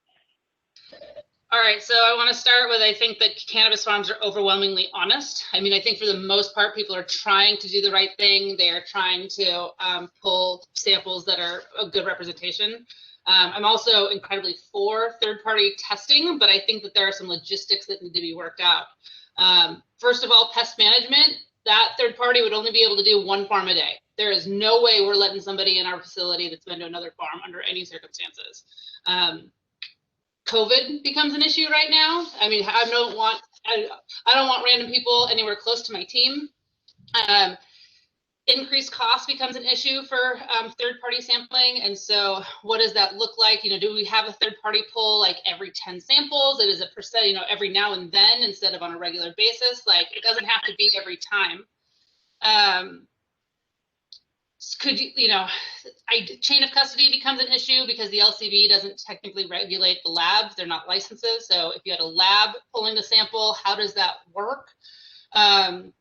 All right, so I want to start with, I think that cannabis farms are overwhelmingly honest. I mean, I think for the most part, people are trying to do the right thing. They are trying to pull samples that are a good representation. I'm also incredibly for third-party testing, but I think that there are some logistics that need to be worked out. First of all, pest management, that third party would only be able to do one farm a day. There is no way we're letting somebody in our facility that's been to another farm under any circumstances. COVID becomes an issue right now. I mean, I don't want random people anywhere close to my team. Increased cost becomes an issue for third-party sampling. And so what does that look like? You know, do we have a third-party pull like every 10 samples? It is a percent, you know, every now and then instead of on a regular basis. Like, it doesn't have to be every time. Could you know, chain of custody becomes an issue because the LCB doesn't technically regulate the labs. They're not licenses. So if you had a lab pulling the sample, how does that work? Although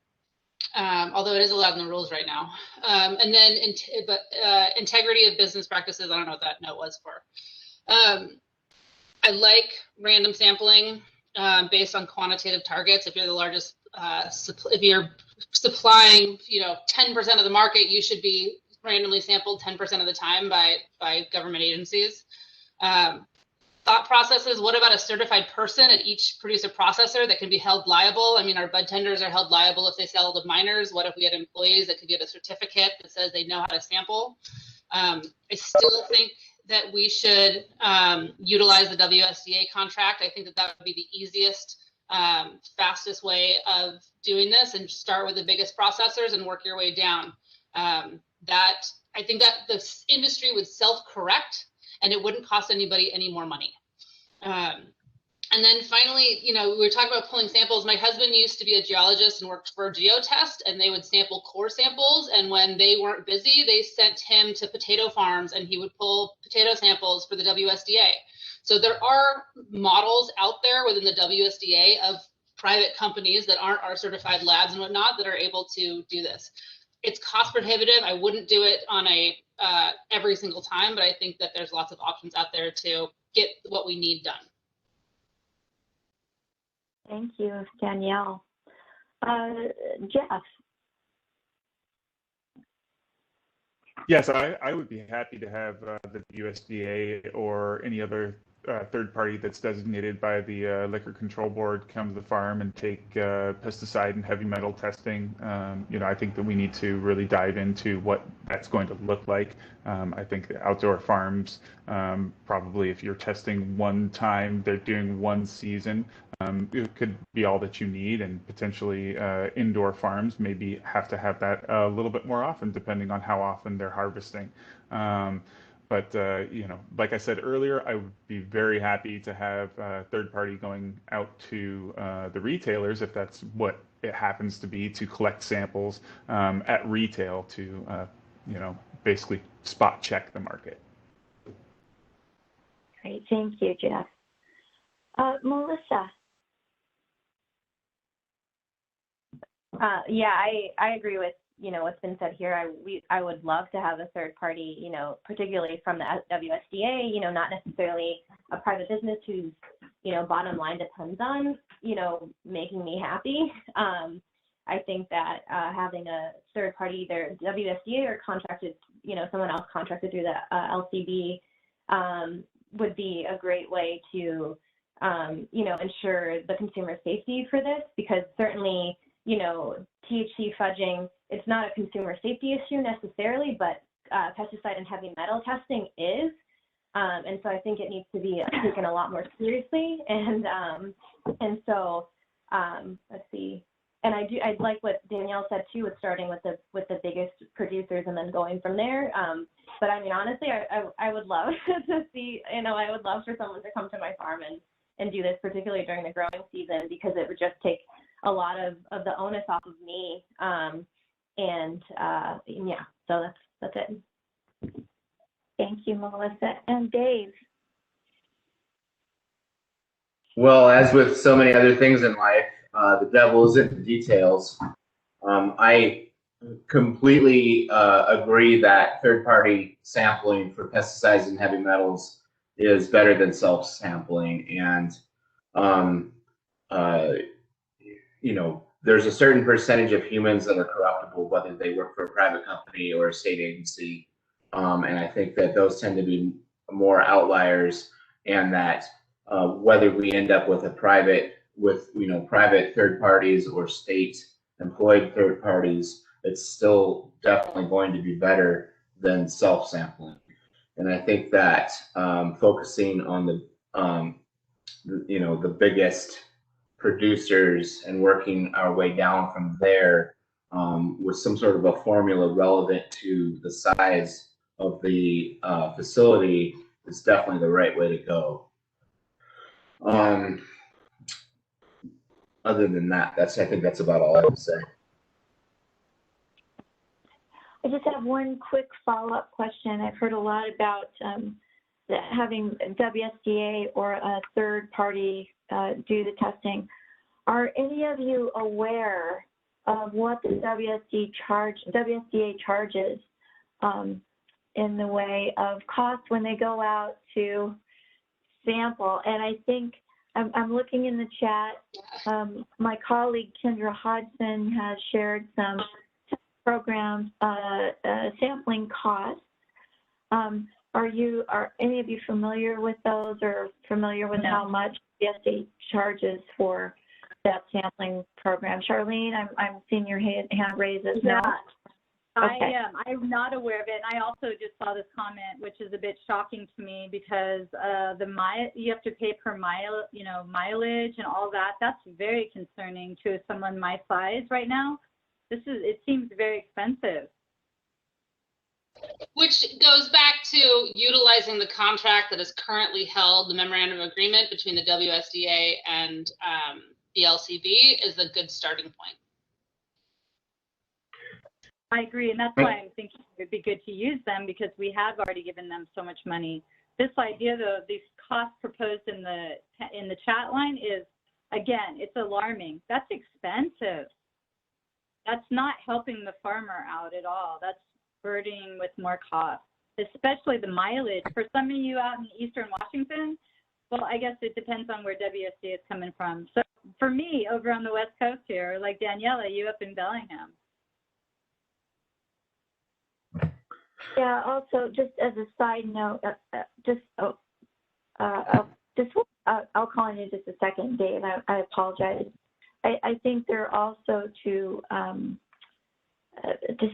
it is allowed in the rules right now. And then, integrity of business practices, I don't know what that note was for. I like random sampling based on quantitative targets. If you're the largest, if you're supplying, you know, 10% of the market, you should be randomly sampled 10% of the time by government agencies. Thought processes, what about a certified person at each producer processor that can be held liable? I mean, our bud tenders are held liable if they sell to minors. What if we had employees that could get a certificate that says they know how to sample? I still think that we should utilize the WSDA contract. I think that that would be the easiest, fastest way of doing this, and start with the biggest processors and work your way down. I think that the industry would self-correct and it wouldn't cost anybody any more money. And then finally, you know, we were talking about pulling samples. My husband used to be a geologist and worked for Geotest, and they would sample core samples. And when they weren't busy, they sent him to potato farms and he would pull potato samples for the WSDA. So there are models out there within the WSDA of private companies that aren't our certified labs and whatnot that are able to do this. It's cost prohibitive. I wouldn't do it on a every single time, but I think that there's lots of options out there to get what we need done. Thank you, Danielle. Jeff. Yes, I would be happy to have the USDA or any other third party that's designated by the Liquor Control Board come to the farm and take pesticide and heavy metal testing. You know, I think that we need to really dive into what that's going to look like. I think the outdoor farms, probably if you're testing one time, they're doing one season, it could be all that you need, and potentially indoor farms maybe have to have that a little bit more often, depending on how often they're harvesting. But, you know, like I said earlier, I would be very happy to have a third party going out to the retailers, if that's what it happens to be, to collect samples at retail to, you know, basically spot check the market. Great, thank you, Jeff. Melissa. Yeah, I agree with, you know, what's been said here. I would love to have a third party, you know, particularly from the WSDA, you know, not necessarily a private business whose, you know, bottom line depends on, you know, making me happy. I think that having a third party, either WSDA or contracted, you know, someone else contracted through the LCB would be a great way to, you know, ensure the consumer safety for this, because certainly, you know, THC fudging, it's not a consumer safety issue necessarily, but pesticide and heavy metal testing is. And so I think it needs to be taken a lot more seriously. And so let's see. And I like what Danielle said too, with starting with the biggest producers and then going from there. But I mean, honestly, I would love to see, you know, I would love for someone to come to my farm and do this, particularly during the growing season, because it would just take a lot of the onus off of me. Yeah, so that's it. Thank you, Melissa. And Dave. Well, as with so many other things in life, the devil is in the details. I completely agree that third-party sampling for pesticides and heavy metals is better than self-sampling. And, you know, there's a certain percentage of humans that are corruptible, whether they work for a private company or a state agency. And I think that those tend to be more outliers, and that whether we end up with private third parties or state employed third parties, it's still definitely going to be better than self-sampling. And I think that focusing on the biggest producers and working our way down from there with some sort of a formula relevant to the size of the facility is definitely the right way to go. Other than that, I think that's about all I have to say. I just have one quick follow-up question. I've heard a lot about having WSDA or a third party do the testing. Are any of you aware of what the WSDA charges in the way of cost when they go out to sample? And I think I'm looking in the chat. My colleague Kendra Hodgson has shared some programs sampling costs. Are any of you familiar with those, or familiar with how much WSDA charges for that sampling program? Charlene, I'm seeing your hand raised as no. Okay. I'm not aware of it. I also just saw this comment, which is a bit shocking to me, because you have to pay per mile, mileage and all that. That's very concerning to someone my size right now. It seems very expensive. Which goes back to utilizing the contract that is currently held, the memorandum of agreement between the WSDA and the LCB is a good starting point. I agree, and that's why I'm thinking it would be good to use them, because we have already given them so much money. This idea, though, these costs proposed in the chat line is, again, it's alarming. That's expensive. That's not helping the farmer out at all. That's burdening with more costs, especially the mileage. For some of you out in Eastern Washington, well, I guess it depends on where WSD is coming from. So for me, over on the West Coast here, like Danielle, you up in Bellingham. Yeah, also, just as a side note, I'll call on you just a second, Dave. I apologize. I think they're also to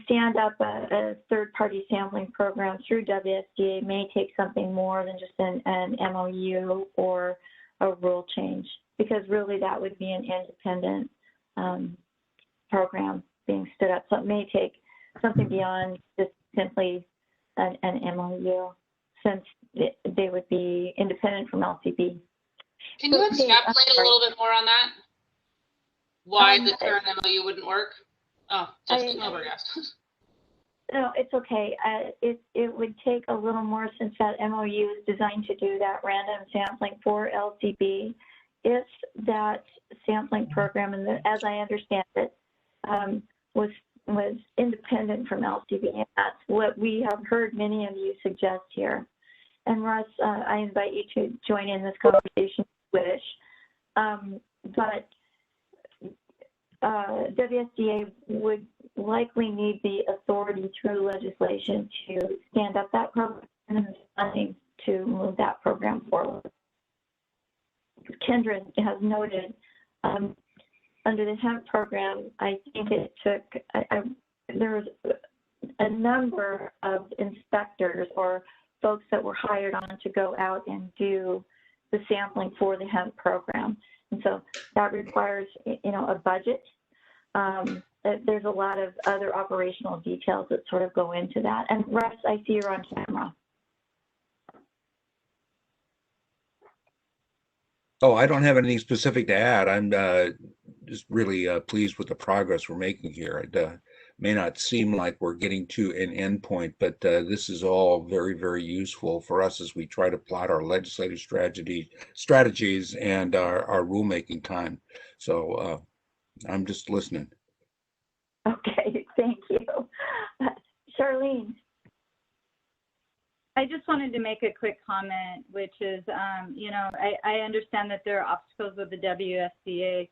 stand up a third-party sampling program through WSDA may take something more than just an MOU or a rule change, because really that would be an independent program being stood up. So it may take something beyond just simply an MOU, since they would be independent from LCB. Can you extrapolate a little bit more on that? Why the current MOU wouldn't work? Oh, just overguessed. No, it's okay. It would take a little more, since that MOU is designed to do that random sampling for LCB. If that sampling program, and as I understand it, was independent from LCB, and that's what we have heard many of you suggest here. And Russ, I invite you to join in this conversation if you wish. But WSDA would likely need the authority through legislation to stand up that program and funding to move that program forward. Kendra has noted, under the hemp program, I think it took, there was a number of inspectors or folks that were hired on to go out and do the sampling for the hemp program. And so that requires, a budget. There's a lot of other operational details that sort of go into that. And Russ, I see you're on camera. Oh, I don't have anything specific to add. I'm just really pleased with the progress we're making here. It may not seem like we're getting to an end point, but this is all very, very useful for us as we try to plot our legislative strategies and our rulemaking time. So I'm just listening. Okay, thank you. Charlene. I just wanted to make a quick comment, which is, you know, I understand that there are obstacles with the WSDA.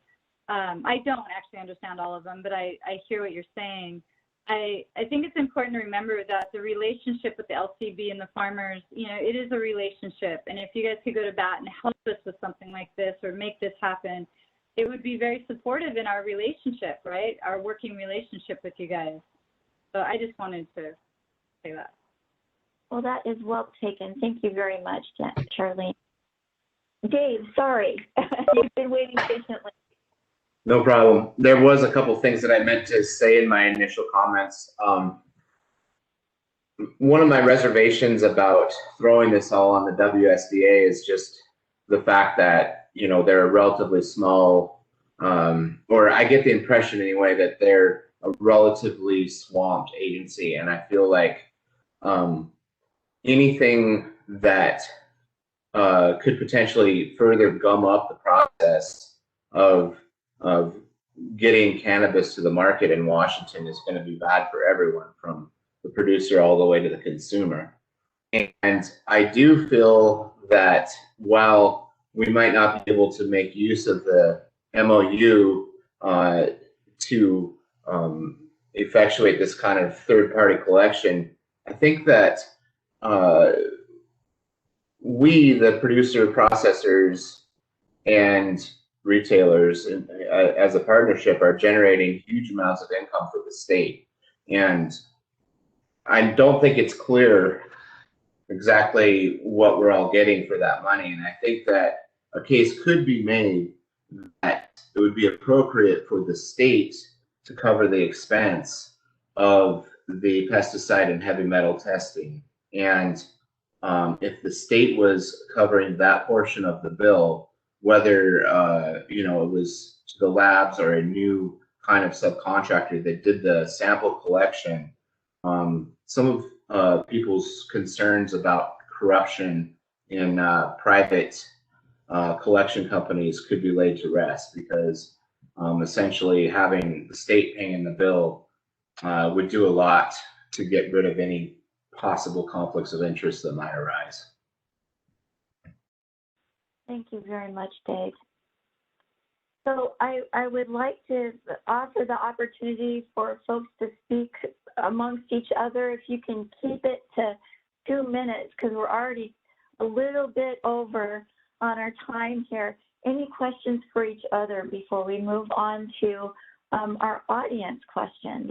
I don't actually understand all of them, but I hear what you're saying. I think it's important to remember that the relationship with the LCB and the farmers, you know, it is a relationship. And if you guys could go to bat and help us with something like this or make this happen, it would be very supportive in our relationship, right? Our working relationship with you guys. So I just wanted to say that. Well, that is well taken. Thank you very much, Charlene. Dave, sorry. You've been waiting patiently. No problem. There was a couple things that I meant to say in my initial comments. One of my reservations about throwing this all on the WSDA is just the fact that, you know, they're a relatively small, or I get the impression anyway that they're a relatively swamped agency, and I feel like anything that could potentially further gum up the process of getting cannabis to the market in Washington is going to be bad for everyone, from the producer all the way to the consumer. And I do feel that while we might not be able to make use of the MOU to effectuate this kind of third-party collection, I think that we, the producer, processors, and retailers as a partnership are generating huge amounts of income for the state. And I don't think it's clear exactly what we're all getting for that money. And I think that a case could be made that it would be appropriate for the state to cover the expense of the pesticide and heavy metal testing. And if the state was covering that portion of the bill, whether you know, it was to the labs or a new kind of subcontractor that did the sample collection, some of people's concerns about corruption in private collection companies could be laid to rest, because essentially having the state paying the bill would do a lot to get rid of any possible conflicts of interest that might arise. Thank you very much, Dave. So I would like to offer the opportunity for folks to speak amongst each other. If you can keep it to 2 minutes, because we're already a little bit over on our time here. Any questions for each other before we move on to our audience questions?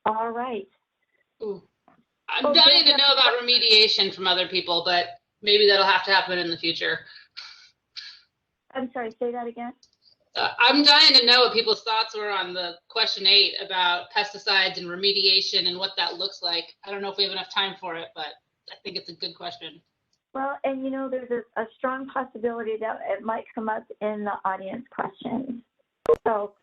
All right. Ooh. I'm dying to know about remediation from other people, but maybe that'll have to happen in the future. I'm sorry, say that again. I'm dying to know what people's thoughts were on the question 8 about pesticides and remediation and what that looks like. I don't know if we have enough time for it, but I think it's a good question. Well, and you know, there's a strong possibility that it might come up in the audience questions. So,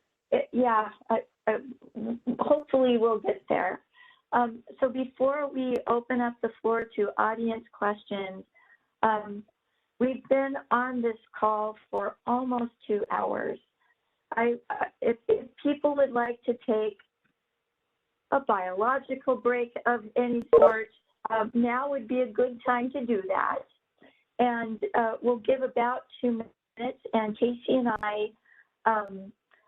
hopefully we'll get there. So before we open up the floor to audience questions, we've been on this call for almost 2 hours. If people would like to take a biological break of any sort, now would be a good time to do that. And we'll give about 2 minutes, and Casey and I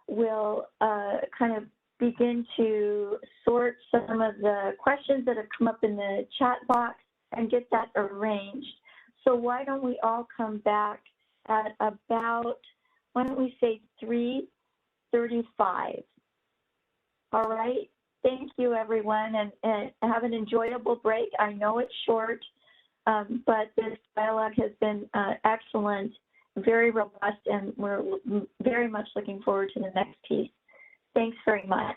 will kind of begin to sort some of the questions that have come up in the chat box and get that arranged. So why don't we all come back at about, why don't we say 3:35? All right. Thank you, everyone, and have an enjoyable break. I know it's short, but this dialogue has been excellent, very robust, and we're very much looking forward to the next piece. Thanks very much.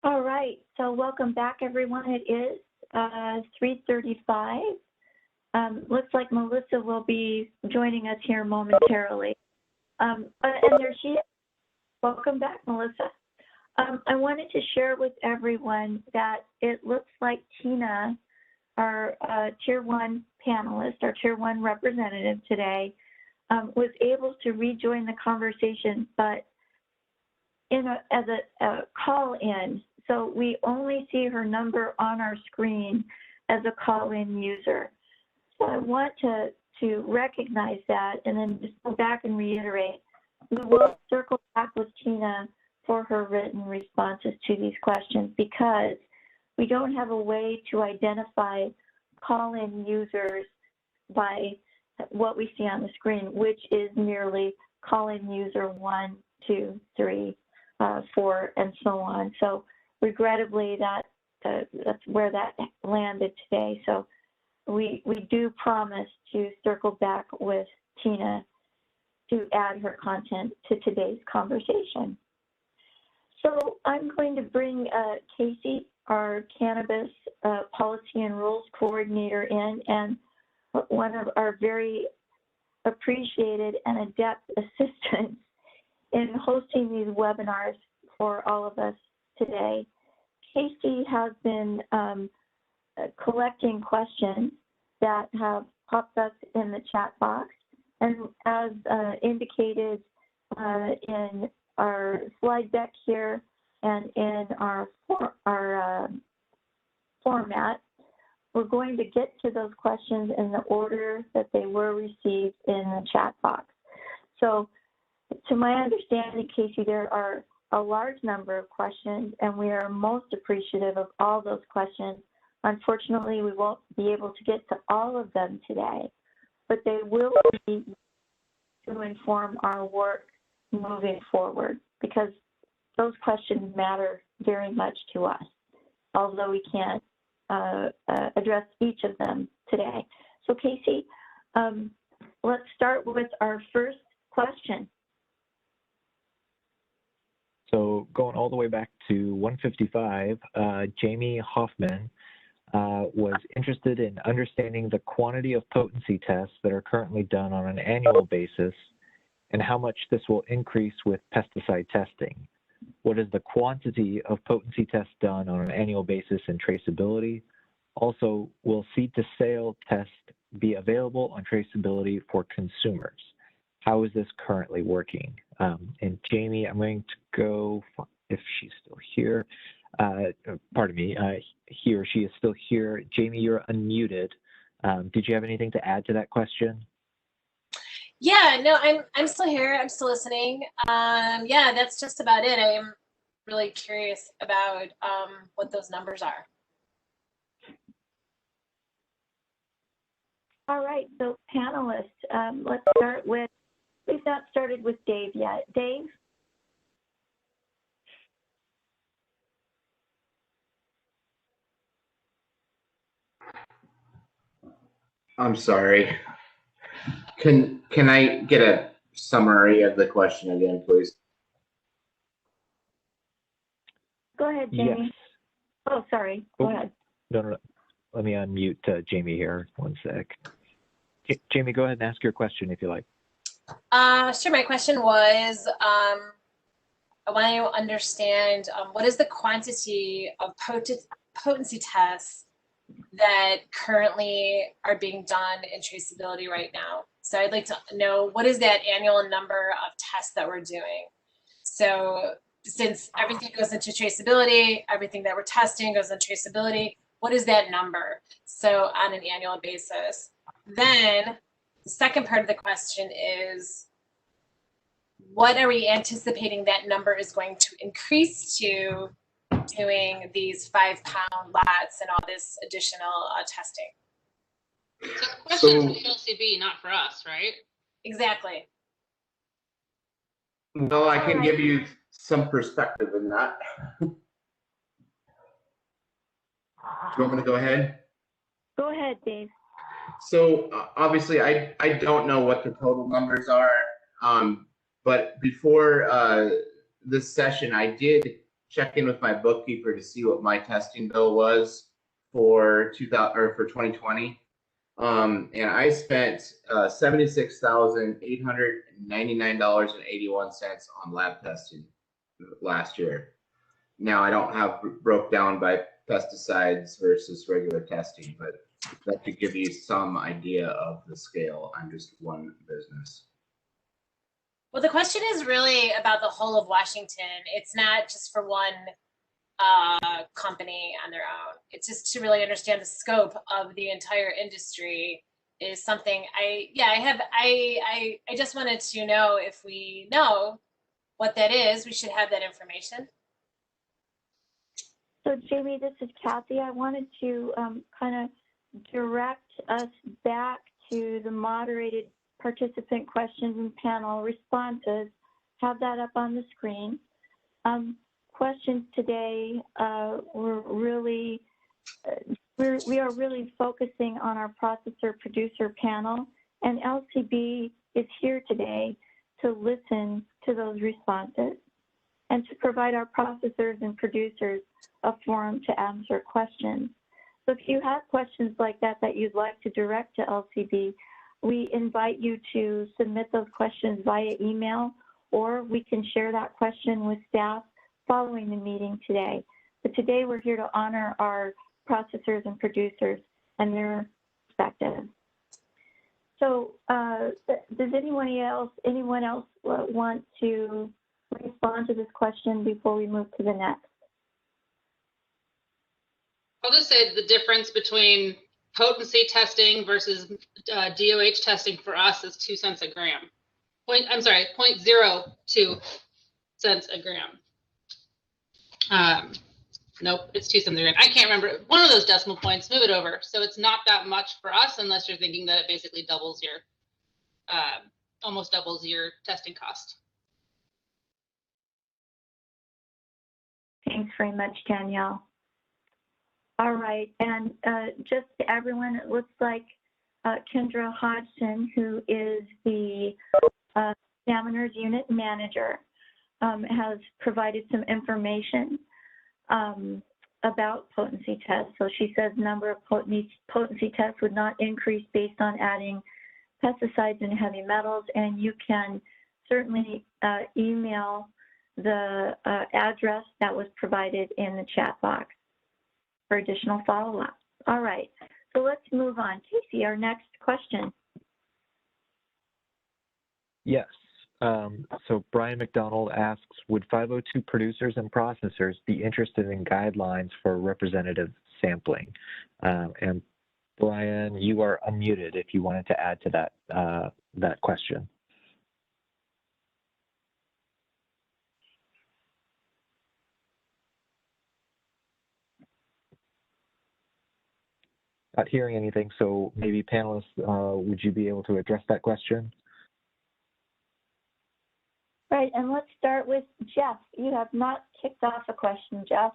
All right, so welcome back, everyone. It is 3:35. Looks like Melissa will be joining us here momentarily. And there she is. Welcome back, Melissa. I wanted to share with everyone that it looks like Tina, our Tier 1 panelist, our Tier 1 representative today, was able to rejoin the conversation, but as a call-in. So we only see her number on our screen as a call-in user. So I want to recognize that and then just go back and reiterate. We will circle back with Tina for her written responses to these questions because we don't have a way to identify call-in users by what we see on the screen, which is merely call-in user 1, 2, 3, 4, and so on. So regrettably, that's where that landed today. So we do promise to circle back with Tina to add her content to today's conversation. So I'm going to bring Casey, our Cannabis Policy and Rules Coordinator, in, and one of our very appreciated and adept assistants in hosting these webinars for all of us today. Casey has been collecting questions that have popped up in the chat box, and as indicated in our slide deck here and in our format, we're going to get to those questions in the order that they were received in the chat box. So to my understanding, Casey, there are a large number of questions, and we are most appreciative of all those questions. Unfortunately, we won't be able to get to all of them today, but they will be to inform our work moving forward because those questions matter very much to us, although we can't address each of them today. So Casey, let's start with our first question. So going all the way back to 155, Jamie Hoffman was interested in understanding the quantity of potency tests that are currently done on an annual basis and how much this will increase with pesticide testing. What is the quantity of potency tests done on an annual basis in traceability? Also, will seed-to-sale test be available on traceability for consumers? How is this currently working? And Jamie, I'm going to go, if she's still here, pardon me, he or she is still here. Jamie, you're unmuted. Did you have anything to add to that question? Yeah, no, I'm still here. I'm still listening. Yeah, that's just about it. I am really curious about what those numbers are. All right, so panelists, let's start with, we've not started with Dave yet. Dave? I'm sorry. Can I get a summary of the question again, please? Go ahead, Jamie. Yes. Oh, sorry. Go ahead. No. Let me unmute Jamie here. One sec. Jamie, go ahead and ask your question if you like. Sure. My question was, I want to understand what is the quantity of potency tests that currently are being done in traceability right now. So I'd like to know what is that annual number of tests that we're doing. So since everything goes into traceability, everything that we're testing goes into traceability, what is that number? So on an annual basis. Then the second part of the question is, what are we anticipating that number is going to increase to doing these 5-pound lots and all this additional testing? So the question is for the LCB, not for us, right? Exactly. Well, I can give you some perspective in that. Do you want me to go ahead? Go ahead, Dave. So obviously, I don't know what the total numbers are, but before this session, I did check in with my bookkeeper to see what my testing bill was for 2020. And I spent $76,899.81 on lab testing last year. Now I don't have broke down by pesticides versus regular testing, but that could give you some idea of the scale. I'm just one business. Well, the question is really about the whole of Washington. It's not just for one company on their own. It's just to really understand the scope of the entire industry is something I just wanted to know if we know what that is, we should have that information. So Jamie, this is Kathy. I wanted to kind of direct us back to the moderated participant questions and panel responses. Have that up on the screen. Questions today we are really focusing on our processor producer panel, and LCB is here today to listen to those responses and to provide our processors and producers a forum to answer questions. So if you have questions like that you'd like to direct to LCB, we invite you to submit those questions via email, or we can share that question with staff following the meeting today. But today we're here to honor our processors and producers and their perspectives. So does anyone else want to respond to this question before we move to the next? I'll just say the difference between potency testing versus DOH testing for us is 2 cents a gram. 0.02 cents a gram. Nope, it's 2 cents a gram. I can't remember. One of those decimal points, move it over. So it's not that much for us unless you're thinking that it basically doubles your, almost doubles your testing cost. Thanks very much, Danielle. All right, and just to everyone, it looks like Kendra Hodgson, who is the examiner's unit manager, has provided some information about potency tests. So she says number of potency tests would not increase based on adding pesticides and heavy metals, and you can certainly email the address that was provided in the chat box for additional follow-up. All right, so let's move on. Casey, our next question. Yes. So Brian McDonald asks, would 502 producers and processors be interested in guidelines for representative sampling? And Brian, you are unmuted if you wanted to add to that question. Not hearing anything, so maybe panelists, would you be able to address that question? Right, and let's start with Jeff. You have not kicked off a question, Jeff.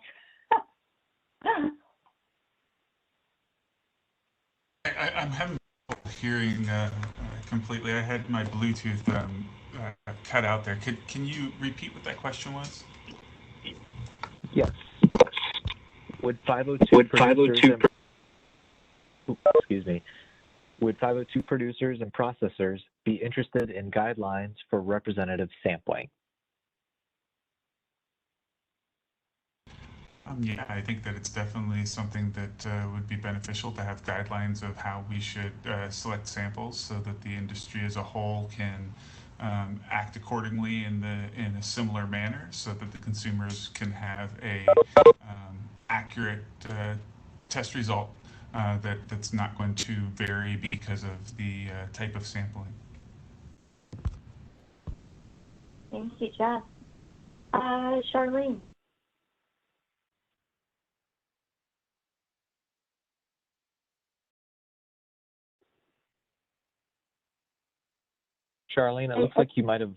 I'm having trouble hearing completely. I had my Bluetooth cut out there. Can you repeat what that question was? Yes. Would 502 would 502 producers and processors be interested in guidelines for representative sampling? Yeah, I think that it's definitely something that would be beneficial to have guidelines of how we should select samples so that the industry as a whole can act accordingly in a similar manner so that the consumers can have a accurate test result that's not going to vary because of the type of sampling. Thank you, Jeff. Charlene. Charlene, it looks like you might have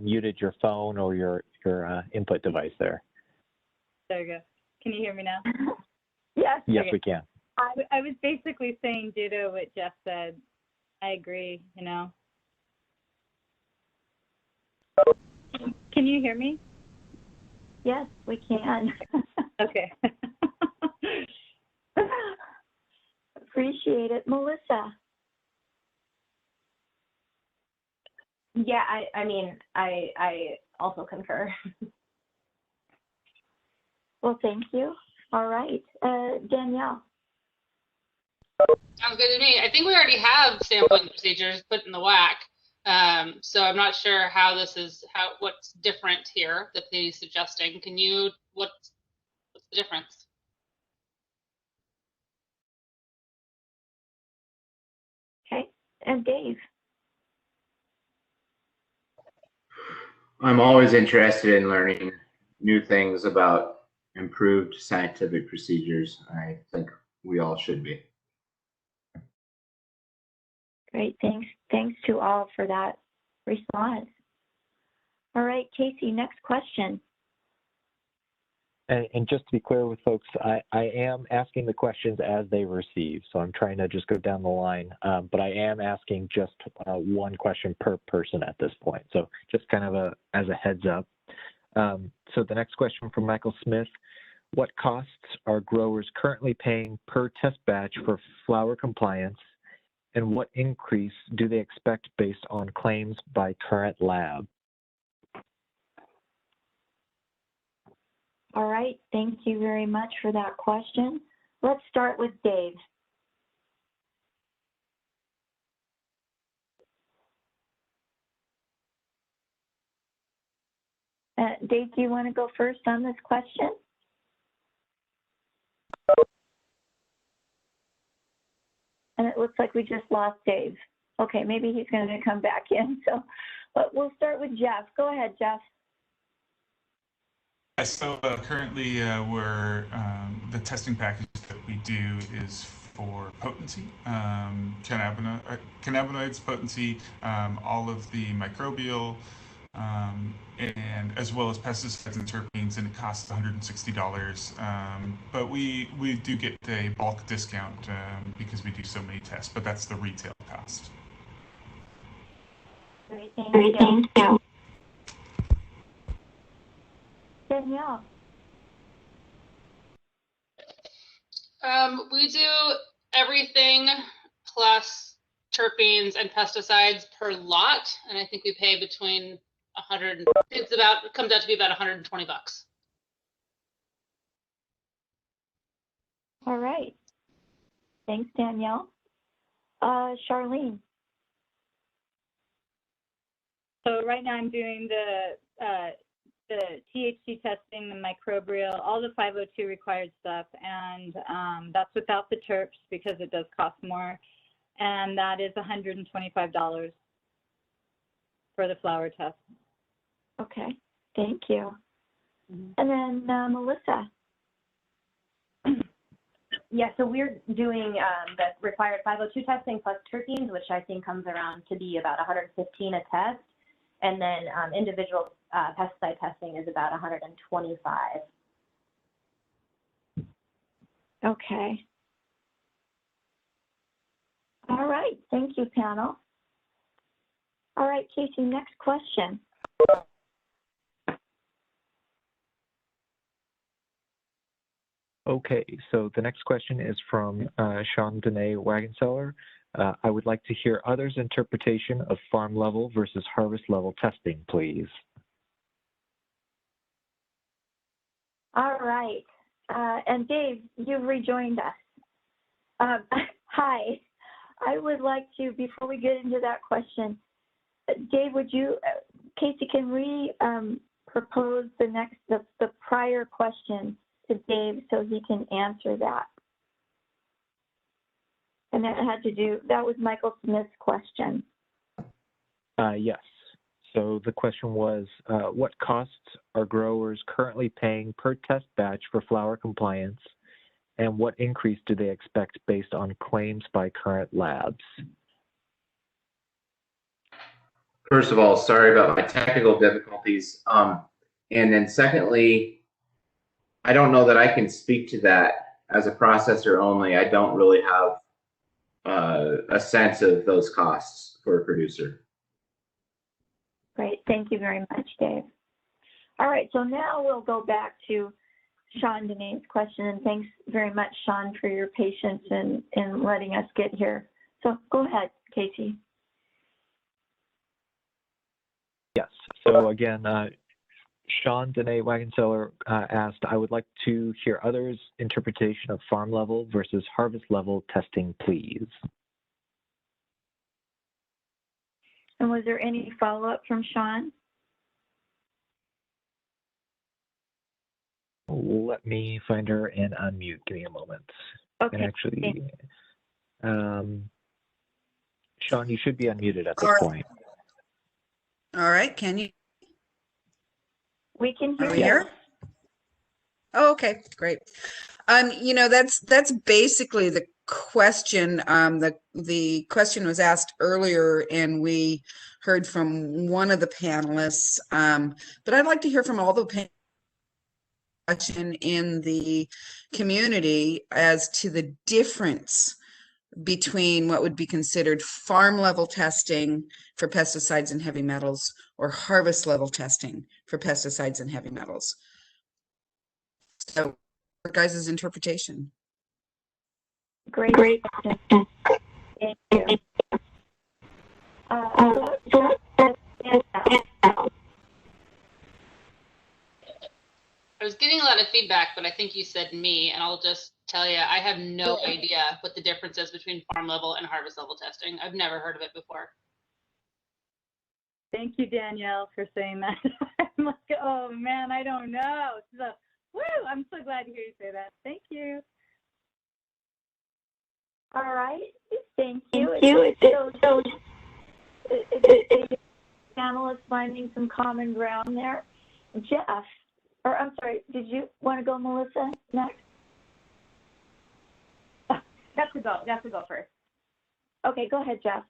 muted your phone or your input device there. There you go. Can you hear me now? Yes. Yes, Okay. we can. I was basically saying ditto what Jeff said. I agree, you know. Can you hear me? Yes, we can. Okay. Appreciate it. Melissa? Yeah, I mean, I also concur. Well, thank you. All right. Danielle? Sounds good to me. I think we already have sampling procedures put in the WAC. So I'm not sure how this is, what's different here that he's suggesting. What's the difference? Okay. And Dave? I'm always interested in learning new things about improved scientific procedures. I think we all should be. Great. Thanks to all for that response. All right, Casey, next question. And just to be clear with folks, I am asking the questions as they receive. So I'm trying to just go down the line, but I am asking just one question per person at this point. So just kind of as a heads up. So the next question from Michael Smith: what costs are growers currently paying per test batch for flower compliance, and what increase do they expect based on claims by current lab? All right, thank you very much for that question. Let's start with Dave. Dave, do you want to go first on this question? And it looks like we just lost Dave. Okay, maybe he's going to come back in. So, but we'll start with Jeff. Go ahead, Jeff. So currently the testing package that we do is for potency, cannabinoids, potency, all of the microbial, and as well as pesticides and terpenes, and it costs $160. But we do get a bulk discount because we do so many tests, but that's the retail cost. Great, thank you. Danielle. We do everything plus terpenes and pesticides per lot, and I think we pay between it comes out to be about 120 bucks. All right. Thanks, Danielle. Charlene. So right now I'm doing the THC testing, the microbial, all the 502 required stuff, and that's without the terps because it does cost more, and that is $125 for the flower test. Okay, thank you. And then Melissa. Yeah, so we're doing the required 502 testing plus terpenes, which I think comes around to be about $115 a test. And then individual pesticide testing is about $125. Okay. All right, thank you, panel. All right, Casey, next question. Okay, so the next question is from Sean Dene Wagenseller. I would like to hear others' interpretation of farm level versus harvest level testing, please. All right, and Dave, you've rejoined us. Hi, I would like to, before we get into that question, Dave, would you, Casey, can we propose the prior question to Dave so he can answer that? And that was Michael Smith's question. Yes. So the question was, what costs are growers currently paying per test batch for flower compliance, and what increase do they expect based on claims by current labs? First of all, sorry about my technical difficulties. And then secondly, I don't know that I can speak to that as a processor only. I don't really have a sense of those costs for a producer. Great, thank you very much, Dave. All right, so now we'll go back to Sean Danae's question, and thanks very much, Sean, for your patience in letting us get here. So go ahead, Casey. Yes. So again, Sean Danae Wagenseller asked, I would like to hear others' interpretation of farm level versus harvest level testing, please. And was there any follow-up from Sean? Let me find her and unmute. Give me a moment. Okay. And actually, Sean, you should be unmuted at this point. All right, can you? We can hear Are we you. here? Oh, okay, great. You know, that's basically the question. The question was asked earlier, and we heard from one of the panelists. But I'd like to hear from all the panelists in the community as to the difference between what would be considered farm level testing for pesticides and heavy metals or harvest level testing for pesticides and heavy metals. So, your guys' interpretation. Great question. Thank you. I was getting a lot of feedback, but I think you said me, and I'll just tell you, I have no idea what the difference is between farm level and harvest level testing. I've never heard of it before. Thank you, Danielle, for saying that. I'm like, oh man, I don't know. So, woo, I'm so glad to hear you say that. Thank you. All right, thank you. So, panelists finding some common ground there. Jeff, or I'm sorry, did you want to go, Melissa, next? That's to go first. Okay, go ahead, Jeff.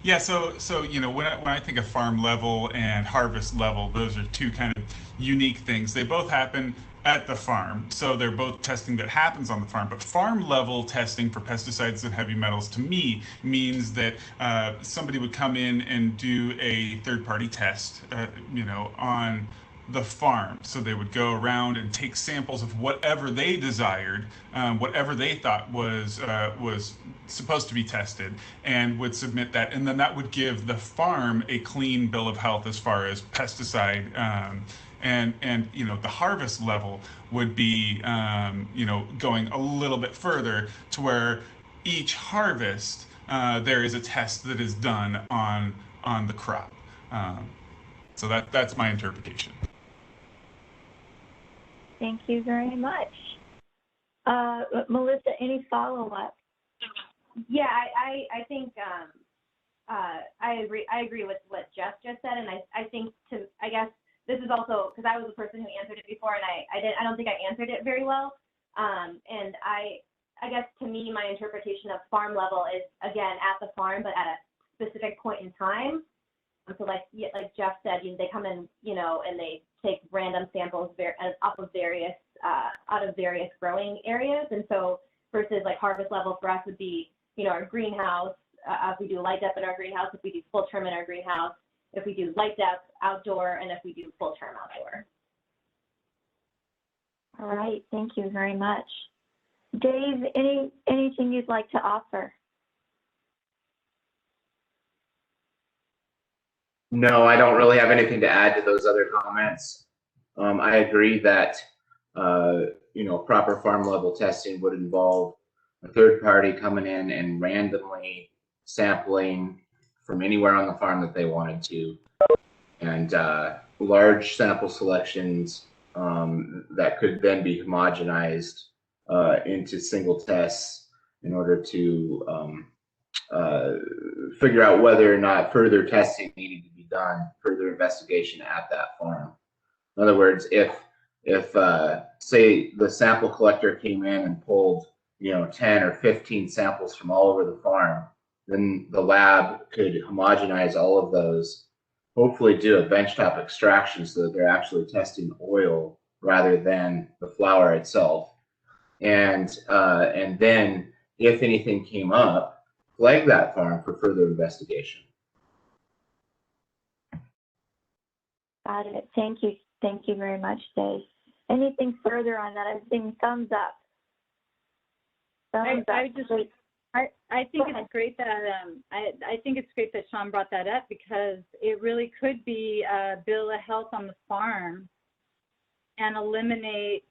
Yeah, so you know, when I think of farm level and harvest level, those are two kind of unique things. They both happen at the farm, so they're both testing that happens on the farm. But farm level testing for pesticides and heavy metals, to me, means that somebody would come in and do a third-party test, you know, on the farm. So they would go around and take samples of whatever they desired, whatever they thought was supposed to be tested, and would submit that. And then that would give the farm a clean bill of health as far as pesticide. And you know, the harvest level would be you know, going a little bit further to where each harvest there is a test that is done on the crop. So that's my interpretation. Thank you very much. Melissa, any follow-up? Yeah, I think I agree with what Jeff just said, and I think I guess this is also because I was the person who answered it before, and I don't think I answered it very well. And I guess to me, my interpretation of farm level is again at the farm, but at a specific point in time. So like Jeff said, they come in, you know, and they take random samples off of various out of various growing areas, and so versus like harvest level for us would be, you know, our greenhouse. If we do light depth in our greenhouse, if we do full term in our greenhouse, if we do light depth outdoor, and if we do full term outdoor. All right, thank you very much. Dave, anything you'd like to offer? No, I don't really have anything to add to those other comments. I agree that you know, proper farm level testing would involve a third party coming in and randomly sampling from anywhere on the farm that they wanted to, and large sample selections that could then be homogenized into single tests in order to figure out whether or not further testing needed to be done, further investigation at that farm. In other words, if say the sample collector came in and pulled, you know, 10 or 15 samples from all over the farm, then the lab could homogenize all of those, hopefully do a benchtop extraction so that they're actually testing oil rather than the flower itself. And then if anything came up, flag that farm for further investigation. Got it. Thank you. Thank you very much, Dave. Anything further on that? I'm seeing thumbs up. Thumbs up. I think it's great that I think it's great that Sean brought that up, because it really could be a bill of health on the farm and eliminate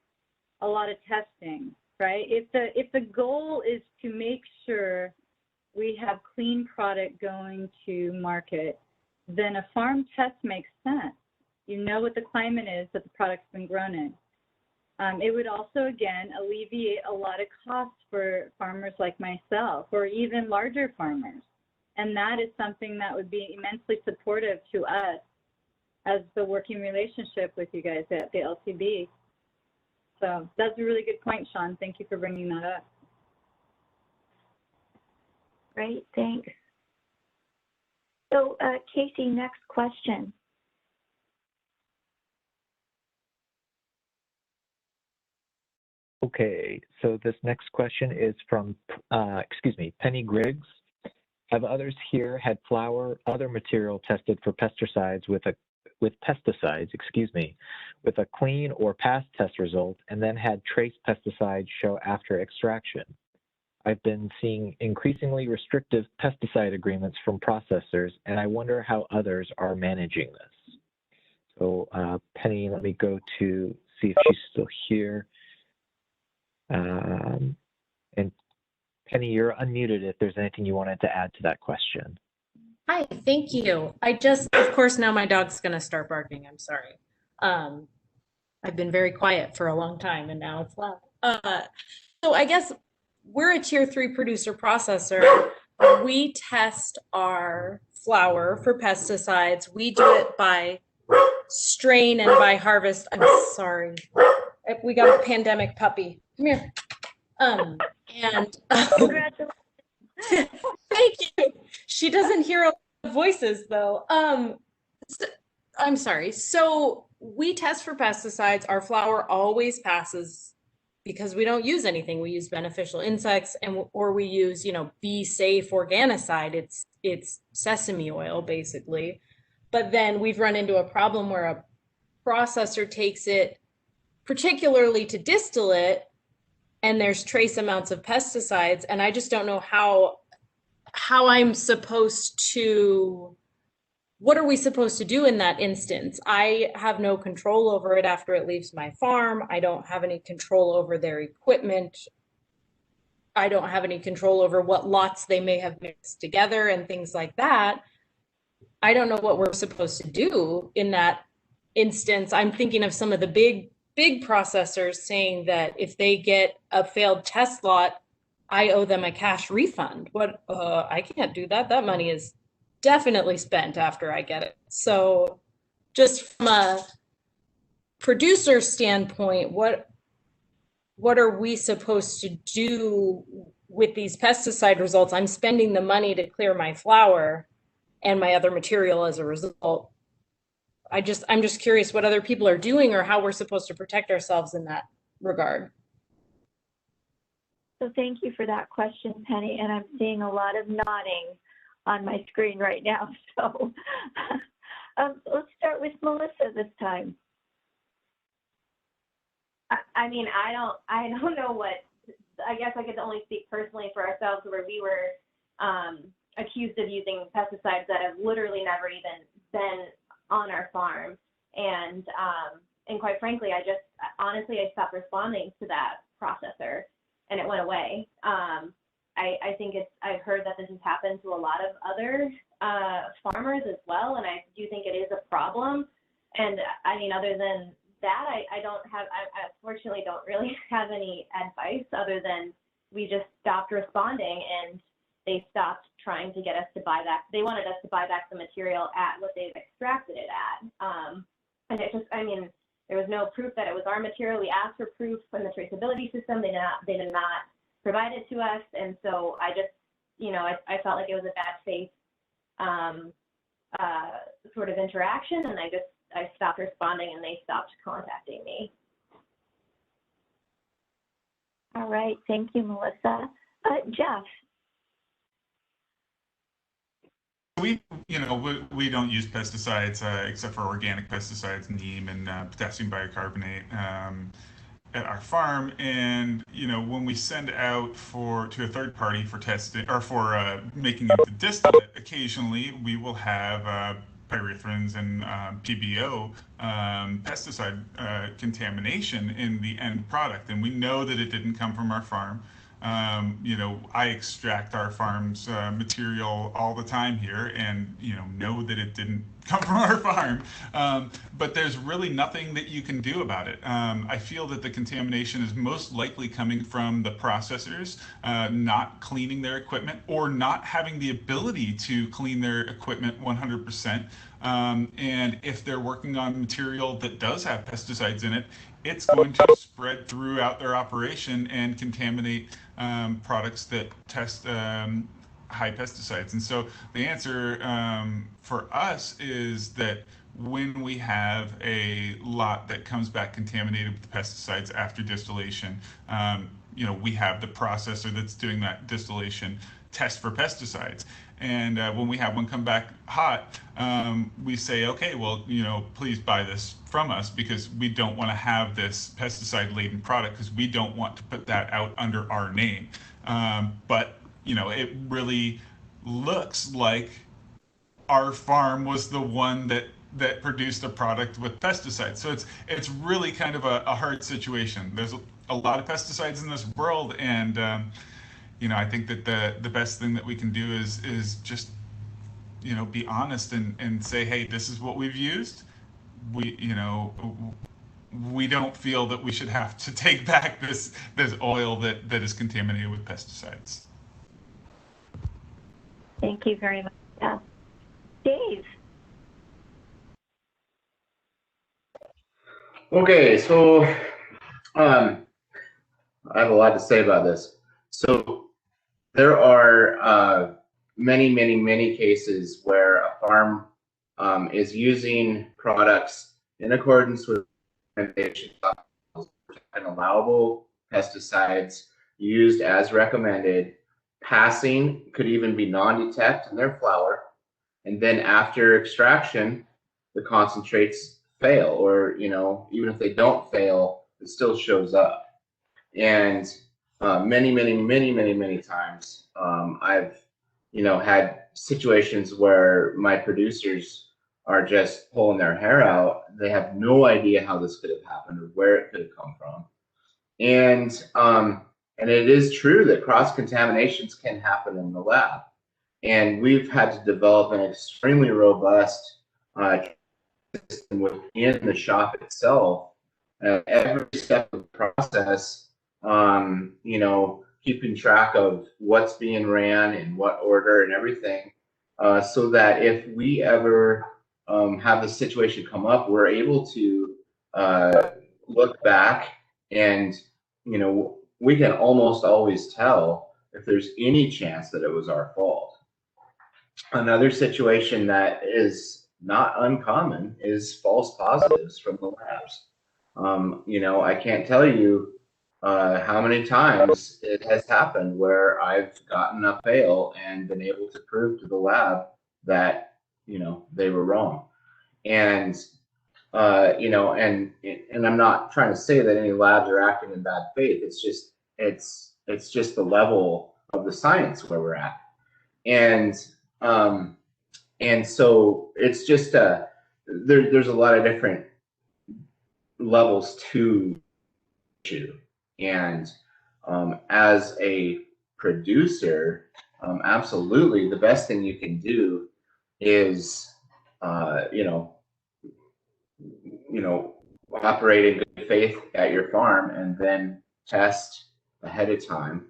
a lot of testing, right? If the goal is to make sure we have clean product going to market, then a farm test makes sense. You know what the climate is that the product's been grown in. It would also, again, alleviate a lot of costs for farmers like myself, or even larger farmers. And that is something that would be immensely supportive to us as the working relationship with you guys at the LCB. So that's a really good point, Sean. Thank you for bringing that up. Great, thanks. So, Casey, next question. Okay, so this next question is from, Penny Griggs. Have others here had flour, other material tested for pesticides with pesticides, with a clean or pass test result, and then had trace pesticides show after extraction? I've been seeing increasingly restrictive pesticide agreements from processors, and I wonder how others are managing this. So Penny, let me go to see if she's still here. And Penny, you're unmuted if there's anything you wanted to add to that question. Hi, thank you. Of course, now my dog's going to start barking. I'm sorry. I've been very quiet for a long time, and now it's loud. So I guess we're a tier 3 producer processor. We test our flour for pesticides. We do it by strain and by harvest. I'm sorry. We got a pandemic puppy. Come here. Congratulations. Thank you. She doesn't hear all the voices though. I'm sorry. So we test for pesticides. Our flour always passes because we don't use anything. We use beneficial insects or we use, Be Safe Organicide. It's sesame oil basically. But then we've run into a problem where a processor takes it particularly to distillate, and there's trace amounts of pesticides, and I just don't know how I'm supposed to, what are we supposed to do in that instance? I have no control over it after it leaves my farm. I don't have any control over their equipment. I don't have any control over what lots they may have mixed together and things like that. I don't know what we're supposed to do in that instance. I'm thinking of some of the big processors saying that if they get a failed test lot, I owe them a cash refund. I can't do that. That money is definitely spent after I get it. So just from a producer standpoint, what are we supposed to do with these pesticide results? I'm spending the money to clear my flour and my other material as a result. I'm just curious what other people are doing or how we're supposed to protect ourselves in that regard. So thank you for that question, Penny, and I'm seeing a lot of nodding on my screen right now. So let's start with Melissa this time. I mean, I don't know what, I guess I could only speak personally for ourselves, where we were accused of using pesticides that have literally never even been on our farm. And quite frankly, I stopped responding to that processor and it went away. I think I've heard that this has happened to a lot of other farmers as well. And I do think it is a problem. And I mean, other than that, I unfortunately don't really have any advice other than we just stopped responding and they stopped trying to get us to buy back. They wanted us to buy back the material at what they've extracted it at. And it just, I mean, there was no proof that it was our material. We asked for proof from the traceability system. They did not provide it to us. And so I just, I felt like it was a bad faith sort of interaction. And I stopped responding and they stopped contacting me. All right. Thank you, Melissa. Jeff. we don't use pesticides except for organic pesticides, neem and potassium bicarbonate at our farm. And when we send out to a third party for testing or for making into distillate, occasionally we will have pyrethrins and PBO pesticide contamination in the end product, and we know that it didn't come from our farm. I extract our farm's material all the time here, and know that it didn't come from our farm. But there's really nothing that you can do about it. I feel that the contamination is most likely coming from the processors not cleaning their equipment or not having the ability to clean their equipment 100%. And if they're working on material that does have pesticides in it, it's going to spread throughout their operation and contaminate products that test high pesticides. And so the answer for us is that when we have a lot that comes back contaminated with pesticides after distillation, we have the processor that's doing that distillation test for pesticides. And when we have one come back hot, we say, okay, well, please buy this from us because we don't want to have this pesticide-laden product because we don't want to put that out under our name. But it really looks like our farm was the one that produced a product with pesticides. So it's really kind of a hard situation. There's a lot of pesticides in this world, and I think that the best thing that we can do is just be honest and say, hey, this is what we've used. We don't feel that we should have to take back this oil that is contaminated with pesticides. Thank you very much. Yeah. Dave. Okay, so I have a lot to say about this. So there are many, many, many cases where a farm is using products in accordance with recommendations and allowable pesticides used as recommended. Passing could even be non-detect in their flower, and then after extraction, the concentrates fail, or even if they don't fail, it still shows up. And many, many, many, many, many times, I've had situations where my producers are just pulling their hair out. They have no idea how this could have happened or where it could have come from. And it is true that cross-contaminations can happen in the lab. And we've had to develop an extremely robust system within the shop itself. Every step of the process, keeping track of what's being ran in what order and everything, so that if we ever have the situation come up, we're able to look back and, we can almost always tell if there's any chance that it was our fault. Another situation that is not uncommon is false positives from the labs. I can't tell you how many times it has happened where I've gotten a fail and been able to prove to the lab that, they were wrong. And, and I'm not trying to say that any labs are acting in bad faith. It's just the level of the science where we're at. And so it's just there's a lot of different levels to issue. And as a producer, absolutely the best thing you can do is operate in good faith at your farm and then test ahead of time.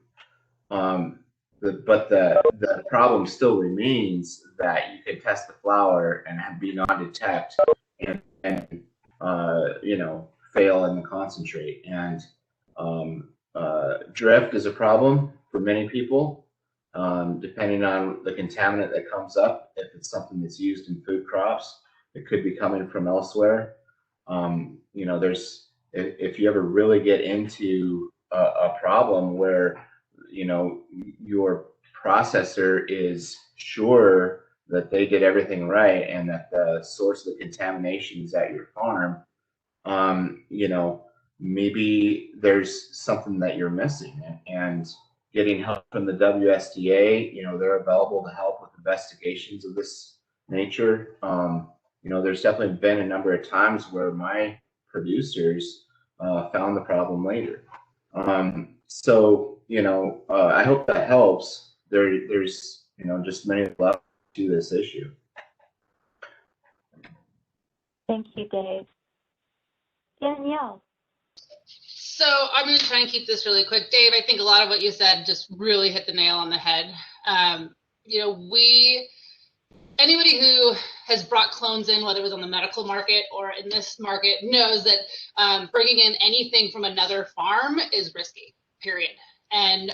But the problem still remains that you can test the flower and be non-detect and fail in the concentrate. And drift is a problem for many people, depending on the contaminant that comes up. If it's something that's used in food crops, it could be coming from elsewhere. If you ever really get into a problem where your processor is sure that they did everything right and that the source of the contamination is at your farm, you know, maybe there's something that you're missing, and getting help from the WSDA, you know, they're available to help with investigations of this nature. You know, there's definitely been a number of times where my producers found the problem later. So, you know, I hope that helps. There's, you know, just many levels to this issue. Thank you, Dave. Danielle. So I'm going to try and keep this really quick. Dave, I think a lot of what you said just really hit the nail on the head. You know, anybody who has brought clones in, whether it was on the medical market or in this market, knows that bringing in anything from another farm is risky, period. And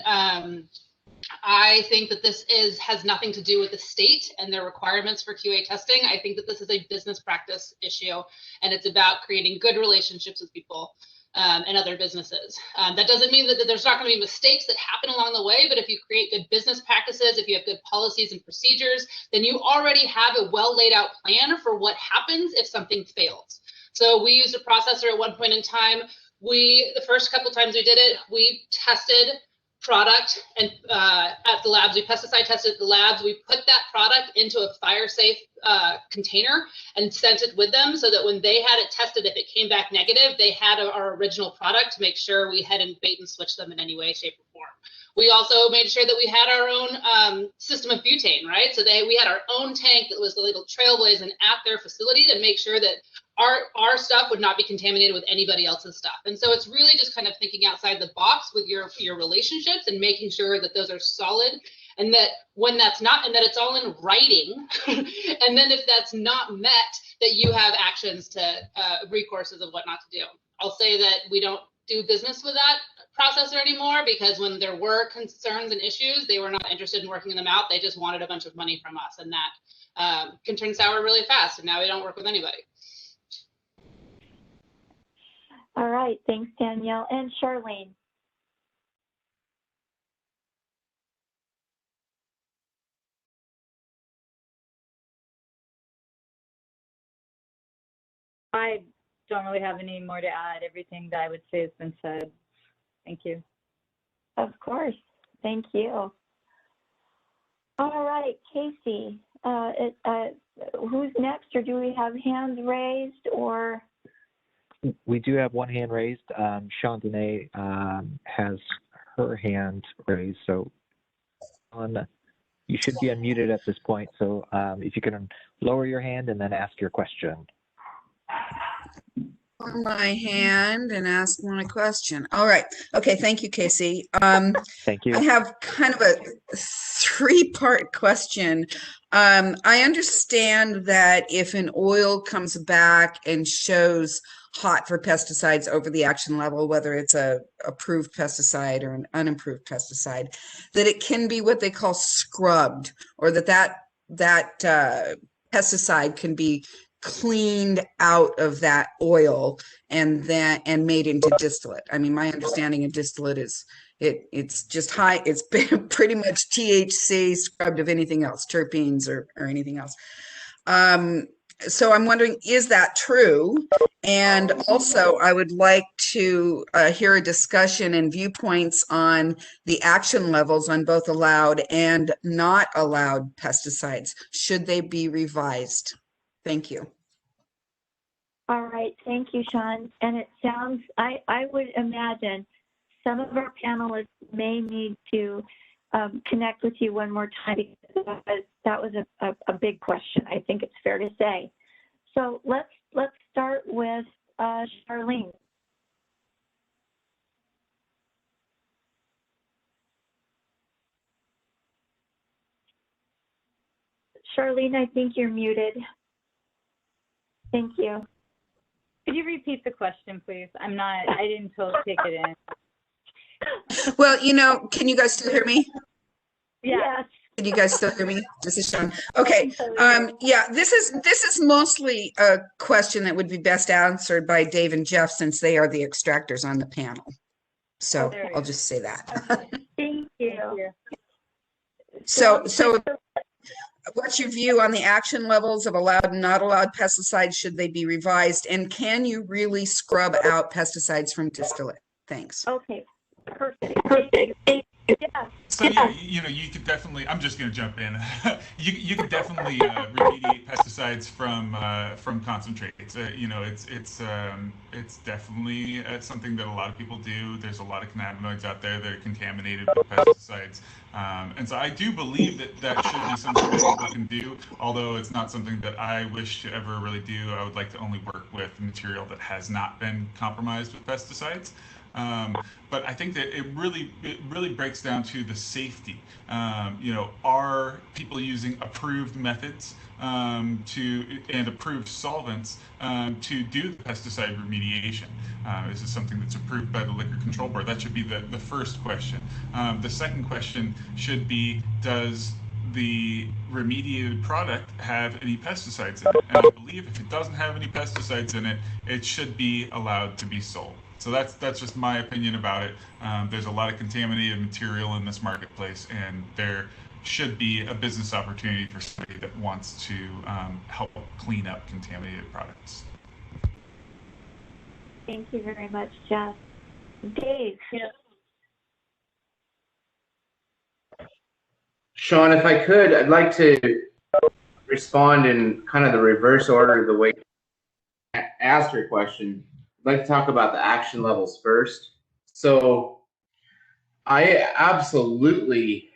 I think that this has nothing to do with the state and their requirements for QA testing. I think that this is a business practice issue, and it's about creating good relationships with people and other businesses. That doesn't mean that there's not going to be mistakes that happen along the way, but if you create good business practices, if you have good policies and procedures, then you already have a well laid out plan for what happens if something fails. So we used a processor at one point in time. The first couple times we did it, we tested product and at the labs, we pesticide tested at the labs. We put that product into a fire safe container and sent it with them so that when they had it tested, if it came back negative, they had our original product to make sure we hadn't bait and switched them in any way, shape, or form. We also made sure that we had our own system of butane, right? So we had our own tank that was illegal trailblazing at their facility to make sure that our stuff would not be contaminated with anybody else's stuff. And so it's really just kind of thinking outside the box with your relationships and making sure that those are solid, and that when that's not, and that it's all in writing, and then if that's not met, that you have actions to recourses of what not to do. I'll say that we don't do business with that processor anymore because when there were concerns and issues, they were not interested in working them out. They just wanted a bunch of money from us, and that can turn sour really fast. And now we don't work with anybody. All right, thanks, Danielle. And Charlene. I don't really have any more to add. Everything that I would say has been said. Thank you. Of course. Thank you. All right, Casey, who's next, or do we have hands raised, or? We do have one hand raised. Sean Dene has her hand raised, so you should be unmuted at this point. So if you can lower your hand and then ask your question. On my hand and ask my question. All right. Okay. Thank you, Casey. Thank you. I have kind of a three-part question. I understand that if an oil comes back and shows hot for pesticides over the action level, whether it's a approved pesticide or an unapproved pesticide, that it can be what they call scrubbed, or that pesticide can be cleaned out of that oil and made into distillate. I mean, my understanding of distillate is it's just high. It's pretty much THC scrubbed of anything else, terpenes or anything else. So I'm wondering, is that true? And also, I would like to hear a discussion and viewpoints on the action levels on both allowed and not allowed pesticides. Should they be revised? Thank you. All right, thank you, Sean. And it sounds, I would imagine some of our panelists may need to connect with you one more time, because that was a big question, I think it's fair to say. So let's start with Charlene. Charlene, I think you're muted. Thank you. Could you repeat the question, please? I didn't totally take it in. Well, can you guys still hear me? Yes. Can you guys still hear me? This is Sean. Okay. Yeah, this is mostly a question that would be best answered by Dave and Jeff, since they are the extractors on the panel. So I'll just say that. Thank you. So what's your view on the action levels of allowed and not allowed pesticides? Should they be revised? And can you really scrub out pesticides from distillate? Thanks. Okay, perfect. Yeah. So yeah, you could definitely. I'm just going to jump in. you could definitely remediate pesticides from concentrates. It's definitely something that a lot of people do. There's a lot of cannabinoids out there that are contaminated with pesticides, and so I do believe that should be something that people can do. Although it's not something that I wish to ever really do. I would like to only work with material that has not been compromised with pesticides. But I think that it really breaks down to the safety. Are people using approved methods and approved solvents to do the pesticide remediation? Is this something that's approved by the Liquor Control Board? That should be the first question. The second question should be, does the remediated product have any pesticides in it? And I believe if it doesn't have any pesticides in it, it should be allowed to be sold. So that's just my opinion about it. There's a lot of contaminated material in this marketplace, and there should be a business opportunity for somebody that wants to help clean up contaminated products. Thank you very much, Jeff. Dave. Sean, if I could, I'd like to respond in kind of the reverse order of the way you asked your question. I'd like to talk about the action levels first. So I absolutely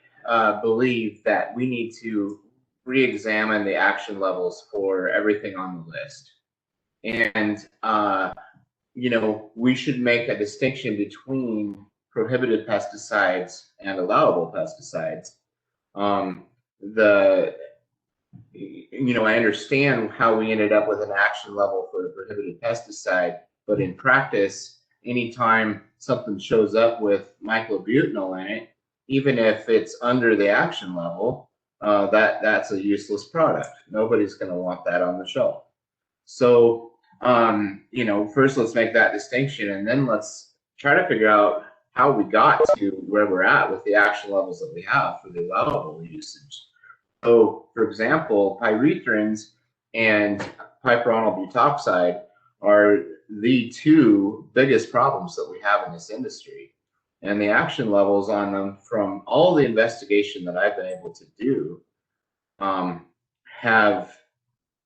believe that we need to re-examine the action levels for everything on the list. And, we should make a distinction between prohibited pesticides and allowable pesticides. I understand how we ended up with an action level for a prohibited pesticide, but in practice, anytime something shows up with myclobutanol in it, even if it's under the action level, that's a useless product. Nobody's going to want that on the shelf. So, first let's make that distinction, and then let's try to figure out how we got to where we're at with the action levels that we have for the allowable usage. So, for example, pyrethrins and pyperonal butoxide are the two biggest problems that we have in this industry. And the action levels on them, from all the investigation that I've been able to do, have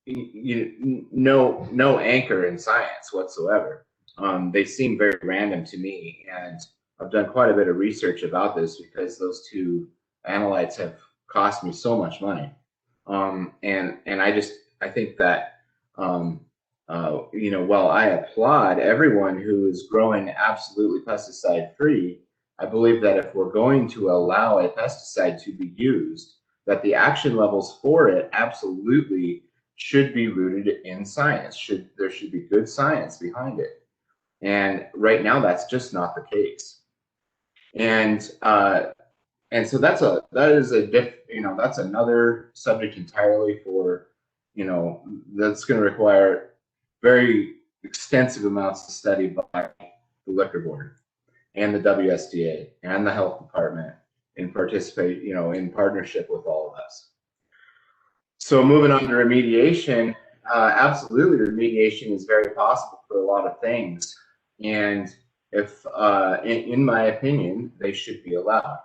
no anchor in science whatsoever. They seem very random to me, and I've done quite a bit of research about this because those two analytes have cost me so much money. And I think that while I applaud everyone who is growing absolutely pesticide free, I believe that if we're going to allow a pesticide to be used, that the action levels for it absolutely should be rooted in science. There should be good science behind it. And right now, that's just not the case. And so that's another subject entirely for, that's going to require very extensive amounts of study by the Liquor Board and the WSDA and the Health Department in partnership with all of us. So moving on to remediation, absolutely remediation is very possible for a lot of things. And if, in my opinion, they should be allowed.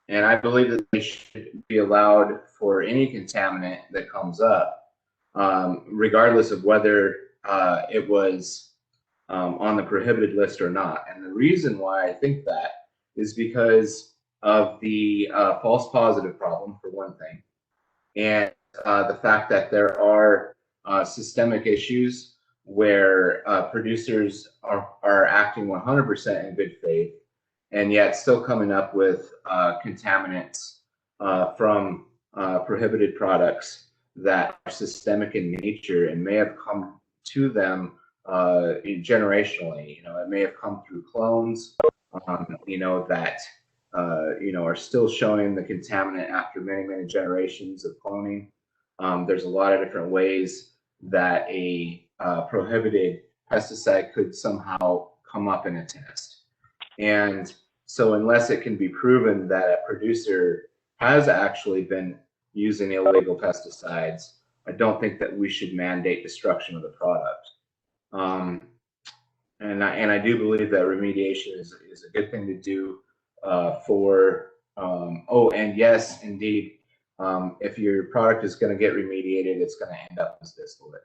And I believe that they should be allowed for any contaminant that comes up, regardless of whether it was on the prohibited list or not. And the reason why I think that is because of the false positive problem, for one thing, and the fact that there are systemic issues where producers are acting 100% in good faith, and yet still coming up with contaminants from prohibited products that are systemic in nature and may have come to them generationally. It may have come through clones, that are still showing the contaminant after many, many generations of cloning. There's a lot of different ways that a prohibited pesticide could somehow come up in a test. And so unless it can be proven that a producer has actually been, using illegal pesticides. I don't think that we should mandate destruction of the product. And I do believe that remediation is a good thing to do oh, and yes, indeed, if your product is going to get remediated, it's going to end up as distillate.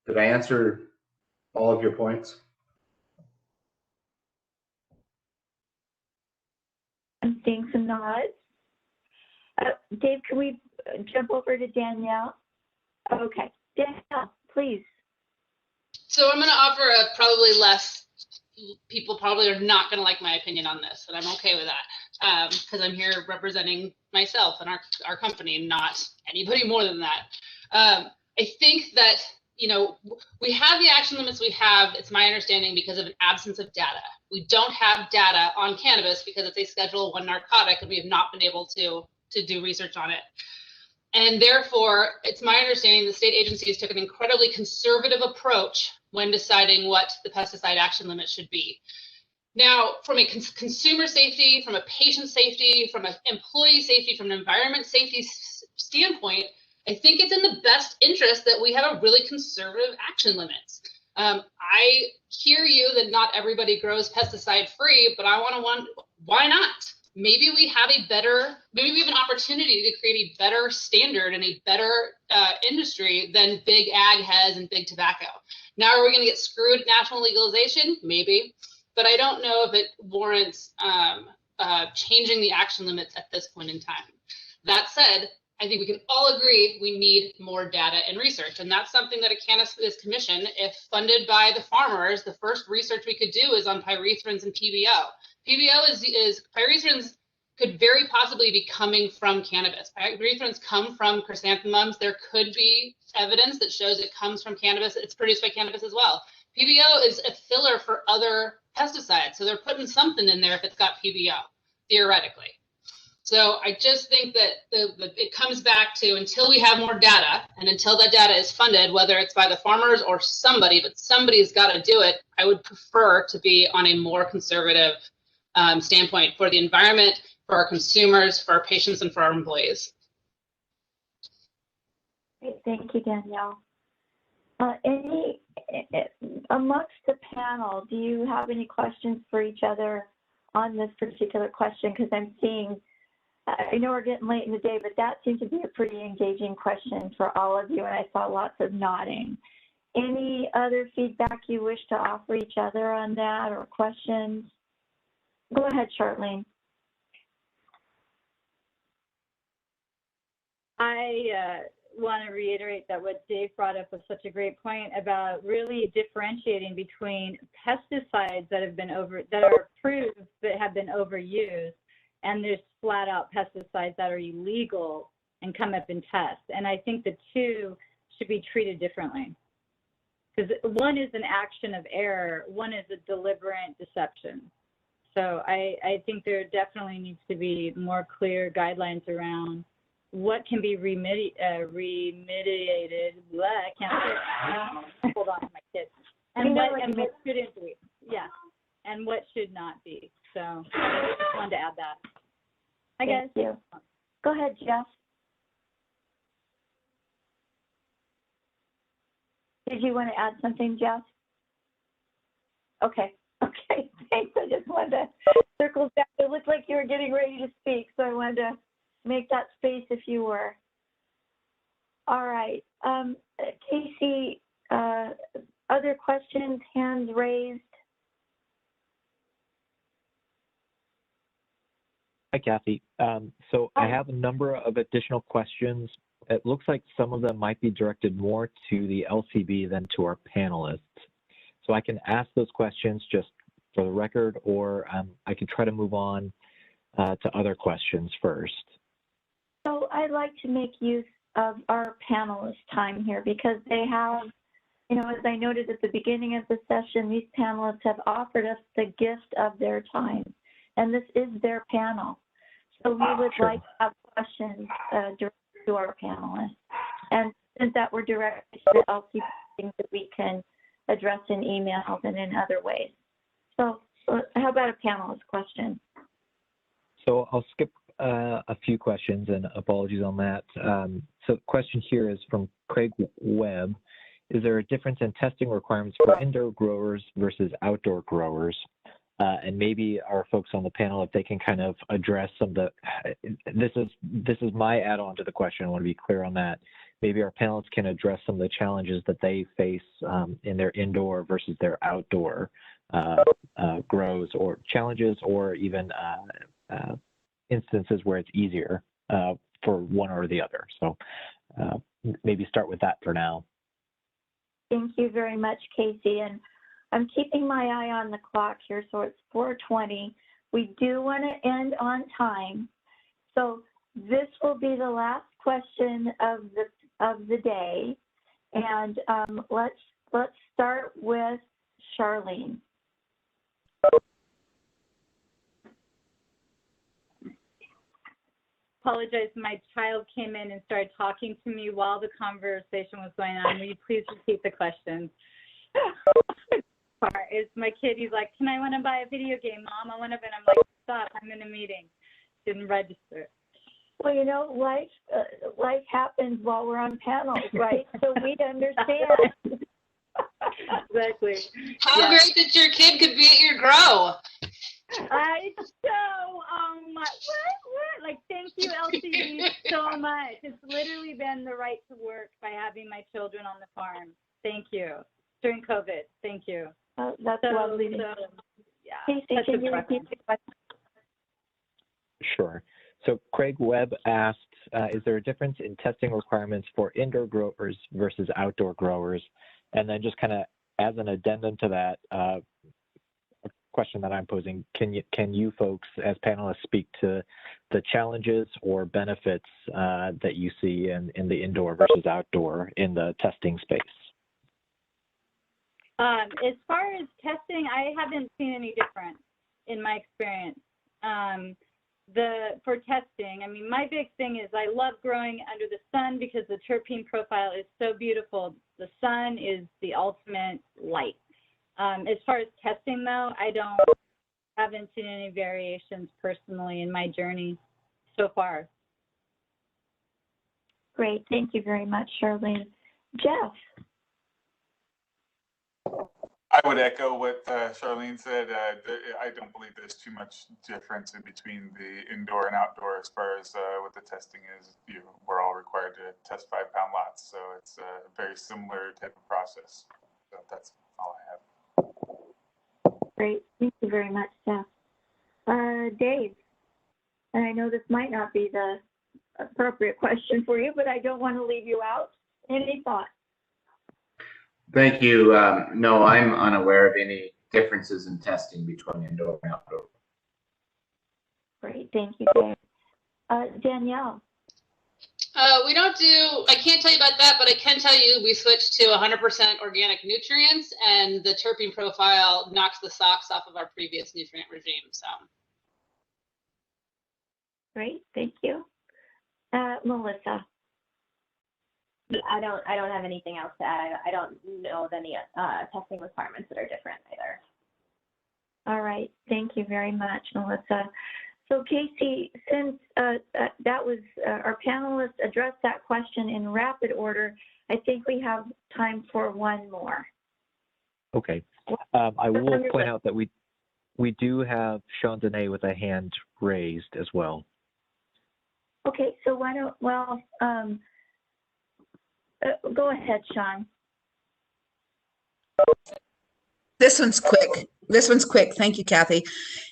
Did I answer all of your points? I'm seeing some nods. Dave, can we jump over to Danielle? Okay, Danielle, please. So I'm going to offer a probably less, people probably are not going to like my opinion on this, and I'm okay with that because I'm here representing myself and our company, not anybody more than that. I think that, you know, we have the action limits we have, it's my understanding, because of an absence of data. We don't have data on cannabis because it's a Schedule I narcotic, and we have not been able to do research on it. And therefore, it's my understanding the state agencies took an incredibly conservative approach when deciding what the pesticide action limit should be. Now, from a consumer safety, from a patient safety, from an employee safety, from an environment safety standpoint, I think it's in the best interest that we have a really conservative action limits. I hear you that not everybody grows pesticide free, but why not? Maybe we have maybe we have an opportunity to create a better standard and a better industry than big ag has and big tobacco. Now, are we going to get screwed national legalization? Maybe, but I don't know if it warrants changing the action limits at this point in time. That said, I think we can all agree we need more data and research, and that's something that a Cannabis Commission, if funded by the farmers, the first research we could do is on pyrethrins and PBO. PBO pyrethrins could very possibly be coming from cannabis. Pyrethrins come from chrysanthemums. There could be evidence that shows it comes from cannabis. It's produced by cannabis as well. PBO is a filler for other pesticides, so they're putting something in there if it's got PBO, theoretically. So I just think that it comes back to, until we have more data and until that data is funded, whether it's by the farmers or somebody, but somebody's got to do it, I would prefer to be on a more conservative standpoint for the environment, for our consumers, for our patients, and for our employees. Great, thank you, Danielle. Amongst the panel, do you have any questions for each other on this particular question? Because I'm seeing, I know we're getting late in the day, but that seems to be a pretty engaging question for all of you, and I saw lots of nodding. Any other feedback you wish to offer each other on that, or questions? Go ahead, Charlene. I want to reiterate that what Dave brought up was such a great point about really differentiating between pesticides that are approved but have been overused, and there's flat out pesticides that are illegal and come up in tests. And I think the two should be treated differently, because one is an action of error, one is a deliberate deception. So I think there definitely needs to be more clear guidelines around what can be remediated. I can't say it. Hold on, my kids. And what shouldn't be. Yeah. And what should not be. So I just wanted to add that. Thank you. Go ahead, Jeff. Did you want to add something, Jeff? Okay. Okay, thanks. I just wanted to circle back. It looked like you were getting ready to speak, so I wanted to make that space if you were. All right. Casey, other questions, hands raised? Hi, Kathy. So I have a number of additional questions. It looks like some of them might be directed more to the LCB than to our panelists. So I can ask those questions just for the record, or I can try to move on to other questions first. So I'd like to make use of our panelists' time here, because they have, you know, as I noted at the beginning of the session, these panelists have offered us the gift of their time, and this is their panel. So we would like to have questions directed to our panelists. And since that were directed to the LCB, things that we can address in emails and in other ways. So how about a panelist question? So I'll skip a few questions, and apologies on that. So the question here is from Craig Webb. Is there a difference in testing requirements for indoor growers versus outdoor growers? And maybe our folks on the panel, if they can kind of address some of the, this is my add-on to the question. I want to be clear on that. Maybe our panelists can address some of the challenges that they face in their indoor versus their outdoor grows, or challenges, or even instances where it's easier for one or the other. So maybe start with that for now. Thank you very much, Casey. And I'm keeping my eye on the clock here, so it's 4:20. We do want to end on time. So this will be the last question of the day. And let's start with Charlene. Apologize, my child came in and started talking to me while the conversation was going on. Will you please repeat the question? It's my kid. He's like, "Can I want to buy a video game, Mom? I want to," and I'm like, "Stop! I'm in a meeting." Didn't register. Well, you know, life happens while we're on panels, right? So we understand. Exactly. How great that your kid could be at your grow. What? Like, thank you, LCD, so much. It's literally been the right to work by having my children on the farm. Thank you. During COVID. Thank you. That's lovely. Yeah. Casey, can you repeat the question? Sure. So Craig Webb asked, is there a difference in testing requirements for indoor growers versus outdoor growers? And then just kind of as an addendum to that, a question that I'm posing, can you folks as panelists speak to the challenges or benefits that you see in the indoor versus outdoor in the testing space? As far as testing, I haven't seen any difference in my experience. For testing, I mean, my big thing is I love growing under the sun because the terpene profile is so beautiful. The sun is the ultimate light. As far as testing, though, I haven't seen any variations personally in my journey so far. Great. Thank you very much, Charlene. Jeff. I would echo what Charlene said. I don't believe there's too much difference in between the indoor and outdoor as far as what the testing is. We're all required to test 5-pound lots, so it's a very similar type of process. So that's all I have. Great. Thank you very much, Jeff. Dave, and I know this might not be the appropriate question for you, but I don't want to leave you out. Any thoughts? Thank you. No, I'm unaware of any differences in testing between indoor and outdoor. Great, thank you, Dave. Danielle. We don't do, I can't tell you about that, but I can tell you we switched to 100% organic nutrients, and the terpene profile knocks the socks off of our previous nutrient regime. So. Great, thank you. Melissa. I don't have anything else to add. I don't know of any testing requirements that are different either. All right, thank you very much, Melissa. So Casey, since that was our panelists addressed that question in rapid order, I think we have time for one more. Okay. I will point out that we do have Sean Dene with a hand raised as well. Okay, so why don't, go ahead, Sean. This one's quick. Thank you, Kathy.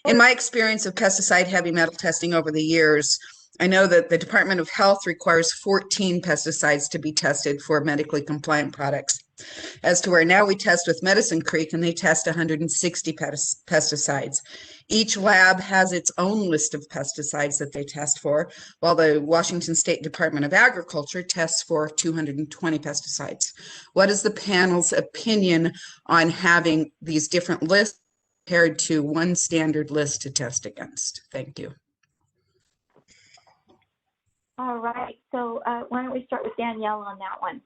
In my experience of pesticide heavy metal testing over the years, I know that the Department of Health requires 14 pesticides to be tested for medically compliant products. As to where now we test with Medicine Creek, and they test 160 pesticides. Each lab has its own list of pesticides that they test for, while the Washington State Department of Agriculture tests for 220 pesticides. What is the panel's opinion on having these different lists compared to one standard list to test against? Thank you. All right, so why don't we start with Danielle on that one?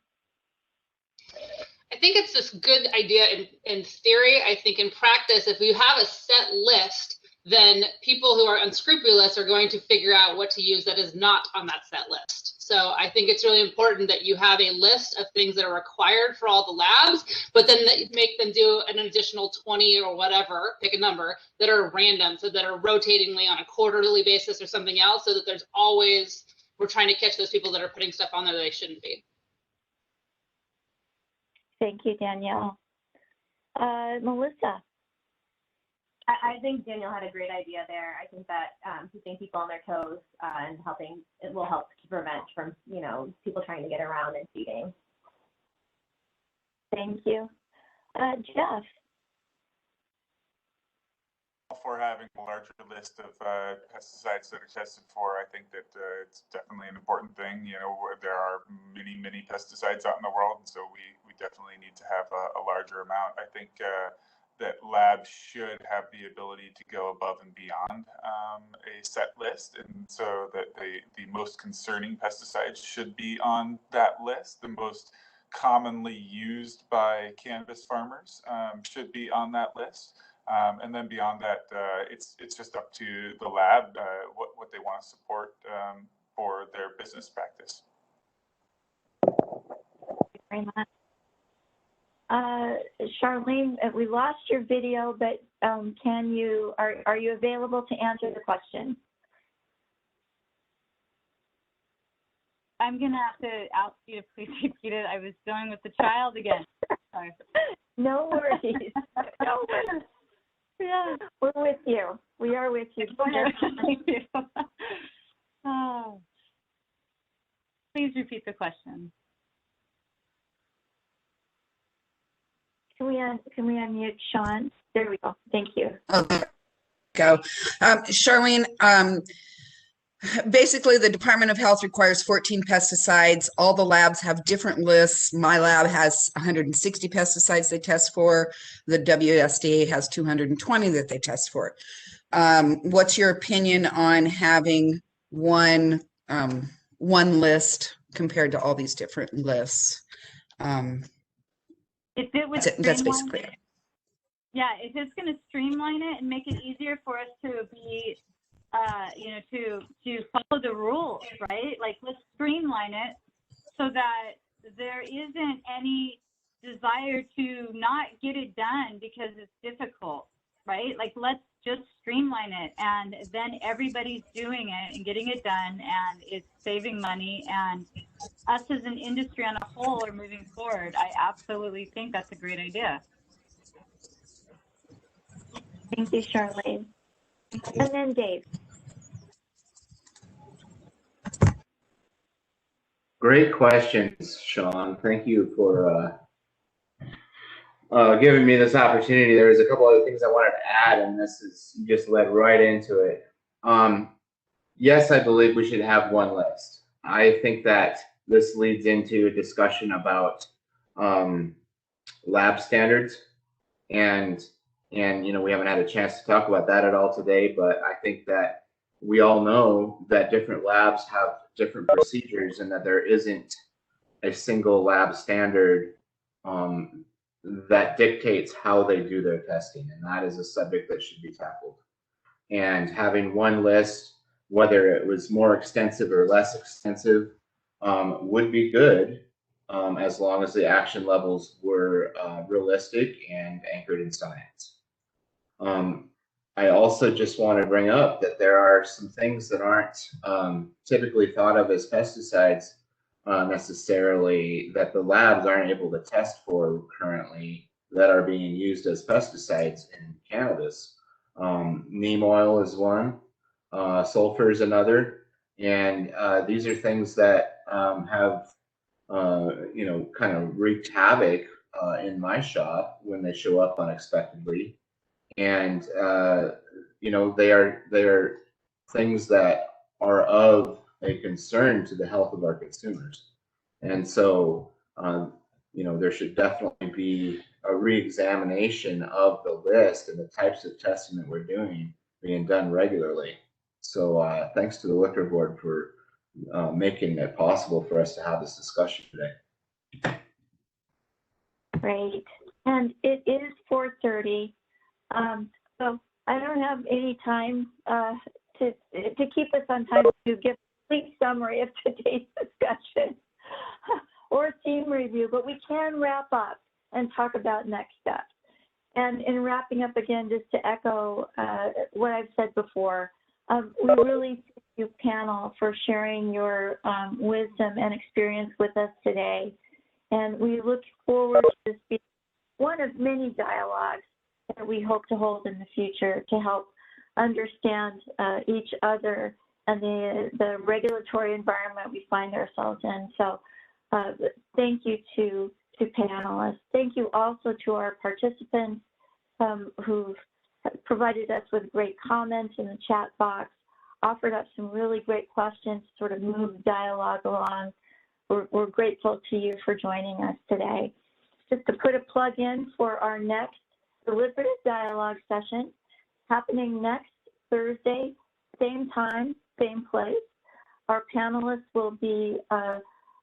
I think it's this good idea in theory. I think in practice, if you have a set list, then people who are unscrupulous are going to figure out what to use that is not on that set list. So I think it's really important that you have a list of things that are required for all the labs, but then make them do an additional 20 or whatever, pick a number, that are random, so that are rotatingly on a quarterly basis or something else, so that there's always, we're trying to catch those people that are putting stuff on there that they shouldn't be. Thank you, Danielle. Melissa. I think Danielle had a great idea there. I think that keeping people on their toes and helping, it will help to prevent from, you know, people trying to get around and cheating. Thank you. Jeff. For having a larger list of pesticides that are tested for, I think that it's definitely an important thing. You know, there are many pesticides out in the world, and so we definitely need to have a larger amount. I think that labs should have the ability to go above and beyond a set list, and so that the most concerning pesticides should be on that list. The most commonly used by cannabis farmers should be on that list. And then beyond that, it's just up to the lab what they want to support for their business practice. Very much. Charlene, we lost your video, but are you available to answer the question? I'm gonna have to ask you to please repeat it. I was going with the child again. Sorry. No worries. No worries. Yeah, we're with you. We are with you. Go ahead. Thank you. Oh. Please repeat the question. Can we unmute Sean? There we go. Thank you. Okay. Go. Charlene, basically the Department of Health requires 14 pesticides. All the labs have different lists. My lab has 160 pesticides they test for. The WSDA has 220 that they test for. What's your opinion on having one list compared to all these different lists? If it was that's basically it. Yeah, if it's going to streamline it and make it easier for us to be, you know, to follow the rules, right? Like, let's streamline it so that there isn't any desire to not get it done because it's difficult, right? Like, let's just streamline it, and then everybody's doing it and getting it done, and it's saving money, and us as an industry on a whole are moving forward. I absolutely think that's a great idea. Thank you, Charlene. And then Dave. Great questions, Sean. Thank you for giving me this opportunity. There's a couple other things I wanted to add, and you just led right into it. Yes, I believe we should have one list. I think that this leads into a discussion about lab standards, and you know, we haven't had a chance to talk about that at all today, but I think that we all know that different labs have different procedures and that there isn't a single lab standard that dictates how they do their testing, and that is a subject that should be tackled. And having one list, whether it was more extensive or less extensive, would be good, as long as the action levels were realistic and anchored in science. I also just want to bring up that there are some things that aren't typically thought of as pesticides necessarily, that the labs aren't able to test for currently, that are being used as pesticides in cannabis. Neem oil is one, sulfur is another, and these are things that have you know, kind of wreaked havoc in my shop when they show up unexpectedly. And you know, they are things that are of a concern to the health of our consumers. And so you know, there should definitely be a re-examination of the list and the types of testing that we're doing being done regularly. So thanks to the Liquor Board for making it possible for us to have this discussion today. Great. And it is 4:30. So I don't have any time to keep us on time to give a complete summary of today's discussion or a team review, but we can wrap up and talk about next steps. And in wrapping up again, just to echo what I've said before, we really thank you, panel, for sharing your wisdom and experience with us today. And we look forward to this being one of many dialogues that we hope to hold in the future to help understand each other and the regulatory environment we find ourselves in. So thank you to panelists. Thank you also to our participants who've provided us with great comments in the chat box, offered up some really great questions to sort of move the dialogue along. We're grateful to you for joining us today. Just to put a plug in for our next deliberative dialogue session, happening next Thursday, same time, same place. Our panelists will be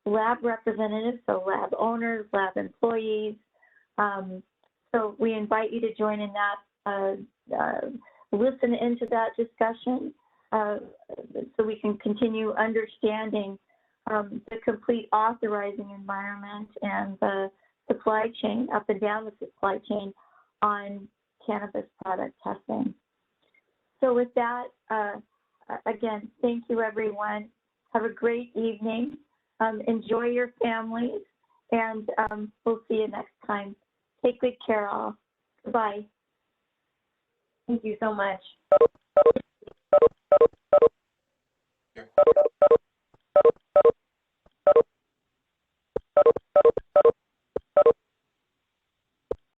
lab representatives, so lab owners, lab employees. So we invite you to join in that, listen into that discussion so we can continue understanding the complete authorizing environment and the supply chain, up and down the supply chain on cannabis product testing. So with that, again, thank you, everyone. Have a great evening. Enjoy your families, and we'll see you next time. Take good care, all. Goodbye. Thank you so much. Yeah.